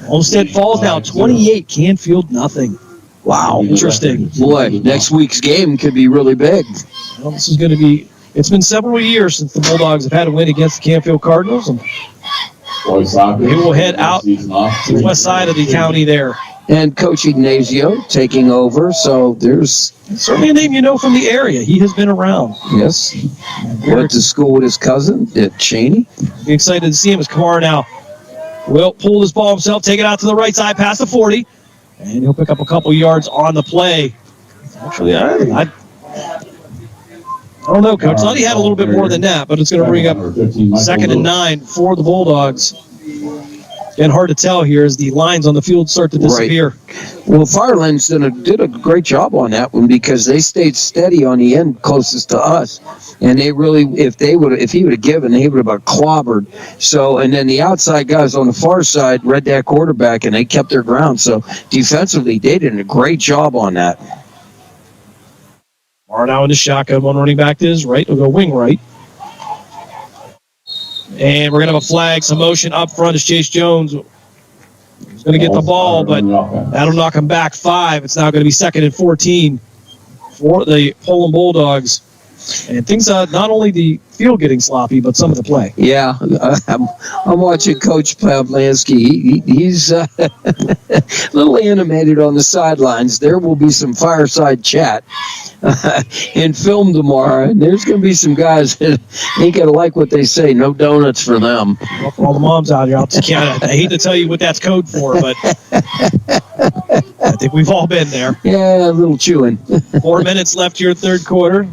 Olmsted Falls now 28, Canfield nothing. Wow. Interesting. Boy, next week's game could be really big. Well, this is going to be, it's been several years since the Bulldogs have had a win against the Canfield Cardinals, and they will head out to the west side of the county there. And Coach Ignacio taking over, so there's certainly a name you know from the area. He has been around. Yes. Went to school with his cousin at Cheney. Be excited to see him as Kamara now will pull this ball himself, take it out to the right side past the 40, and he'll pick up a couple yards on the play. Actually, I don't know, Coach. Thought he had a little bit more than that, but it's going to bring up 2nd and 9 for the Bulldogs. And hard to tell here as the lines on the field start to disappear. Right. Well, Firelands did a great job on that one because they stayed steady on the end closest to us, and they really, if he would have given, he would have clobbered. So, and then the outside guys on the far side read that quarterback, and they kept their ground. So defensively, they did a great job on that. Are now in the shotgun, one running back to his right. We'll go wing right. And we're going to have a flag, some motion up front as Chase Jones is going to get the ball, but that'll knock him back 5. It's now going to be 2nd and 14 for the Poland Bulldogs. And things, not only the field getting sloppy, but some of the play. Yeah, I'm watching Coach Pavlansky. He's a little animated on the sidelines. There will be some fireside chat in film tomorrow, and there's going to be some guys that ain't going to like what they say. No donuts for them. Well, for all the moms out here, I hate to tell you what that's code for, but I think we've all been there. Yeah, a little chewing. 4 minutes left here, third quarter.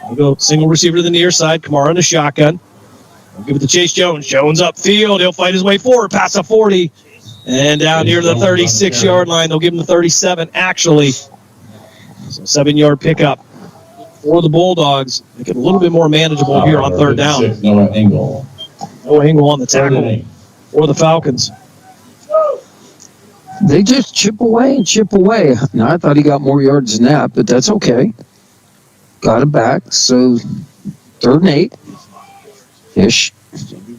We'll go single receiver to the near side. Kamara in the shotgun. We'll give it to Chase Jones. Jones upfield. He'll fight his way forward past the 40. And down near the 36-yard line. They'll give him the 37, actually. So 7-yard pickup for the Bulldogs. Make it a little bit more manageable here on third down. Noah Engel. Noah Engel on the tackle for the Falcons. They just chip away and chip away. Now, I thought he got more yards than that, but that's okay. Got him back, so 3rd and 8-ish.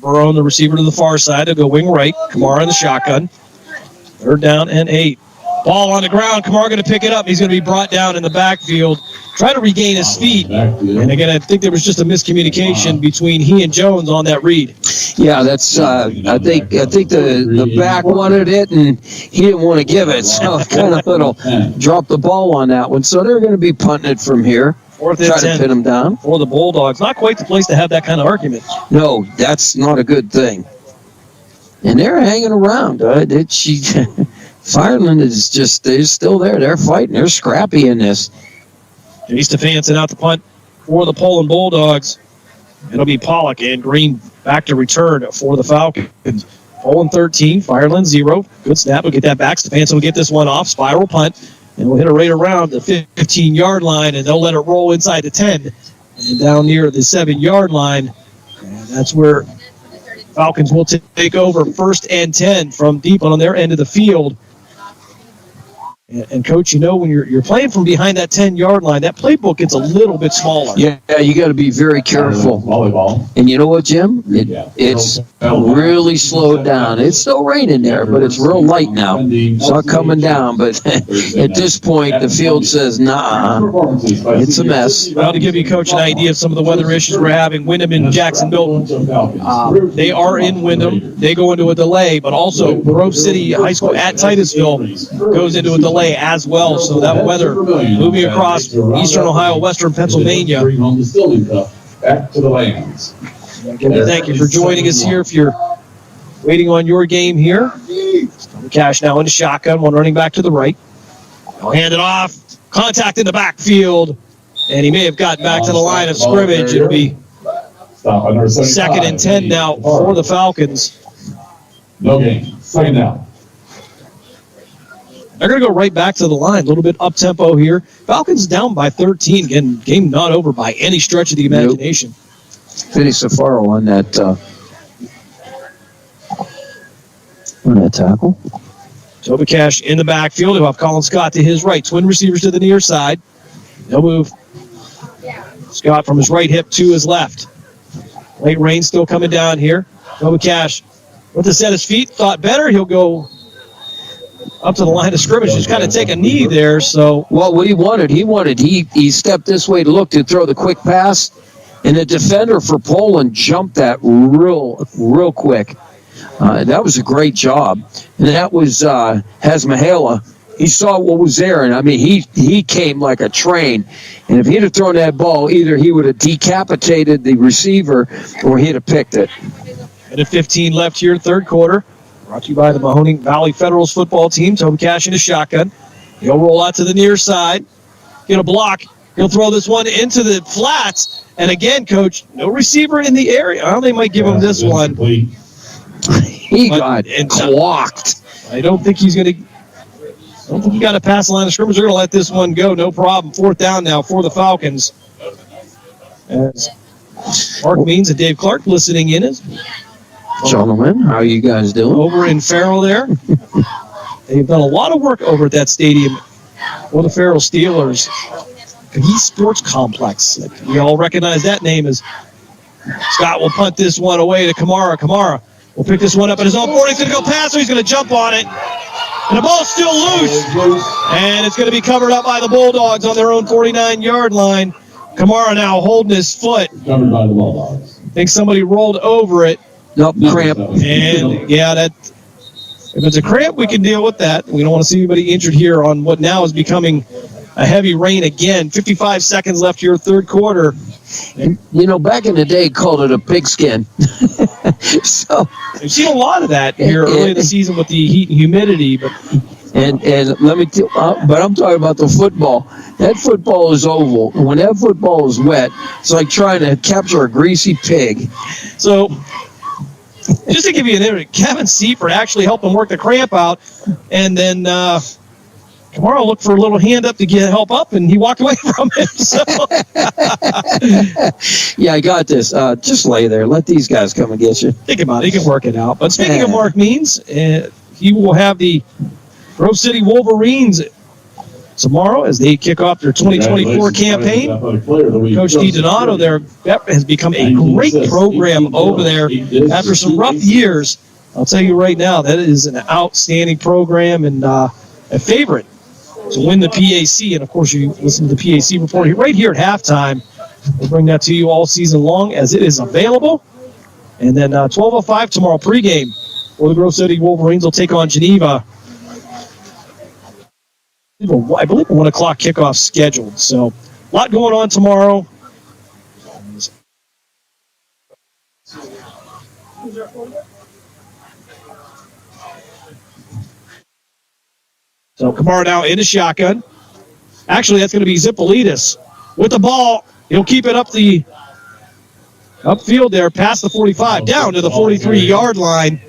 Burrow on the receiver to the far side. He'll go wing right. Kamara in the shotgun. 3rd down and 8. Ball on the ground. Kamara going to pick it up. He's going to be brought down in the backfield. Try to regain his feet. And again, I think there was just a miscommunication between he and Jones on that read. Yeah, that's. I think the back wanted it, and he didn't want to give it, so kind of little drop the ball on that one. So they're going to be punting it from here. 4th and 10. Try to pin him down. For the Bulldogs. Not quite the place to have that kind of argument. No, that's not a good thing. And they're hanging around. Fireland is just, they're still there. They're fighting. They're scrappy in this. Jay Stefanson out the punt for the Poland Bulldogs. It'll be Pollock and Green back to return for the Falcons. Poland 13, Fireland 0. Good snap. We'll get that back. Stefanson will get this one off. Spiral punt. And we'll hit it right around the 15-yard line, and they'll let it roll inside the 10 and down near the 7-yard line. And that's where Falcons will take over 1st and 10 from deep on their end of the field. And Coach, you know, when you're playing from behind that 10-yard line, that playbook gets a little bit smaller. Yeah, you got to be very careful. Volleyball. And you know what, Jim? It's really slowed down. It's still raining there, but it's real light now. It's not coming down, but at this point, the field says, nah, it's a mess. Well, to give you, Coach, an idea of some of the weather issues we're having, Wyndham and Jackson Milton, they are in Wyndham. They go into a delay, but also Grove City High School at Titusville goes into a delay as well. So that weather moving across eastern Ohio, western Pennsylvania. Back to the Lambs. Thank you for joining us here. If you're waiting on your game here, Cash now into shotgun, one running back to the right. He'll hand it off. Contact in the backfield, and he may have gotten back to the line of scrimmage. It'll be 2nd and 10 now for the Falcons. No gain. 2nd down. They're going to go right back to the line, a little bit up-tempo here. Falcons down by 13. Again, game not over by any stretch of the imagination. Finney Farrell on that tackle. Toby Cash in the backfield. He'll have Colin Scott to his right. Twin receivers to the near side. They'll move Scott from his right hip to his left. Late rain still coming down here. Toby Cash went to set his feet, thought better. He'll go up to the line of scrimmage, just kind of take a knee there. So, well, what he stepped this way to look to throw the quick pass, and the defender for Poland jumped that real quick. That was a great job. And that was Hasmahala. He saw what was there, and I mean, he came like a train. And if he'd have thrown that ball, either he would have decapitated the receiver or he'd have picked it. Minute 15 left here, third quarter. Brought to you by the Mahoning Valley Federals football team. Toby Cash in a shotgun. He'll roll out to the near side. Get a block. He'll throw this one into the flats. And again, Coach, no receiver in the area. Well, they might give him this one. He got clocked. I don't think he's going to. I don't think he got a pass the line of scrimmage. They're going to let this one go. No problem. Fourth down now for the Falcons. As Mark Means and Dave Clark listening in. Gentlemen, how are you guys doing? Over in Farrell there. They've done a lot of work over at that stadium for the Farrell Steelers. Cahee Sports Complex. We all recognize that name as Scott will punt this one away to Kamara. Kamara will pick this one up at his own 40. He's going to go past, so he's going to jump on it. And the ball's still loose. And it's going to be covered up by the Bulldogs on their own 49-yard line. Kamara now holding his foot. Covered by the Bulldogs. I think somebody rolled over it. Nope, cramp. And, yeah, if it's a cramp, we can deal with that. We don't want to see anybody injured here on what now is becoming a heavy rain again. 55 seconds left here, third quarter. And, back in the day, called it a pigskin. So we've seen a lot of that here early in the season with the heat and humidity. But let me but I'm talking about the football. That football is oval. When that football is wet, it's like trying to capture a greasy pig. So just to give you an idea, Kevin Seifert actually helped him work the cramp out, and then Kamara looked for a little hand up to get help up, and he walked away from it. So. Yeah, I got this. Just lay there. Let these guys come and get you. Think about it. He can work it out. But speaking of Mark Means, he will have the Grove City Wolverines tomorrow as they kick off their 2024 campaign. Coach DiDonato there has become a great program over there after some rough years. I'll tell you right now, that is an outstanding program and a favorite to win the PAC. And, of course, you listen to the PAC report right here at halftime. We'll bring that to you all season long as it is available. And then 12:05 tomorrow pregame for the Grove City Wolverines will take on Geneva. I believe a 1 o'clock kickoff scheduled. So a lot going on tomorrow. So Kamara now in a shotgun. Actually, that's going to be Zipolidis with the ball. He'll keep it up the upfield there, past the 45, down to the 43-yard line.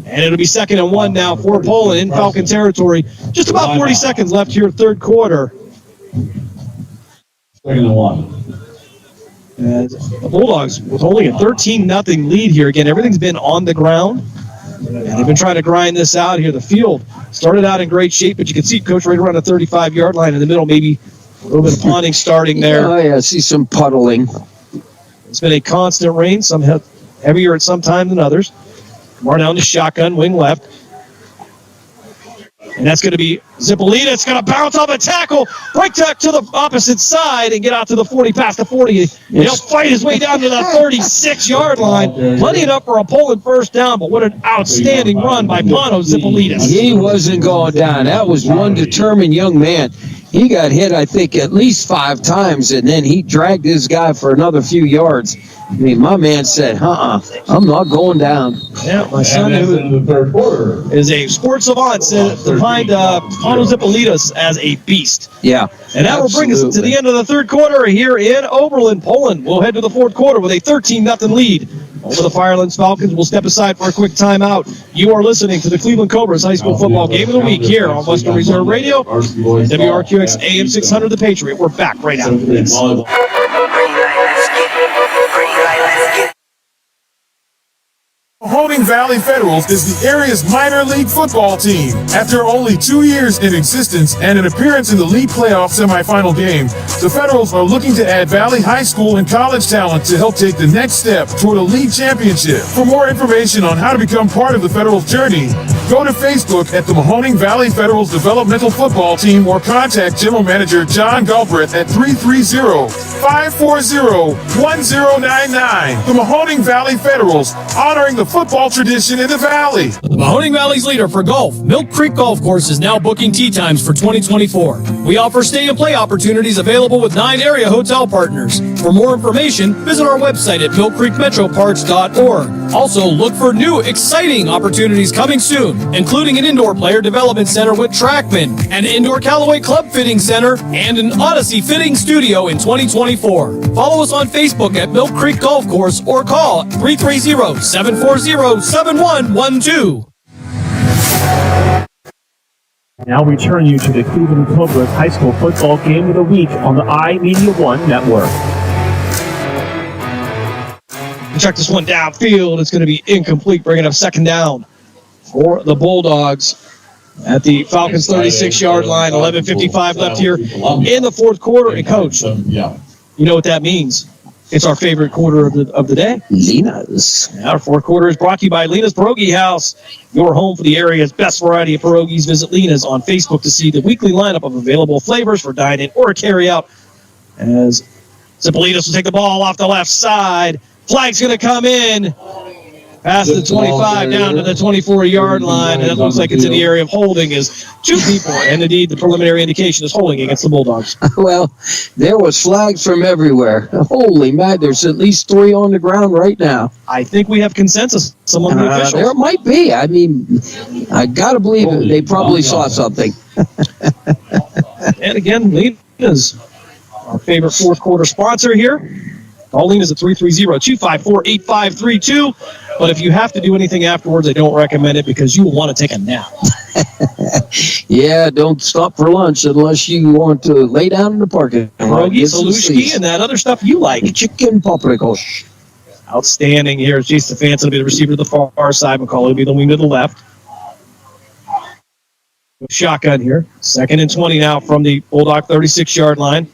And it'll be 2nd and 1 now for Poland in Falcon territory. Just about 40 seconds left here, third quarter. 2nd and 1. And the Bulldogs with only a 13-0 lead here. Again, everything's been on the ground. And they've been trying to grind this out here. The field started out in great shape, but you can see Coach right around the 35-yard line in the middle, maybe a little bit of ponding starting there. Oh, yeah, I see some puddling. It's been a constant rain, some heavier at some time than others. More down to shotgun, wing left. And that's going to be Zipolita. It's going to bounce off a tackle, break back to the opposite side and get out to the 40, past the 40. He'll fight his way down to the 36-yard line. Plenty enough for a Poland first down, but what an outstanding run by Pano Zipolita. He wasn't going down. That was one determined young man. He got hit, I think, at least 5 times, and then he dragged this guy for another few yards. I mean, my man said, I'm not going down. Yeah, my son, who in the third quarter, is a sports savant, said defined Pano Zipolitas as a beast. Yeah. And that will bring us to the end of the third quarter here in Oberlin, Poland. We'll head to the fourth quarter with a 13-0 lead over the Firelands Falcons. We'll step aside for a quick timeout. You are listening to the Cleveland Cobras High School Football Game of the Week here on Western Reserve Radio, WRQX AM 600 The Patriot. We're back right after this. Mahoning Valley Federals is the area's minor league football team. After only 2 years in existence and an appearance in the league playoff semifinal game, the Federals are looking to add Valley High School and college talent to help take the next step toward a league championship. For more information on how to become part of the Federals' journey, Go to Facebook at the Mahoning Valley Federals Developmental Football Team or contact General Manager John Galbraith at 330-540-1099. The Mahoning Valley Federals, honoring the football tradition in the Valley. The Mahoning Valley's leader for golf, Milk Creek Golf Course, is now booking tee times for 2024. We offer stay and play opportunities available with 9 area hotel partners. For more information, visit our website at millcreekmetroparks.org. Also, look for new, exciting opportunities coming soon, including an indoor player development center with Trackman, an indoor Callaway Club Fitting Center, and an Odyssey Fitting Studio in 2024. Follow us on Facebook at Milk Creek Golf Course or call 330-740-7112. Now we turn you to the Cleveland Cobras High School Football Game of the Week on the iMedia One Network. Check this one downfield. It's going to be incomplete, bringing up second down for the Bulldogs at the Falcons' 36-yard line. 11:55 left here in the fourth quarter. And, Coach, you know what that means. It's our favorite quarter of the day. Lena's. Our fourth quarter is brought to you by Lena's Pierogi House, your home for the area's best variety of pierogies. Visit Lena's on Facebook to see the weekly lineup of available flavors for dine-in or carry-out. As Zipolitas will take the ball off the left side. Flag's going to come in past the 25 down to the 24-yard line, and it looks like it's in the area of holding as two people, and indeed the preliminary indication is holding against the Bulldogs. Well, there was flags from everywhere. Holy man, there's at least 3 on the ground right now. I think we have consensus among the officials. There might be. I mean, I got to believe it. They probably saw something. And again, Lena's our favorite fourth quarter sponsor here. Call Lena's at 330-254-8532. But if you have to do anything afterwards, I don't recommend it because you will want to take a nap. Yeah, don't stop for lunch unless you want to lay down in the parking lot. Pierogi, Salushki, and that other stuff you like. Chicken paprikos. Outstanding here. Jay Stefanson will be the receiver to the far side. McCauley will be the wing to the left. Shotgun here. 2nd and 20 now from the Bulldog 36-yard line.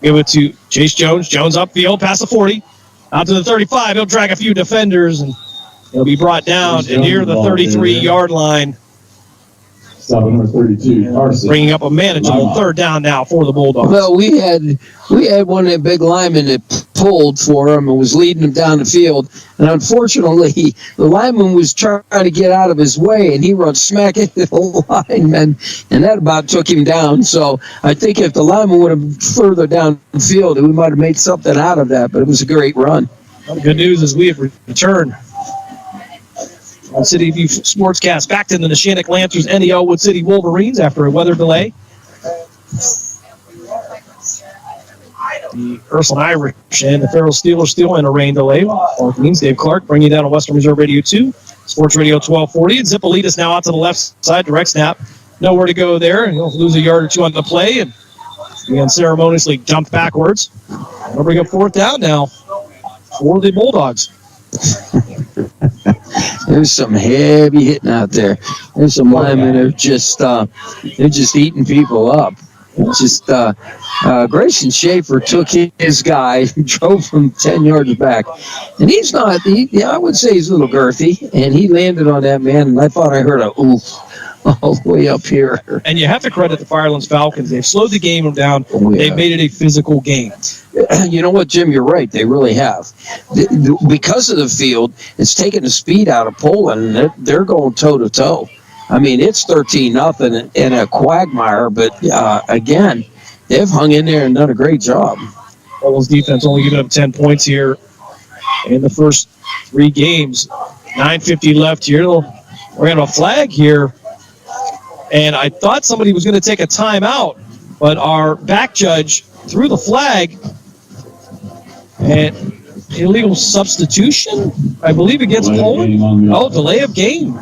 Give it to Chase Jones. Jones upfield past the 40. Out to the 35. He'll drag a few defenders, and he'll be brought down near the 33-yard line. 732. Bringing up a manageable third down now for the Bulldogs. Well, we had one of the big linemen that pulled for him and was leading him down the field. And unfortunately, the lineman was trying to get out of his way, and he runs smack into the lineman, and that about took him down. So I think if the lineman would have further down the field, we might have made something out of that, but it was a great run. Well, the good news is we have returned on City View Sportscast back to the Neshannock Lancers and the Elwood City Wolverines after a weather delay. The Ursuline Irish and the Farrell Steelers still in a rain delay. All means Dave Clark bringing you down on Western Reserve Radio 2, Sports Radio 1240. And Zipolitas now out to the left side, direct snap. Nowhere to go there, and he'll lose a yard or two on the play, and he unceremoniously dumped backwards. We'll bring up fourth down now for the Bulldogs. There's some heavy hitting out there. There's some linemen that are just they're just eating people up. It's just Grayson Schaefer took his guy, drove him 10 yards back, and he's not. I would say he's a little girthy, and he landed on that man, and I thought I heard a oof all the way up here. And you have to credit the Firelands Falcons. They've slowed the game down. Oh, yeah. They've made it a physical game. You know what, Jim? You're right. They really have. Because of the field, it's taken the speed out of Poland, and they're going toe-to-toe. I mean, it's 13-0 in a quagmire, but again, they've hung in there and done a great job. Poland's defense only giving up 10 points here in the first 3 games. 9:50 left here. We're going to have a flag here. And I thought somebody was going to take a timeout, but our back judge threw the flag. And illegal substitution, I believe, against Poland. Oh, delay of game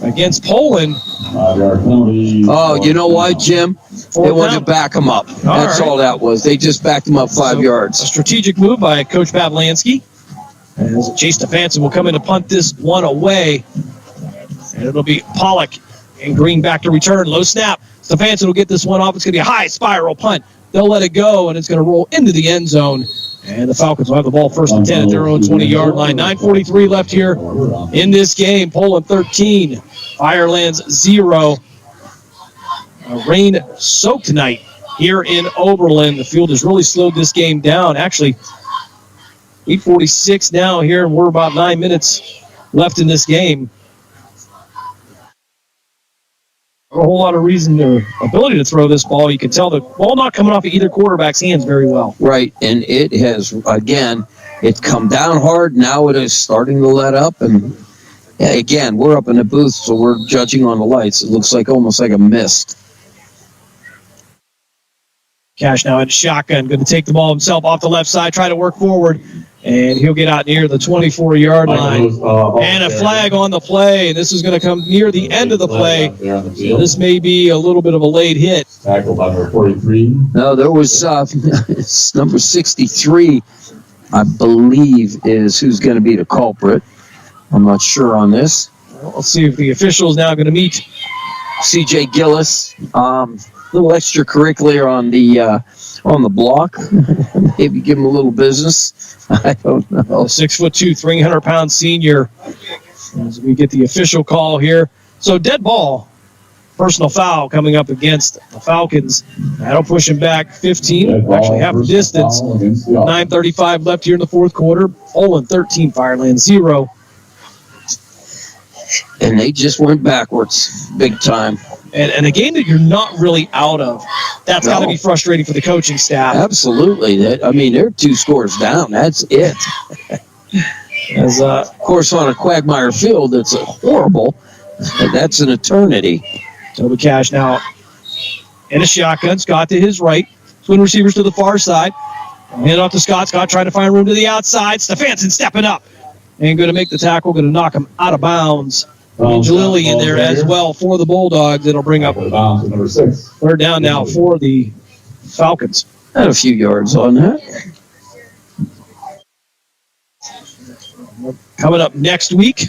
against Poland. Oh, you know what, Jim? They wanted to back them up. That's all that was. They just backed them up 5 yards. A strategic move by Coach Pavlansky. As Chase Stefanson will come in to punt this one away. And it'll be Pollock and Green back to return. Low snap. Stefanson will get this one off. It's going to be a high spiral punt. They'll let it go, and it's going to roll into the end zone. And the Falcons will have the ball first and 10 at their own 20-yard line. 9:43 left here in this game. Poland 13, Firelands 0. Rain-soaked night here in Oberlin. The field has really slowed this game down. Actually, 8:46 now here, and we're about 9 minutes left in this game. A whole lot of reason or ability to throw this ball. You can tell the ball not coming off of either quarterback's hands very well. Right, and it has, again, it's come down hard. Now it is starting to let up, and again, we're up in the booth, so we're judging on the lights. It looks like almost like a mist. Cash now in shotgun, going to take the ball himself off the left side, try to work forward, and he'll get out near the 24-yard line. And a flag on the play. This is going to come near the end of the play. So this may be a little bit of a late hit. Tackled by number 43. No, there was number 63, I believe, is who's going to be the culprit. I'm not sure on this. Well, let's see if the official is now going to meet C.J. Gillis. Little extracurricular on the block. Maybe give him a little business. I don't know. 6'2", 300-pound senior. As we get the official call here. So dead ball, personal foul coming up against the Falcons. That'll push him back 15, actually half the distance. 9:35 left here in the fourth quarter. Poland 13, Fireland 0. And they just went backwards big time. And a game that you're not really out of, that's got to be frustrating for the coaching staff. Absolutely. They're 2 scores down. That's it. As, of course, on a Quagmire field, it's horrible. But that's an eternity. Toby Cash now in a shotgun. Scott to his right. Twin receivers to the far side. Hand off to Scott. Scott trying to find room to the outside. Stefanson stepping up. And going to make the tackle. Going to knock him out of bounds. Jalili in there as well for the Bulldogs. It'll bring up number 6. Third down now for the Falcons. Had a few yards on that. Coming up next week,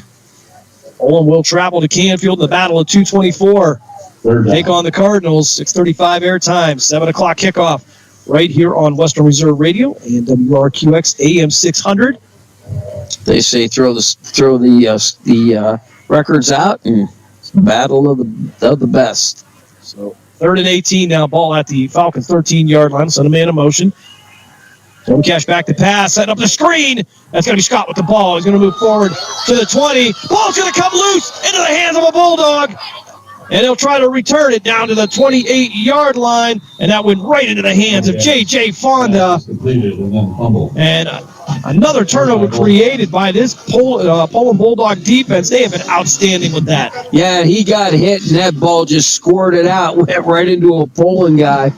Olin will travel to Canfield in the Battle of 224. Take on the Cardinals. 6:35 airtime, 7 o'clock kickoff right here on Western Reserve Radio and WRQX AM 600. They say throw the records out and battle of the best. So 3rd and 18 now, ball at the Falcons 13-yard line. Send a man in motion. Toby Cash back to pass, setting up the screen. That's going to be Scott with the ball. He's going to move forward to the 20. Ball's going to come loose into the hands of a Bulldog. And he'll try to return it down to the 28-yard line. And that went right into the hands of J.J. Fonda. And another turnover created by this Poland Bulldog defense. They have been outstanding with that. Yeah, he got hit, and that ball just squirted out, went right into a Poland guy.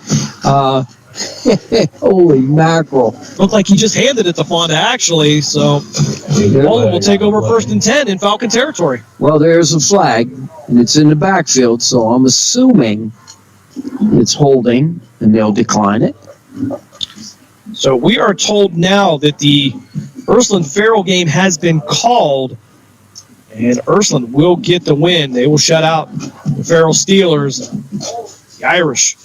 Holy mackerel. Looked like he just handed it to Fonda, actually. So Poland will take over 1st and 10 in Falcon territory. Well, there's a flag, and it's in the backfield, so I'm assuming it's holding, and they'll decline it. So we are told now that the Ursuline-Farrell game has been called, and Ursuline will get the win. They will shut out the Farrell Steelers. The Irish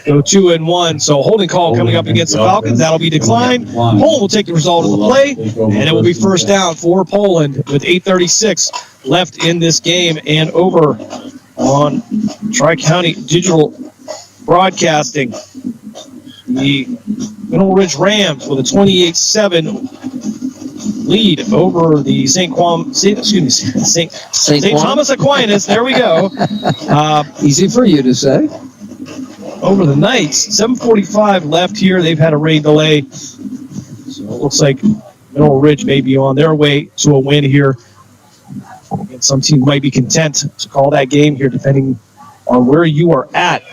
go 2-1. So holding call coming up against the Falcons. That'll be declined. Poland will take the result of the play, and it will be 1st down for Poland with 8:36 left in this game. And over on Tri-County Digital Broadcasting, the Mineral Ridge Rams with a 28-7 lead over the St. Thomas Aquinas. There we go. Easy for you to say. Over the Knights. 7:45 left here. They've had a rain delay. So it looks like Mineral Ridge may be on their way to a win here. And some teams might be content to call that game here depending on where you are at.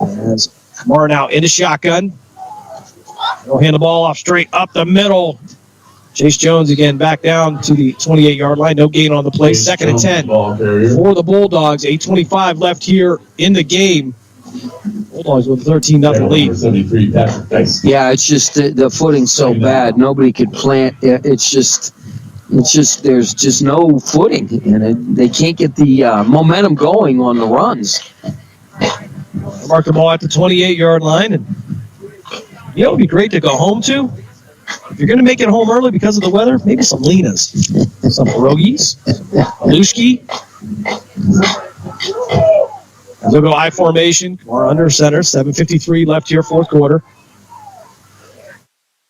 As Kamara now into shotgun. He'll hand the ball off straight up the middle. Chase Jones again back down to the 28-yard line. No gain on the play. 2nd and 10 for the Bulldogs. 8:25 left here in the game. Bulldogs with a 13-0 lead. Yeah, it's just the footing's so bad. Nobody could plant. It's just there's just no footing, and they can't get the momentum going on the runs. Mark the ball at the 28-yard line, and it would be great to go home to. If you're going to make it home early because of the weather, maybe some Lena's, some pierogies, Halushki. They'll go I formation. We're under center. 7:53 left here, fourth quarter.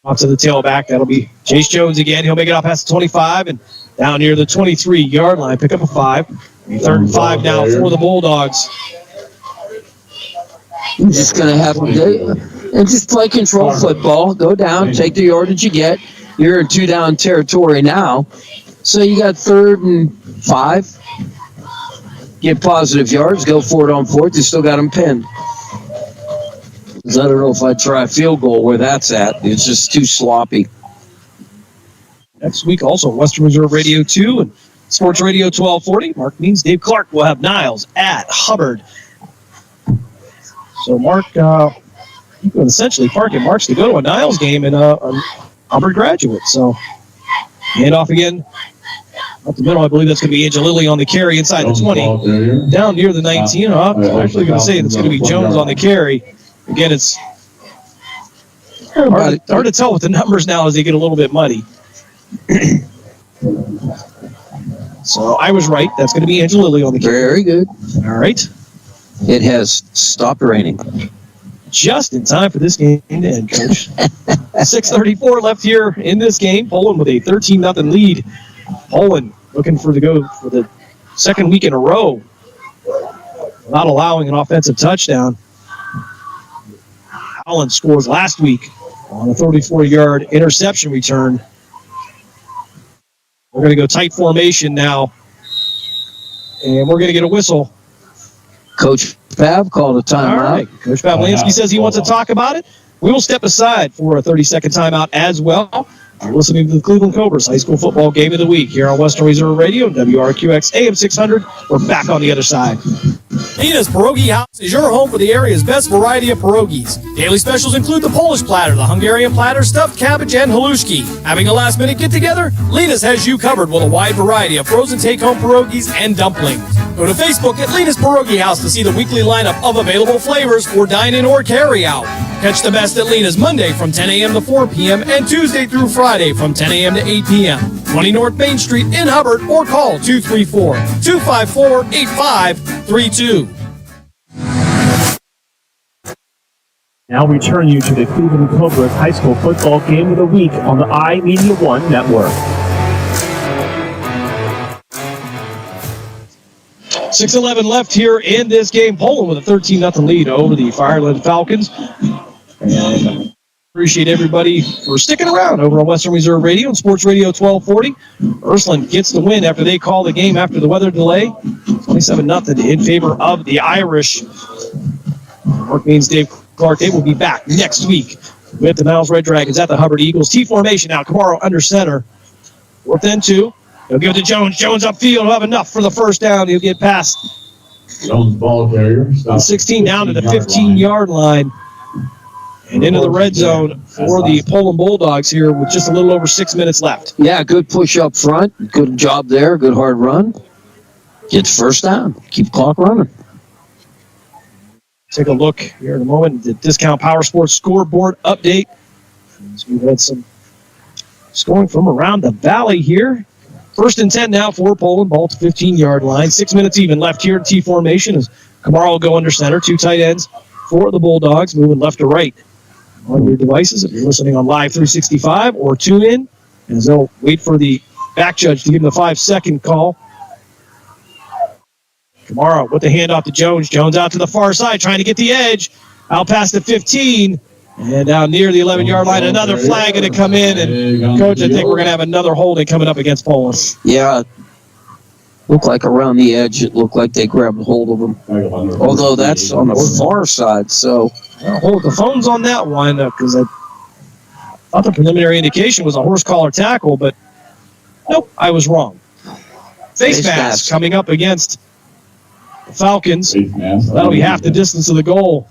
Off to the tailback. That'll be Chase Jones again. He'll make it off past the 25 and down near the 23-yard line. Pick up a 5. 3rd and 5 now for the Bulldogs. You're just going to have to and just play control football. Go down, take the yardage you get. You're in 2-down territory now. So you got 3rd and 5. Get positive yards. Go for it on 4th. You still got them pinned. I don't know if I'd try a field goal where that's at. It's just too sloppy. Next week, also Western Reserve Radio 2 and Sports Radio 1240. Mark Means, Dave Clark will have Niles at Hubbard. So Mark, you can essentially park at Mark's to go to a Niles game and a Hubbard graduate. So hand off again. Up the middle, I believe that's going to be Angelilli on the carry inside the 20. Down near the 19. I'm actually going to say it's going to be Jones on the carry. Again, it's hard to tell with the numbers now as they get a little bit muddy. So I was right. That's going to be Angelilli on the carry. Very good. All right. It has stopped raining. Just in time for this game to end, Coach. 6:34 left here in this game. Poland with a 13-0 lead. Poland looking to go for the second week in a row, not allowing an offensive touchdown. Holland scores last week on a 34-yard interception return. We're going to go tight formation now, and we're going to get a whistle. Coach Pav called a timeout. All right. Coach Pavlansky says he wants to talk about it. We will step aside for a 30-second timeout as well. You're listening to the Cleveland Cobras High School Football Game of the Week here on Western Reserve Radio, WRQX AM 600. We're back on the other side. Nina's Pierogi House is your home for the area's best variety of pierogies. Daily specials include the Polish platter, the Hungarian platter, stuffed cabbage, and halushki. Having a last-minute get-together? Lena's has you covered with a wide variety of frozen take-home pierogies and dumplings. Go to Facebook at Lena's Pierogi House to see the weekly lineup of available flavors for dine-in or carry-out. Catch the best at Lena's Monday from 10 a.m. to 4 p.m. and Tuesday through Friday from 10 a.m. to 8 p.m. 20 North Main Street in Hubbard or call 234-254-8532. Now we turn you to the Cleveland Cobras High School Football Game of the Week on the iMedia One Network. 6:11 left here in this game. Poland with a 13-0 lead over the Farrell Falcons. And appreciate everybody for sticking around over on Western Reserve Radio and Sports Radio 1240. Ursuline gets the win after they call the game after the weather delay. 27-0 in favor of the Irish. Mark Means, Dave Clark. They will be back next week with the Niles Red Dragons at the Hubbard Eagles. T formation now. Camaro under center. 4th and 2. He'll give it to Jones. Jones upfield. He'll have enough for the first down. He'll get past Jones ball carrier. the 16 down to the 15-yard line. And into the red zone for the Poland Bulldogs here with just a little over 6 minutes left. Yeah, good push up front. Good job there. Good hard run. Gets first down. Keep the clock running. Take a look here in a moment. The Discount Power Sports scoreboard update. So we've had some scoring from around the valley here. 1st and 10 now for Poland. Ball to 15-yard line. 6 minutes even left here in T formation as Camaro will go under center. 2 tight ends for the Bulldogs moving left to right on your devices if you're listening on Live 365 or tune in as they'll wait for the back judge to give them the 5-second call. Camaro with the handoff to Jones. Jones out to the far side trying to get the edge. Out past the 15. And down near the 11-yard line, another flag going to come in. And, Coach, I think we're going to have another holding coming up against Poland. Yeah. Looked like around the edge, it looked like they grabbed hold of him. Although that's on the far side, so. Hold the phone's on that one because I thought the preliminary indication was a horse collar tackle, but nope, I was wrong. Face mask coming up against the Falcons. That'll be half the distance of the goal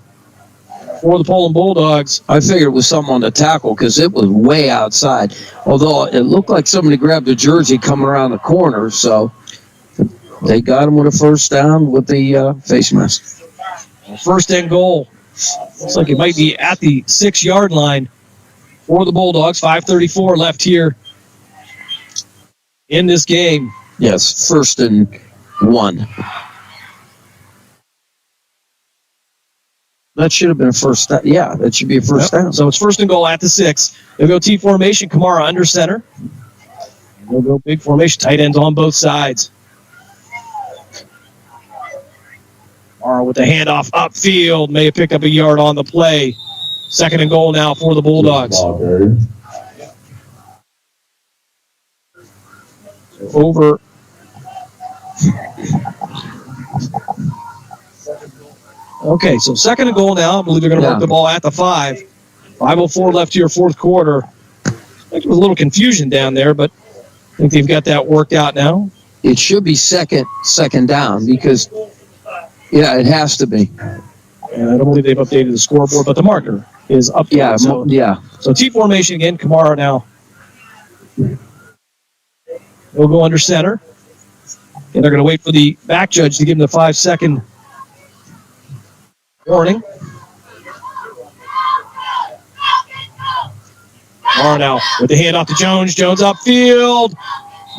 for the Poland Bulldogs. I figured it was something on the tackle because it was way outside. Although it looked like somebody grabbed a jersey coming around the corner, so they got him with a first down with the face mask. 1st and goal. Looks like it might be at the 6-yard line. for the Bulldogs. 5:34 left here in this game. Yes, 1st and 1. That should have been a first down. Yeah, that should be a first down. So it's 1st and goal at the 6. They'll go T formation. Kamara under center. They'll go big formation. Tight ends on both sides. Kamara with the handoff upfield. May have picked up a yard on the play. 2nd and goal now for the Bulldogs. Over. Okay, so 2nd and goal now. I believe they're going to work the ball at the 5. 5:04 left here, 4th quarter. I think there was a little confusion down there, but I think they've got that worked out now. It should be second down because, it has to be. And I don't believe they've updated the scoreboard, but the marker is up. Yeah, So T formation again. Kamara now. They'll go under center. And they're going to wait for the back judge to give him the 5-second warning. Kamara now with the handoff to Jones. Jones upfield.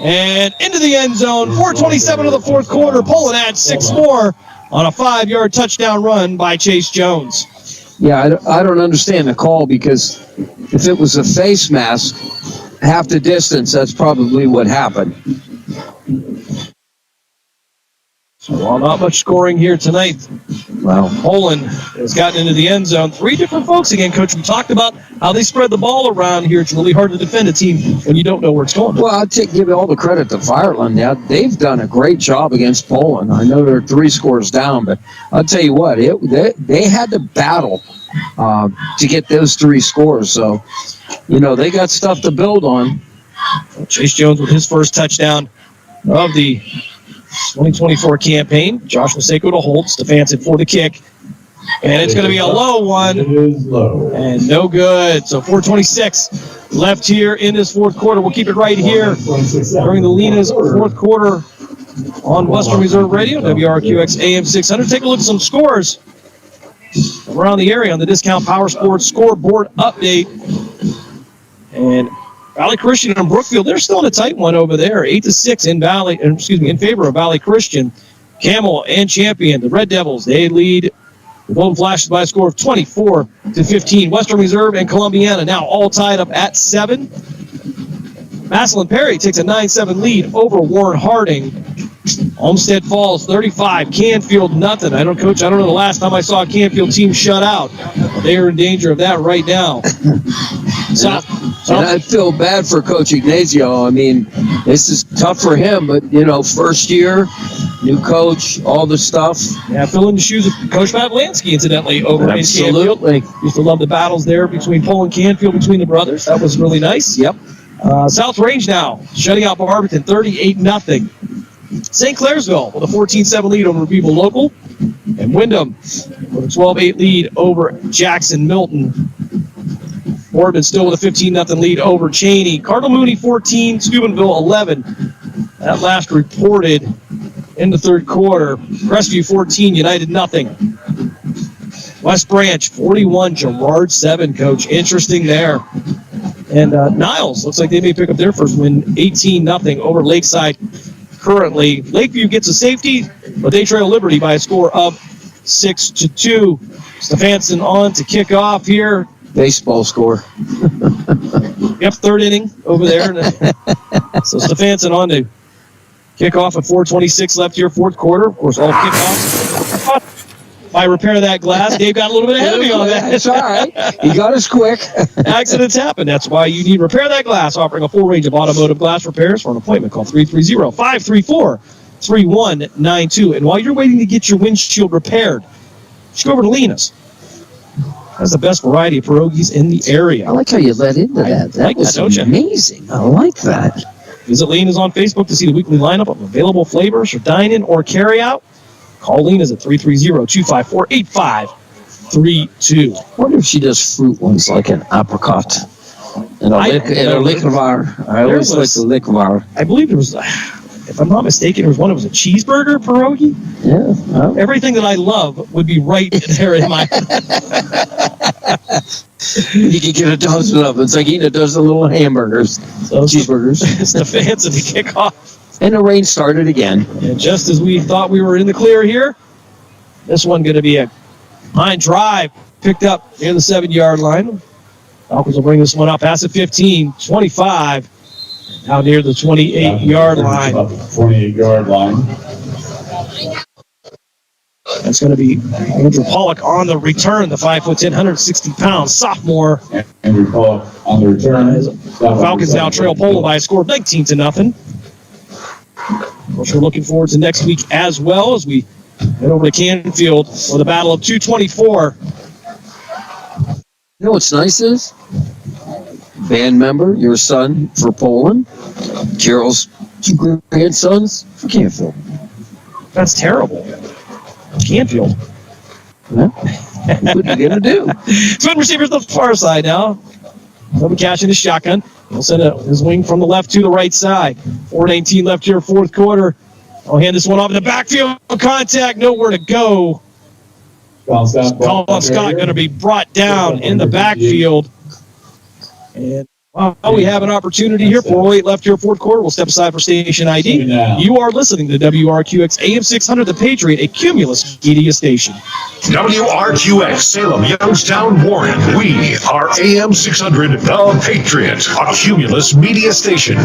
And into the end zone. 4:27 of the 4th quarter. Poland adds 6 more on a 5-yard touchdown run by Chase Jones. Yeah, I don't understand the call because if it was a face mask, half the distance, that's probably what happened. Well, not much scoring here tonight. Wow. Poland has gotten into the end zone. 3 different folks again, Coach. We talked about how they spread the ball around here. It's really hard to defend a team when you don't know where it's going. Well, I'll give all the credit to Farrell now. They've done a great job against Poland. I know they're 3 scores down, but I'll tell you what, they had to battle to get those 3 scores. So, they got stuff to build on. Chase Jones with his first touchdown of the 2024 campaign. Josh Maseko to hold. Stefanson for the kick. And it's going to be a low one. It is low. And no good. So 4:26 left here in this 4th quarter. We'll keep it right here during the Lena's 4th quarter on Western Reserve Radio, WRQX AM 600. Take a look at some scores around the area on the Discount Power Sports scoreboard update. And Valley Christian and Brookfield, they're still in a tight one over there. 8-6 in favor of Valley Christian. Camel and Champion, the Red Devils, they lead the Golden Flashes by a score of 24-15. Western Reserve and Columbiana now all tied up at 7. Massillon Perry takes a 9-7 lead over Warren Harding. Olmsted Falls 35, Canfield nothing. I don't know the last time I saw a Canfield team shut out. They are in danger of that right now. And I feel bad for Coach Ignazio. I mean, this is tough for him, but, first year, new coach, all the stuff. Yeah, fill in the shoes of Coach Matt Lansky, incidentally, over in Canfield. Absolutely. Used to love the battles there between Pole and Canfield, between the brothers. That was really nice. Yep. South Range now, shutting out Barberton 38-0. St. Clairsville with a 14-7 lead over Beaver Local. And Wyndham with a 12-8 lead over Jackson Milton. Boardman still with a 15-0 lead over Cheney. Cardinal Mooney 14, Steubenville 11. That last reported in the 3rd quarter. Crestview 14, United 0. West Branch 41, Girard 7, Coach. Interesting there. And Niles looks like they may pick up their first win, 18-0 over Lakeside. Currently, Lakeview gets a safety, but they trail Liberty by a score of 6-2. Stefanson on to kick off here. Baseball score. Yep, 3rd inning over there. So Stefanson on to kick off at 4:26 left here, 4th quarter. Of course, all kickoffs. If I repair that glass, Dave got a little bit ahead of me on that. That's all right. He got us quick. Accidents happen. That's why you need Repair That Glass, offering a full range of automotive glass repairs. For an appointment, call 330-534-3192. And while you're waiting to get your windshield repaired, just go over to Lena's. That's the best variety of pierogies in the area. I like how you led into that. That was amazing. I like that. Visit Lena's on Facebook to see the weekly lineup of available flavors for dine-in or carry-out. Call Lena's at 330-254-8532. I wonder if she does fruit ones like an apricot and a liqueur. I always like the liqueur. I believe there was, if I'm not mistaken, there was one that was a cheeseburger pierogi. Yeah. Well. Everything that I love would be right there in my... You can get a dozen of them. It's like eating a dozen little hamburgers, cheeseburgers. It's the fans of the kickoff. And the rain started again. And just as we thought we were in the clear here, this one going to be a line drive picked up near the 7-yard line. Falcons will bring this one up past the 15, 25, now near the 28-yard line. 28-yard line. That's going to be Andrew Pollock on the return, the 5'10", 160-pound sophomore. Andrew Pollock on the return. Falcons now trail Polo by a score of 19-0. Of course, we're looking forward to next week as well as we head over to Canfield for the Battle of 224. You know what's nice is? Band member, your son for Poland, Carol's 2 grandsons for Canfield. That's terrible. Canfield. Well, what are you going to do? Twin receivers to the far side now. Toby Cash in his shotgun. He'll send his wing from the left to the right side. 4:19 left here, fourth quarter. I'll hand this one off in the backfield. Contact, nowhere to go. Colin Scott going to be brought down in the backfield. And we have an opportunity here. 4:08 left here, fourth quarter. We'll step aside for station ID. You are listening to WRQX AM 600, The Patriot, a Cumulus media station. WRQX, Salem, Youngstown, Warren. We are AM 600, The Patriot, a Cumulus media station.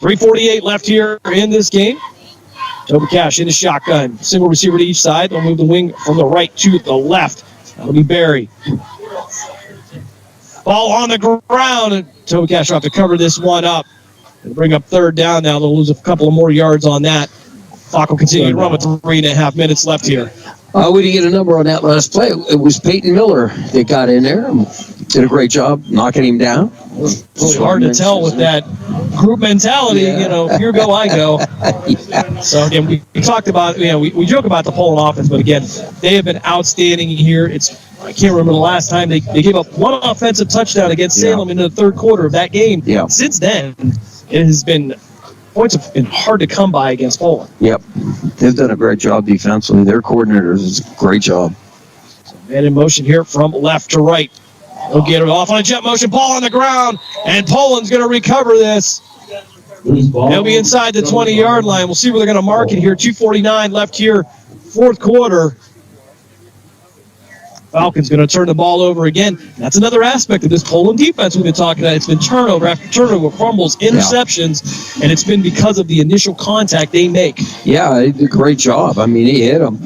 3:48 left here in this game. Toby Cash in his shotgun. Single receiver to each side. They'll move the wing from the right to the left. That'll be Barry. Ball on the ground, and Toby Cash will have to cover this one up. They'll bring up third down now. They'll lose a couple of more yards on that. Clock will continue to run with 3.5 minutes left here. We didn't get a number on that last play. It was Peyton Miller that got in there and did a great job knocking him down. It's really hard to tell with that group mentality. You know, here go, I go. So again, we talked about, we joke about the Poland offense, but again, they have been outstanding here. I can't remember the last time they gave up one offensive touchdown against Salem in the third quarter of that game. Yeah. Since then, it has been points have been hard to come by against Poland. Yep. They've done a great job defensively. Their coordinators is a great job. Man in motion here from left to right. They'll get it off on a jet motion. Ball on the ground, and Poland's going to recover this. They'll be inside the 20-yard line. We'll see where they're going to mark it here. 2:49 left here, fourth quarter. Falcons going to turn the ball over again. That's another aspect of this Poland defense we've been talking about. It's been turnover after turnover, fumbles, interceptions, and it's been because of the initial contact they make. Yeah, he did a great job. I mean, he hit him.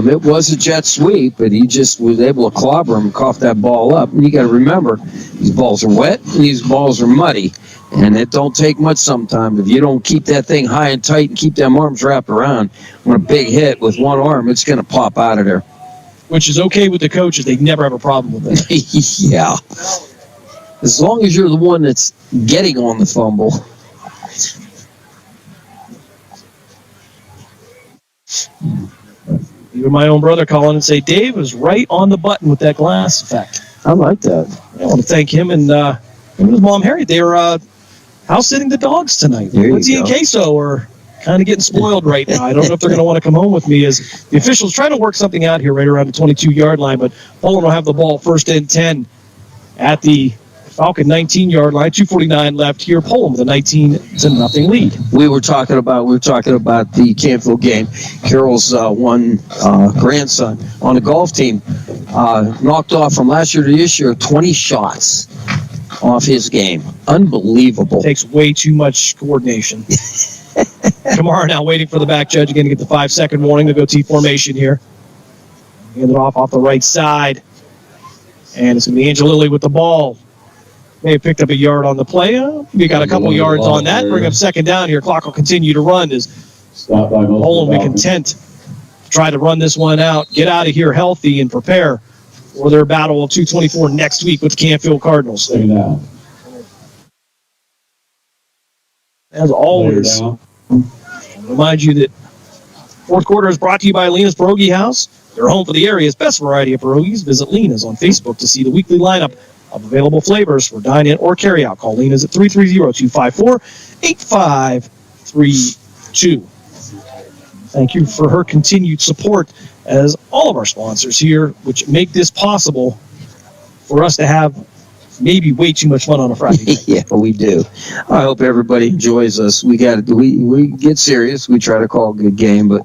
It was a jet sweep, but he just was able to clobber him and cough that ball up. And you got to remember, these balls are wet and these balls are muddy. And it don't take much sometimes. If you don't keep that thing high and tight and keep them arms wrapped around, when a big hit with one arm, it's going to pop out of there. Which is okay with the coaches. They never have a problem with it. Yeah. As long as you're the one that's getting on the fumble. Even my own brother calling and say, Dave was right on the button with that glass effect. I like that. I want to thank him and his mom, Harriet. They were house sitting the dogs tonight. Lindsay and Queso are kind of getting spoiled right now. I don't know if they're going to want to come home with me as the officials trying to work something out here right around the 22-yard line, but Poland will have the ball first and 10 at the Falcon 19-yard line. 2:49 left here. Poland with a 19-0 lead. We were talking about the Canfield game. Carol's one grandson on the golf team knocked off from last year to this year 20 shots off his game. Unbelievable. Takes way too much coordination. Kamara now waiting for the back judge again to get the 5-second warning to go T formation here. Hand it off the right side. And it's going to be Angelilli with the ball. May have picked up a yard on the play. We got a couple yards on that. Bring up second down here. Clock will continue to run as Poland will be content to try to run this one out, get out of here healthy, and prepare for their battle of 224 next week with the Canfield Cardinals. As always, remind you that fourth quarter is brought to you by Lena's Pierogi House. They're home for the area's best variety of pierogies. Visit Lena's on Facebook to see the weekly lineup of available flavors for dine-in or carry-out. Call Lena's at 330-254-8532. thank you for her continued support as all of our sponsors here, which make this possible for us to have maybe way too much fun on a Friday night. Yeah, we do. I hope everybody enjoys us. We get serious. We try to call a good game, but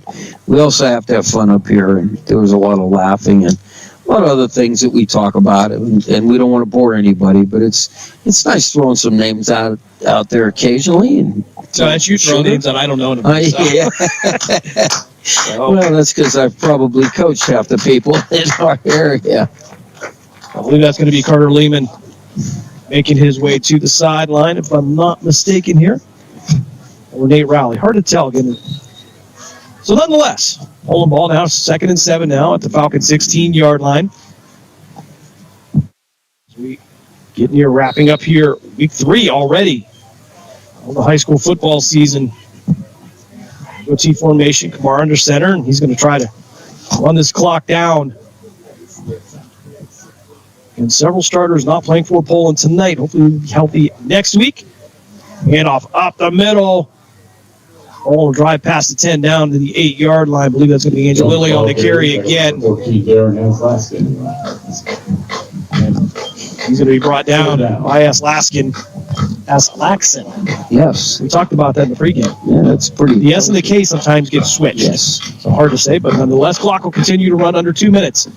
we also have to have fun up here. And there was a lot of laughing and a lot of other things that we talk about, and we don't want to bore anybody. But it's nice throwing some names out there occasionally. And so that's you throwing names that I don't know. Yeah. Well, that's because I've probably coached half the people in our area. I believe that's going to be Carter Lehman making his way to the sideline, if I'm not mistaken here. Or Nate Rowley. Hard to tell again. So nonetheless, holding ball now, 2nd and 7 now at the Falcons 16-yard line. As we get near wrapping up here, week 3 already of the high school football season. T formation, Kamar under center, and he's going to try to run this clock down. And several starters not playing for Poland tonight. Hopefully we'll be healthy next week. And off up the middle. Poland will drive past the 10 down to the 8-yard line. I believe that's going to be Angel Lilly on the carry again. He's going to be brought down by Laxon. Yes. We talked about that in the pregame. Yeah, that's pretty. The S and the K sometimes get switched. Yes. So hard to say, but nonetheless, clock will continue to run under 2 minutes.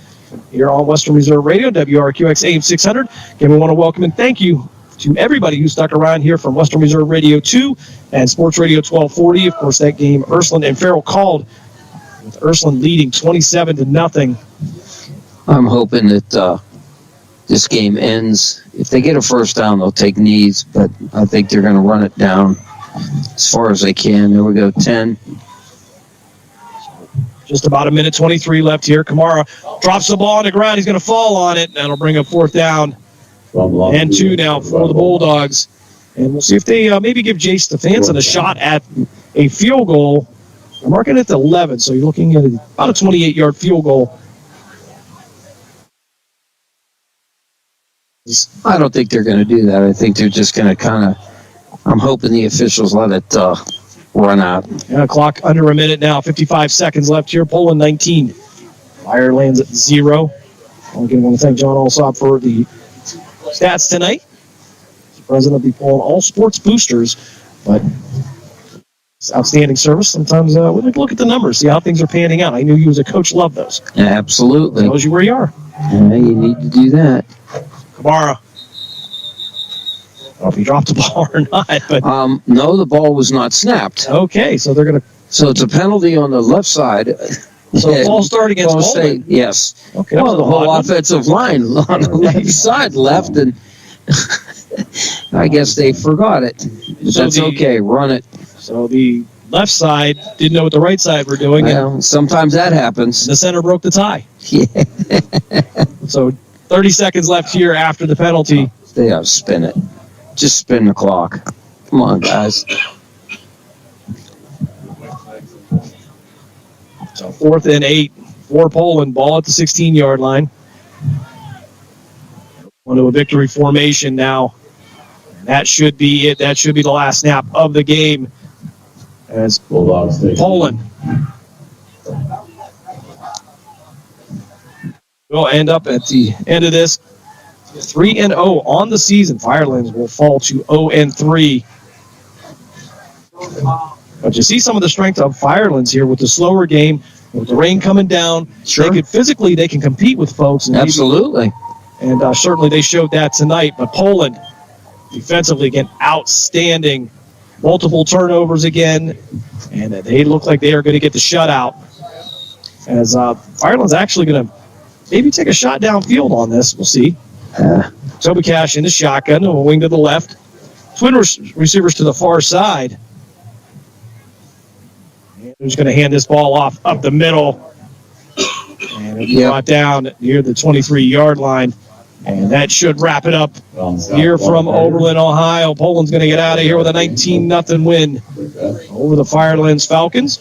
Here on Western Reserve Radio, WRQX AM 600. Again, we want to welcome and thank you to everybody who stuck around here from Western Reserve Radio 2 and Sports Radio 1240. Of course, that game Ursuline and Farrell called, with Ursuline leading 27-0. I'm hoping that this game ends. If they get a first down, they'll take knees, but I think they're going to run it down as far as they can. There we go, 10. Just about 1:23 left here. Kamara drops the ball on the ground. He's going to fall on it. That'll bring up 4th down and 2 now for the Bulldogs. And we'll see if they maybe give Jay Stefanson a shot at a field goal. They're marking it to 11, so you're looking at about a 28-yard field goal. I don't think they're going to do that. I think they're just going to I'm hoping the officials let it run out. Yeah, clock under a minute now. 55 seconds left here. Poland 19. Fire lands at 0. Again, I want to thank John Alsop for the stats tonight. He's the president of the Poland All Sports Boosters, but it's outstanding service. Sometimes we like to look at the numbers, see how things are panning out. I knew you as a coach loved those. Yeah, absolutely. Tells you where you are. Yeah, you need to do that. Kamara. I don't know if he dropped the ball or not, but no, the ball was not snapped. Okay, so they're going to. So it's a penalty on the left side. So false start against Poland. Yes. Okay. Well, the whole offensive line on the left side left, and I guess they forgot it. So that's okay. Run it. So the left side didn't know what the right side were doing. Well, sometimes that happens. The center broke the tie. Yeah. So 30 seconds left here after the penalty. They ought to spin it. Just spin the clock. Come on, guys. So 4th and 8 for Poland. Ball at the 16-yard line. Onto a victory formation now. That should be it. That should be the last snap of the game. As Poland will end up at the end of this 3-0 on the season. Firelands will fall to 0-3. But you see some of the strength of Firelands here with the slower game, with the rain coming down. Sure. They can compete with folks. And absolutely. And certainly they showed that tonight. But Poland, defensively, again, outstanding. Multiple turnovers again. And they look like they are going to get the shutout. As Firelands actually going to maybe take a shot downfield on this. We'll see. Toby Cash in the shotgun, a wing to the left. Twin receivers to the far side. And who's going to hand this ball off up the middle. And it'll be brought down near the 23-yard line. And that should wrap it up here from Oberlin, Ohio. Poland's going to get out of here with a 19-0 win over the Firelands Falcons.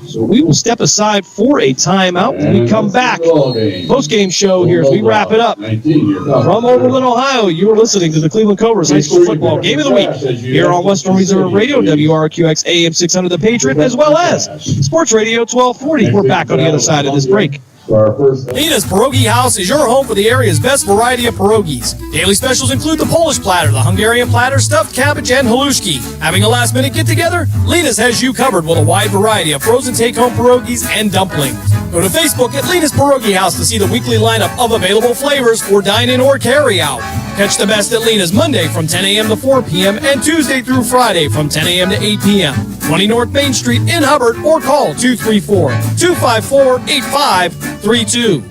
So So we will step aside for a timeout. When we come back, post-game show here as we wrap it up. From Oberlin, Ohio, you are listening to the Cleveland Cobras High School Football Game of the Week here on Western Reserve Radio, WRQX AM 600 The Patriot, as well as Sports Radio 1240. We're back on the other side of this break. Nina's Pierogi House is your home for the area's best variety of pierogies. Daily specials include the Polish platter, the Hungarian platter, stuffed cabbage, and halushki. Having a last-minute get-together? Lena's has you covered with a wide variety of frozen take-home pierogies and dumplings. Go to Facebook at Lena's Pierogi House to see the weekly lineup of available flavors for dine-in or carry-out. Catch the best at Lena's Monday from 10 a.m. to 4 p.m. and Tuesday through Friday from 10 a.m. to 8 p.m. 20 North Main Street in Hubbard, or call 234-254-8532.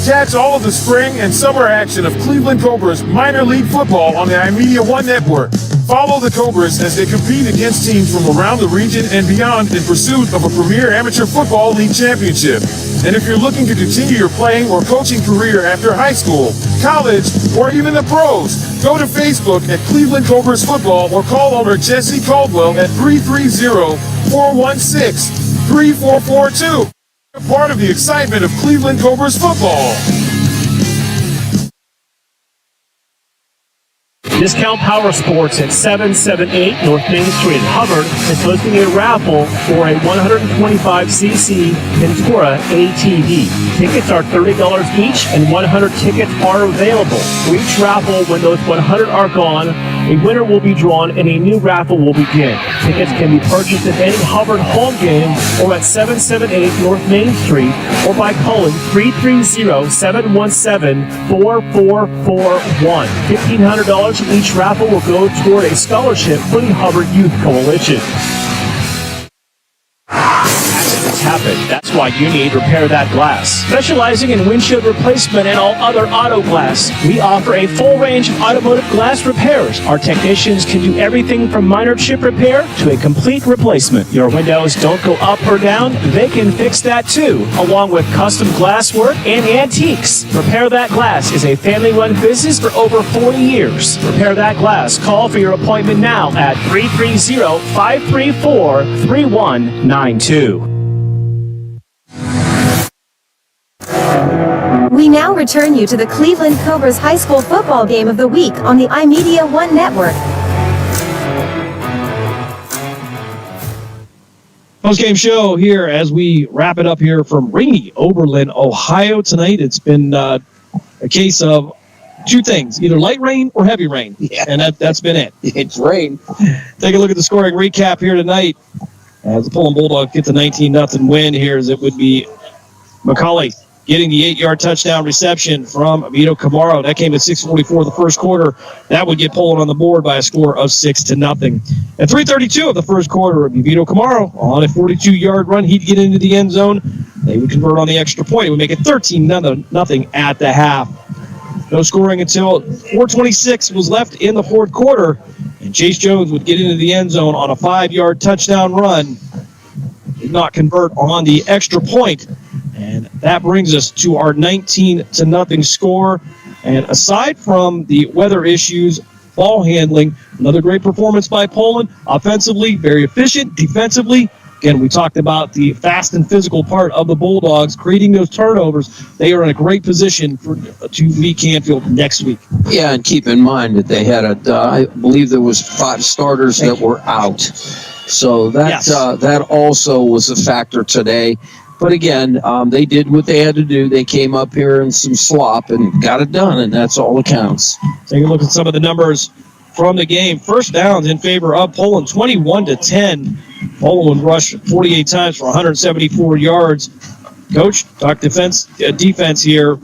Catch all of the spring and summer action of Cleveland Cobras minor league football on the iMedia One Network. Follow the Cobras as they compete against teams from around the region and beyond in pursuit of a premier amateur football league championship. And if you're looking to continue your playing or coaching career after high school, college, or even the pros, go to Facebook at Cleveland Cobras Football or call owner Jesse Caldwell at 330-416-3442. A part of the excitement of Cleveland Cobras football. Discount Power Sports at 778 North Main Street in Hubbard is hosting a raffle for a 125cc Ventura ATV. Tickets are $30 each and 100 tickets are available. For each raffle, when those 100 are gone, a winner will be drawn and a new raffle will begin. Tickets can be purchased at any Hubbard home game or at 778 North Main Street or by calling 330-717-4441. $1,500 each raffle will go toward a scholarship for the Hubbard Youth Coalition. Accidents happen. That's why you need Repair That Glass. Specializing in windshield replacement and all other auto glass, we offer a full range of automotive glass repairs. Our technicians can do everything from minor chip repair to a complete replacement. Your windows don't go up or down, they can fix that too, along with custom glass work and antiques. Repair That Glass is a family-run business for over 40 years. Repair That Glass. Call for your appointment now at 330-534-3192. We now return you to the Cleveland Cobras High School Football Game of the Week on the iMedia One Network. Post-game show here as we wrap it up here from rainy Oberlin, Ohio tonight. It's been a case of two things, either light rain or heavy rain, and that's been it. It's rain. Take a look at the scoring recap here tonight as the Pullman Bulldogs get the 19-0 win here, as it would be McCauley getting the 8-yard touchdown reception from Vito Camaro. That came at 6:44 the first quarter. That would get Poland on the board by a score of 6-0. At 3:32 of the first quarter, it would be Vito Camaro on a 42-yard run. He'd get into the end zone. They would convert on the extra point. It would make it 13-0 at the half. No scoring until 4:26 was left in the fourth quarter, and Chase Jones would get into the end zone on a 5-yard touchdown run. Did not convert on the extra point. And that brings us to our 19-0 score. And aside from the weather issues, ball handling, another great performance by Poland. Offensively, very efficient. Defensively, again, we talked about the fast and physical part of the Bulldogs, creating those turnovers. They are in a great position to meet Canfield next week. Yeah, and keep in mind that they had I believe there was 5 starters that were out. So that also was a factor today. But again, they did what they had to do. They came up here in some slop and got it done, and that's all that counts. Take a look at some of the numbers from the game. First downs in favor of Poland, 21-10. Poland rushed 48 times for 174 yards. Coach, talk defense here.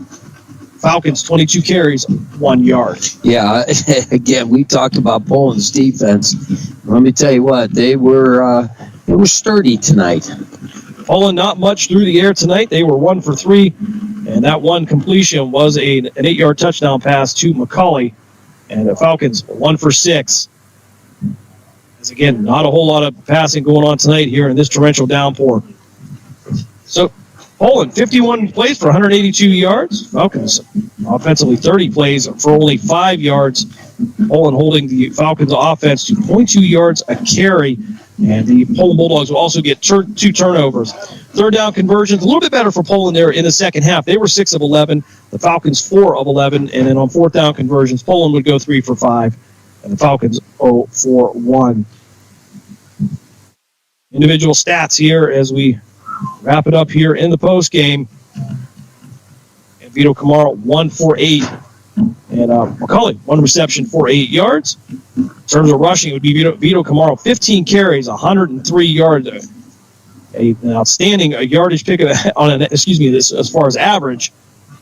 Falcons, 22 carries, 1 yard. Yeah, again, we talked about Poland's defense. Let me tell you what, they were sturdy tonight. Poland not much through the air tonight. They were 1 for 3, and that one completion was an 8-yard touchdown pass to McCauley. And the Falcons 1 for 6. As again, not a whole lot of passing going on tonight here in this torrential downpour. So Poland 51 plays for 182 yards. Falcons offensively 30 plays for only 5 yards. Poland holding the Falcons offense to 0.2 yards a carry. And the Poland Bulldogs will also get 2 turnovers. Third down conversions, a little bit better for Poland there in the second half. They were 6 of 11. The Falcons 4 of 11. And then on fourth down conversions, Poland would go 3 for 5. And the Falcons 0 for 1. Individual stats here as we wrap it up here in the post game. And Vito Kamara 1 for 8. And McCulley, 1 reception for 8 yards. In terms of rushing, it would be Vito Kamara, 15 carries, 103 yards. An outstanding yardage pick as far as average.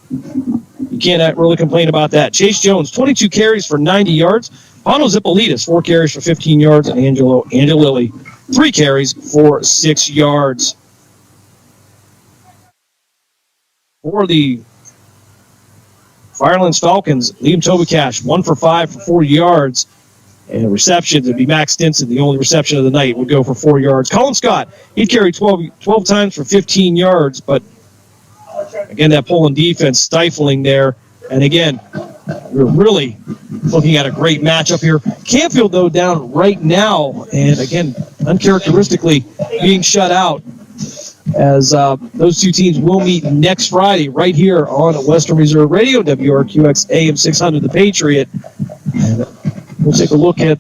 You can't really complain about that. Chase Jones, 22 carries for 90 yards. Pano Zipolidis, 4 carries for 15 yards. And Angelo Angelilli, 3 carries for 6 yards. For the Firelands Falcons, Liam Tobicash, 1 for 5 for 4 yards. And receptions would be Max Stinson, the only reception of the night, would go for 4 yards. Colin Scott, he carried 12 times for 15 yards, but again, that Poland defense stifling there. And again, we're really looking at a great matchup here. Canfield, though, down right now, and again, uncharacteristically being shut out, as those two teams will meet next Friday right here on Western Reserve Radio, WRQX AM 600, The Patriot. And we'll take a look at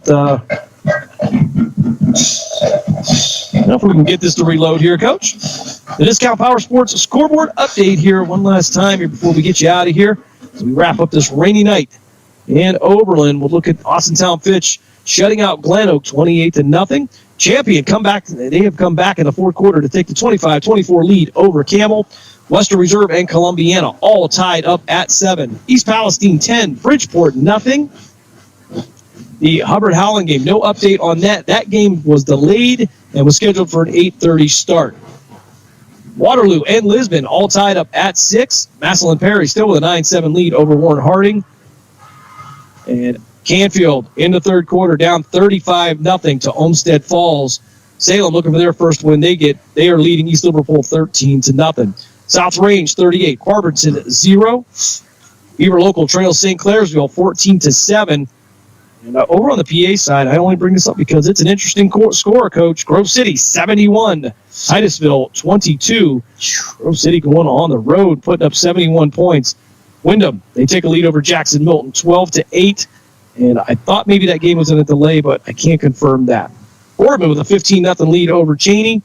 if we can get this to reload here, Coach. The Discount Power Sports scoreboard update here one last time here before we get you out of here. As we wrap up this rainy night in Oberlin, we'll look at Austintown Fitch shutting out Glen Oak 28-0. Champion they have come back in the fourth quarter to take the 25-24 lead over Camel. Western Reserve and Columbiana all tied up at 7. East Palestine 10, Bridgeport 0. The Hubbard-Howland game, no update on that. That game was delayed and was scheduled for an 8:30 start. Waterloo and Lisbon all tied up at 6. Massillon Perry still with a 9-7 lead over Warren Harding. And Canfield in the third quarter down 35-0 to Olmsted Falls. Salem looking for their first win. They are leading East Liverpool 13-0. South Range 38, Barberton 0. Beaver Local trails St. Clairsville 14-7. And over on the PA side, I only bring this up because it's an interesting score, Coach. Grove City 71, Titusville 22. Grove City going on the road, putting up 71 points. Wyndham, they take a lead over Jackson Milton 12-8. And I thought maybe that game was in a delay, but I can't confirm that. Boardman with a 15-0 lead over Cheney.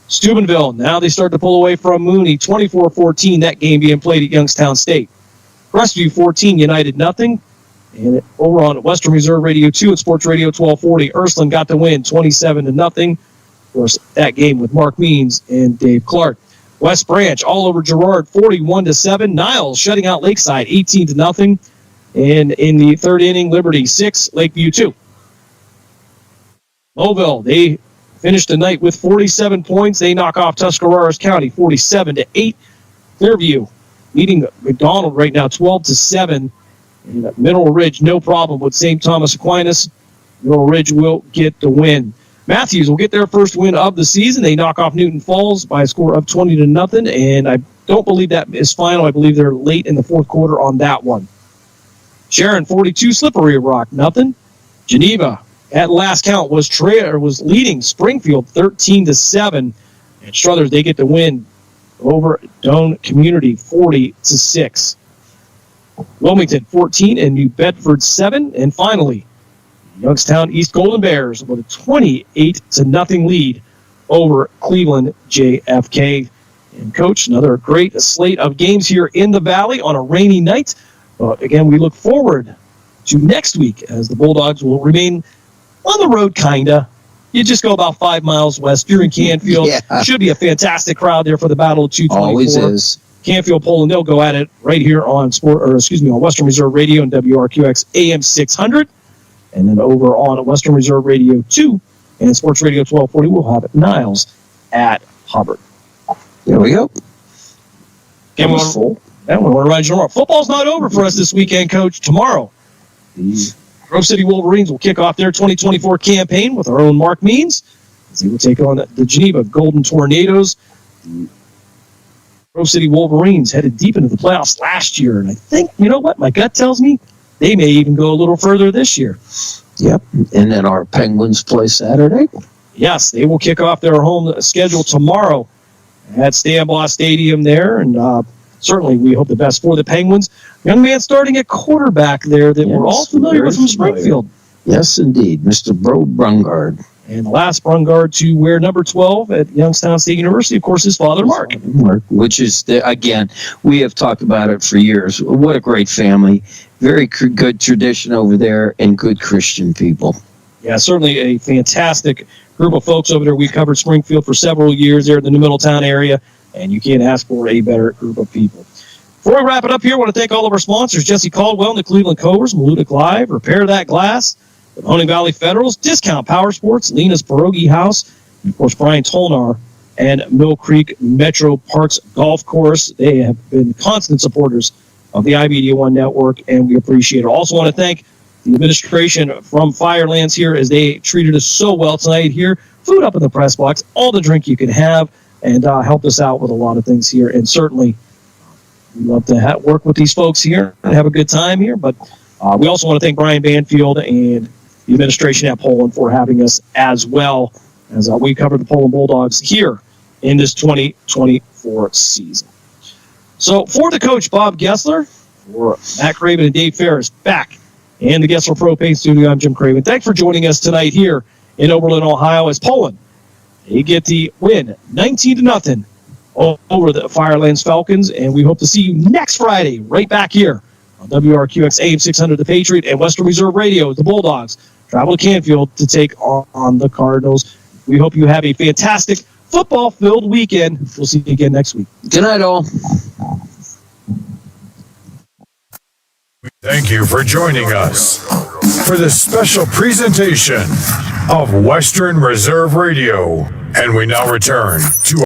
Steubenville, now they start to pull away from Mooney, 24-14, that game being played at Youngstown State. Crestview 14, United 0. And over on Western Reserve Radio 2 and Sports Radio 1240, Ursuline got the win 27-0. Of course, that game with Mark Means and Dave Clark. West Branch all over Girard 41-7. Niles shutting out Lakeside 18-0. And in the third inning, Liberty 6, Lakeview 2. Mobile, they finished the night with 47 points. They knock off Tuscarawas County 47-8. Clearview leading McDonald right now 12-7. And Mineral Ridge, no problem with St. Thomas Aquinas. Mineral Ridge will get the win. Matthews will get their first win of the season. They knock off Newton Falls by a score of 20-0. And I don't believe that is final. I believe they're late in the fourth quarter on that one. Sharon 42, Slippery Rock 0. Geneva, at last count, was leading Springfield 13-7. And Struthers, they get the win over Doane Community 40-6. Wilmington 14 and New Bedford 7. And finally, Youngstown East Golden Bears with a 28-0 lead over Cleveland JFK. And Coach, another great slate of games here in the Valley on a rainy night. Again, we look forward to next week as the Bulldogs will remain on the road, kinda. You just go about 5 miles west. You're in Canfield. Yeah. Should be a fantastic crowd there for the Battle of 224. Always is. Canfield, Poland, they'll go at it right here on on Western Reserve Radio and WRQX AM 600. And then over on Western Reserve Radio 2 and Sports Radio 1240, we'll have Niles at Hubbard. There we go. And we want to remind you tomorrow. Football's not over for us this weekend, Coach. Tomorrow, the Grove City Wolverines will kick off their 2024 campaign with our own Mark Means, as they will take on the Geneva Golden Tornadoes. The Grove City Wolverines headed deep into the playoffs last year, and I think, you know what, my gut tells me they may even go a little further this year. Yep. And then our Penguins play Saturday. Yes, they will kick off their home schedule tomorrow at Stambaugh Stadium there, and certainly we hope the best for the Penguins. Young man starting at quarterback there that we're all familiar with from Springfield. Yes, indeed, Mr. Bro Brungard. And the last Brungard to wear number 12 at Youngstown State University, of course, his father, Mark. Which is, again, we have talked about it for years. What a great family. Very good tradition over there and good Christian people. Yeah, certainly a fantastic group of folks over there. We covered Springfield for several years there in the New Middletown area, and you can't ask for a better group of people. Before we wrap it up here, I want to thank all of our sponsors, Jesse Caldwell and the Cleveland Cobras, Malutic Live, Repair That Glass, the Mahoning Valley Federals, Discount Power Sports, Lena's Pierogi House, and of course Brian Tolnar and Mill Creek Metro Parks Golf Course. They have been constant supporters of the iMedia One Network, and we appreciate it. Also want to thank the administration from Firelands here as they treated us so well tonight here. Food up in the press box, all the drink you can have, and helped us out with a lot of things here. And certainly we love to work with these folks here and have a good time here. But we also want to thank Brian Banfield and the administration at Poland for having us as well as we cover the Poland Bulldogs here in this 2024 season. So for the coach, Bob Gessler, for Matt Craven and Dave Ferris back in the Gessler Propane Studio, I'm Jim Craven. Thanks for joining us tonight here in Oberlin, Ohio, as Poland, they get the win 19-0 over the Firelands Falcons, and we hope to see you next Friday right back here on WRQX AM 600 The Patriot and Western Reserve Radio. The Bulldogs travel to Canfield to take on the Cardinals. We hope you have a fantastic football-filled weekend. We'll see you again next week. Good night, all. Thank you for joining us for this special presentation of Western Reserve Radio. And we now return to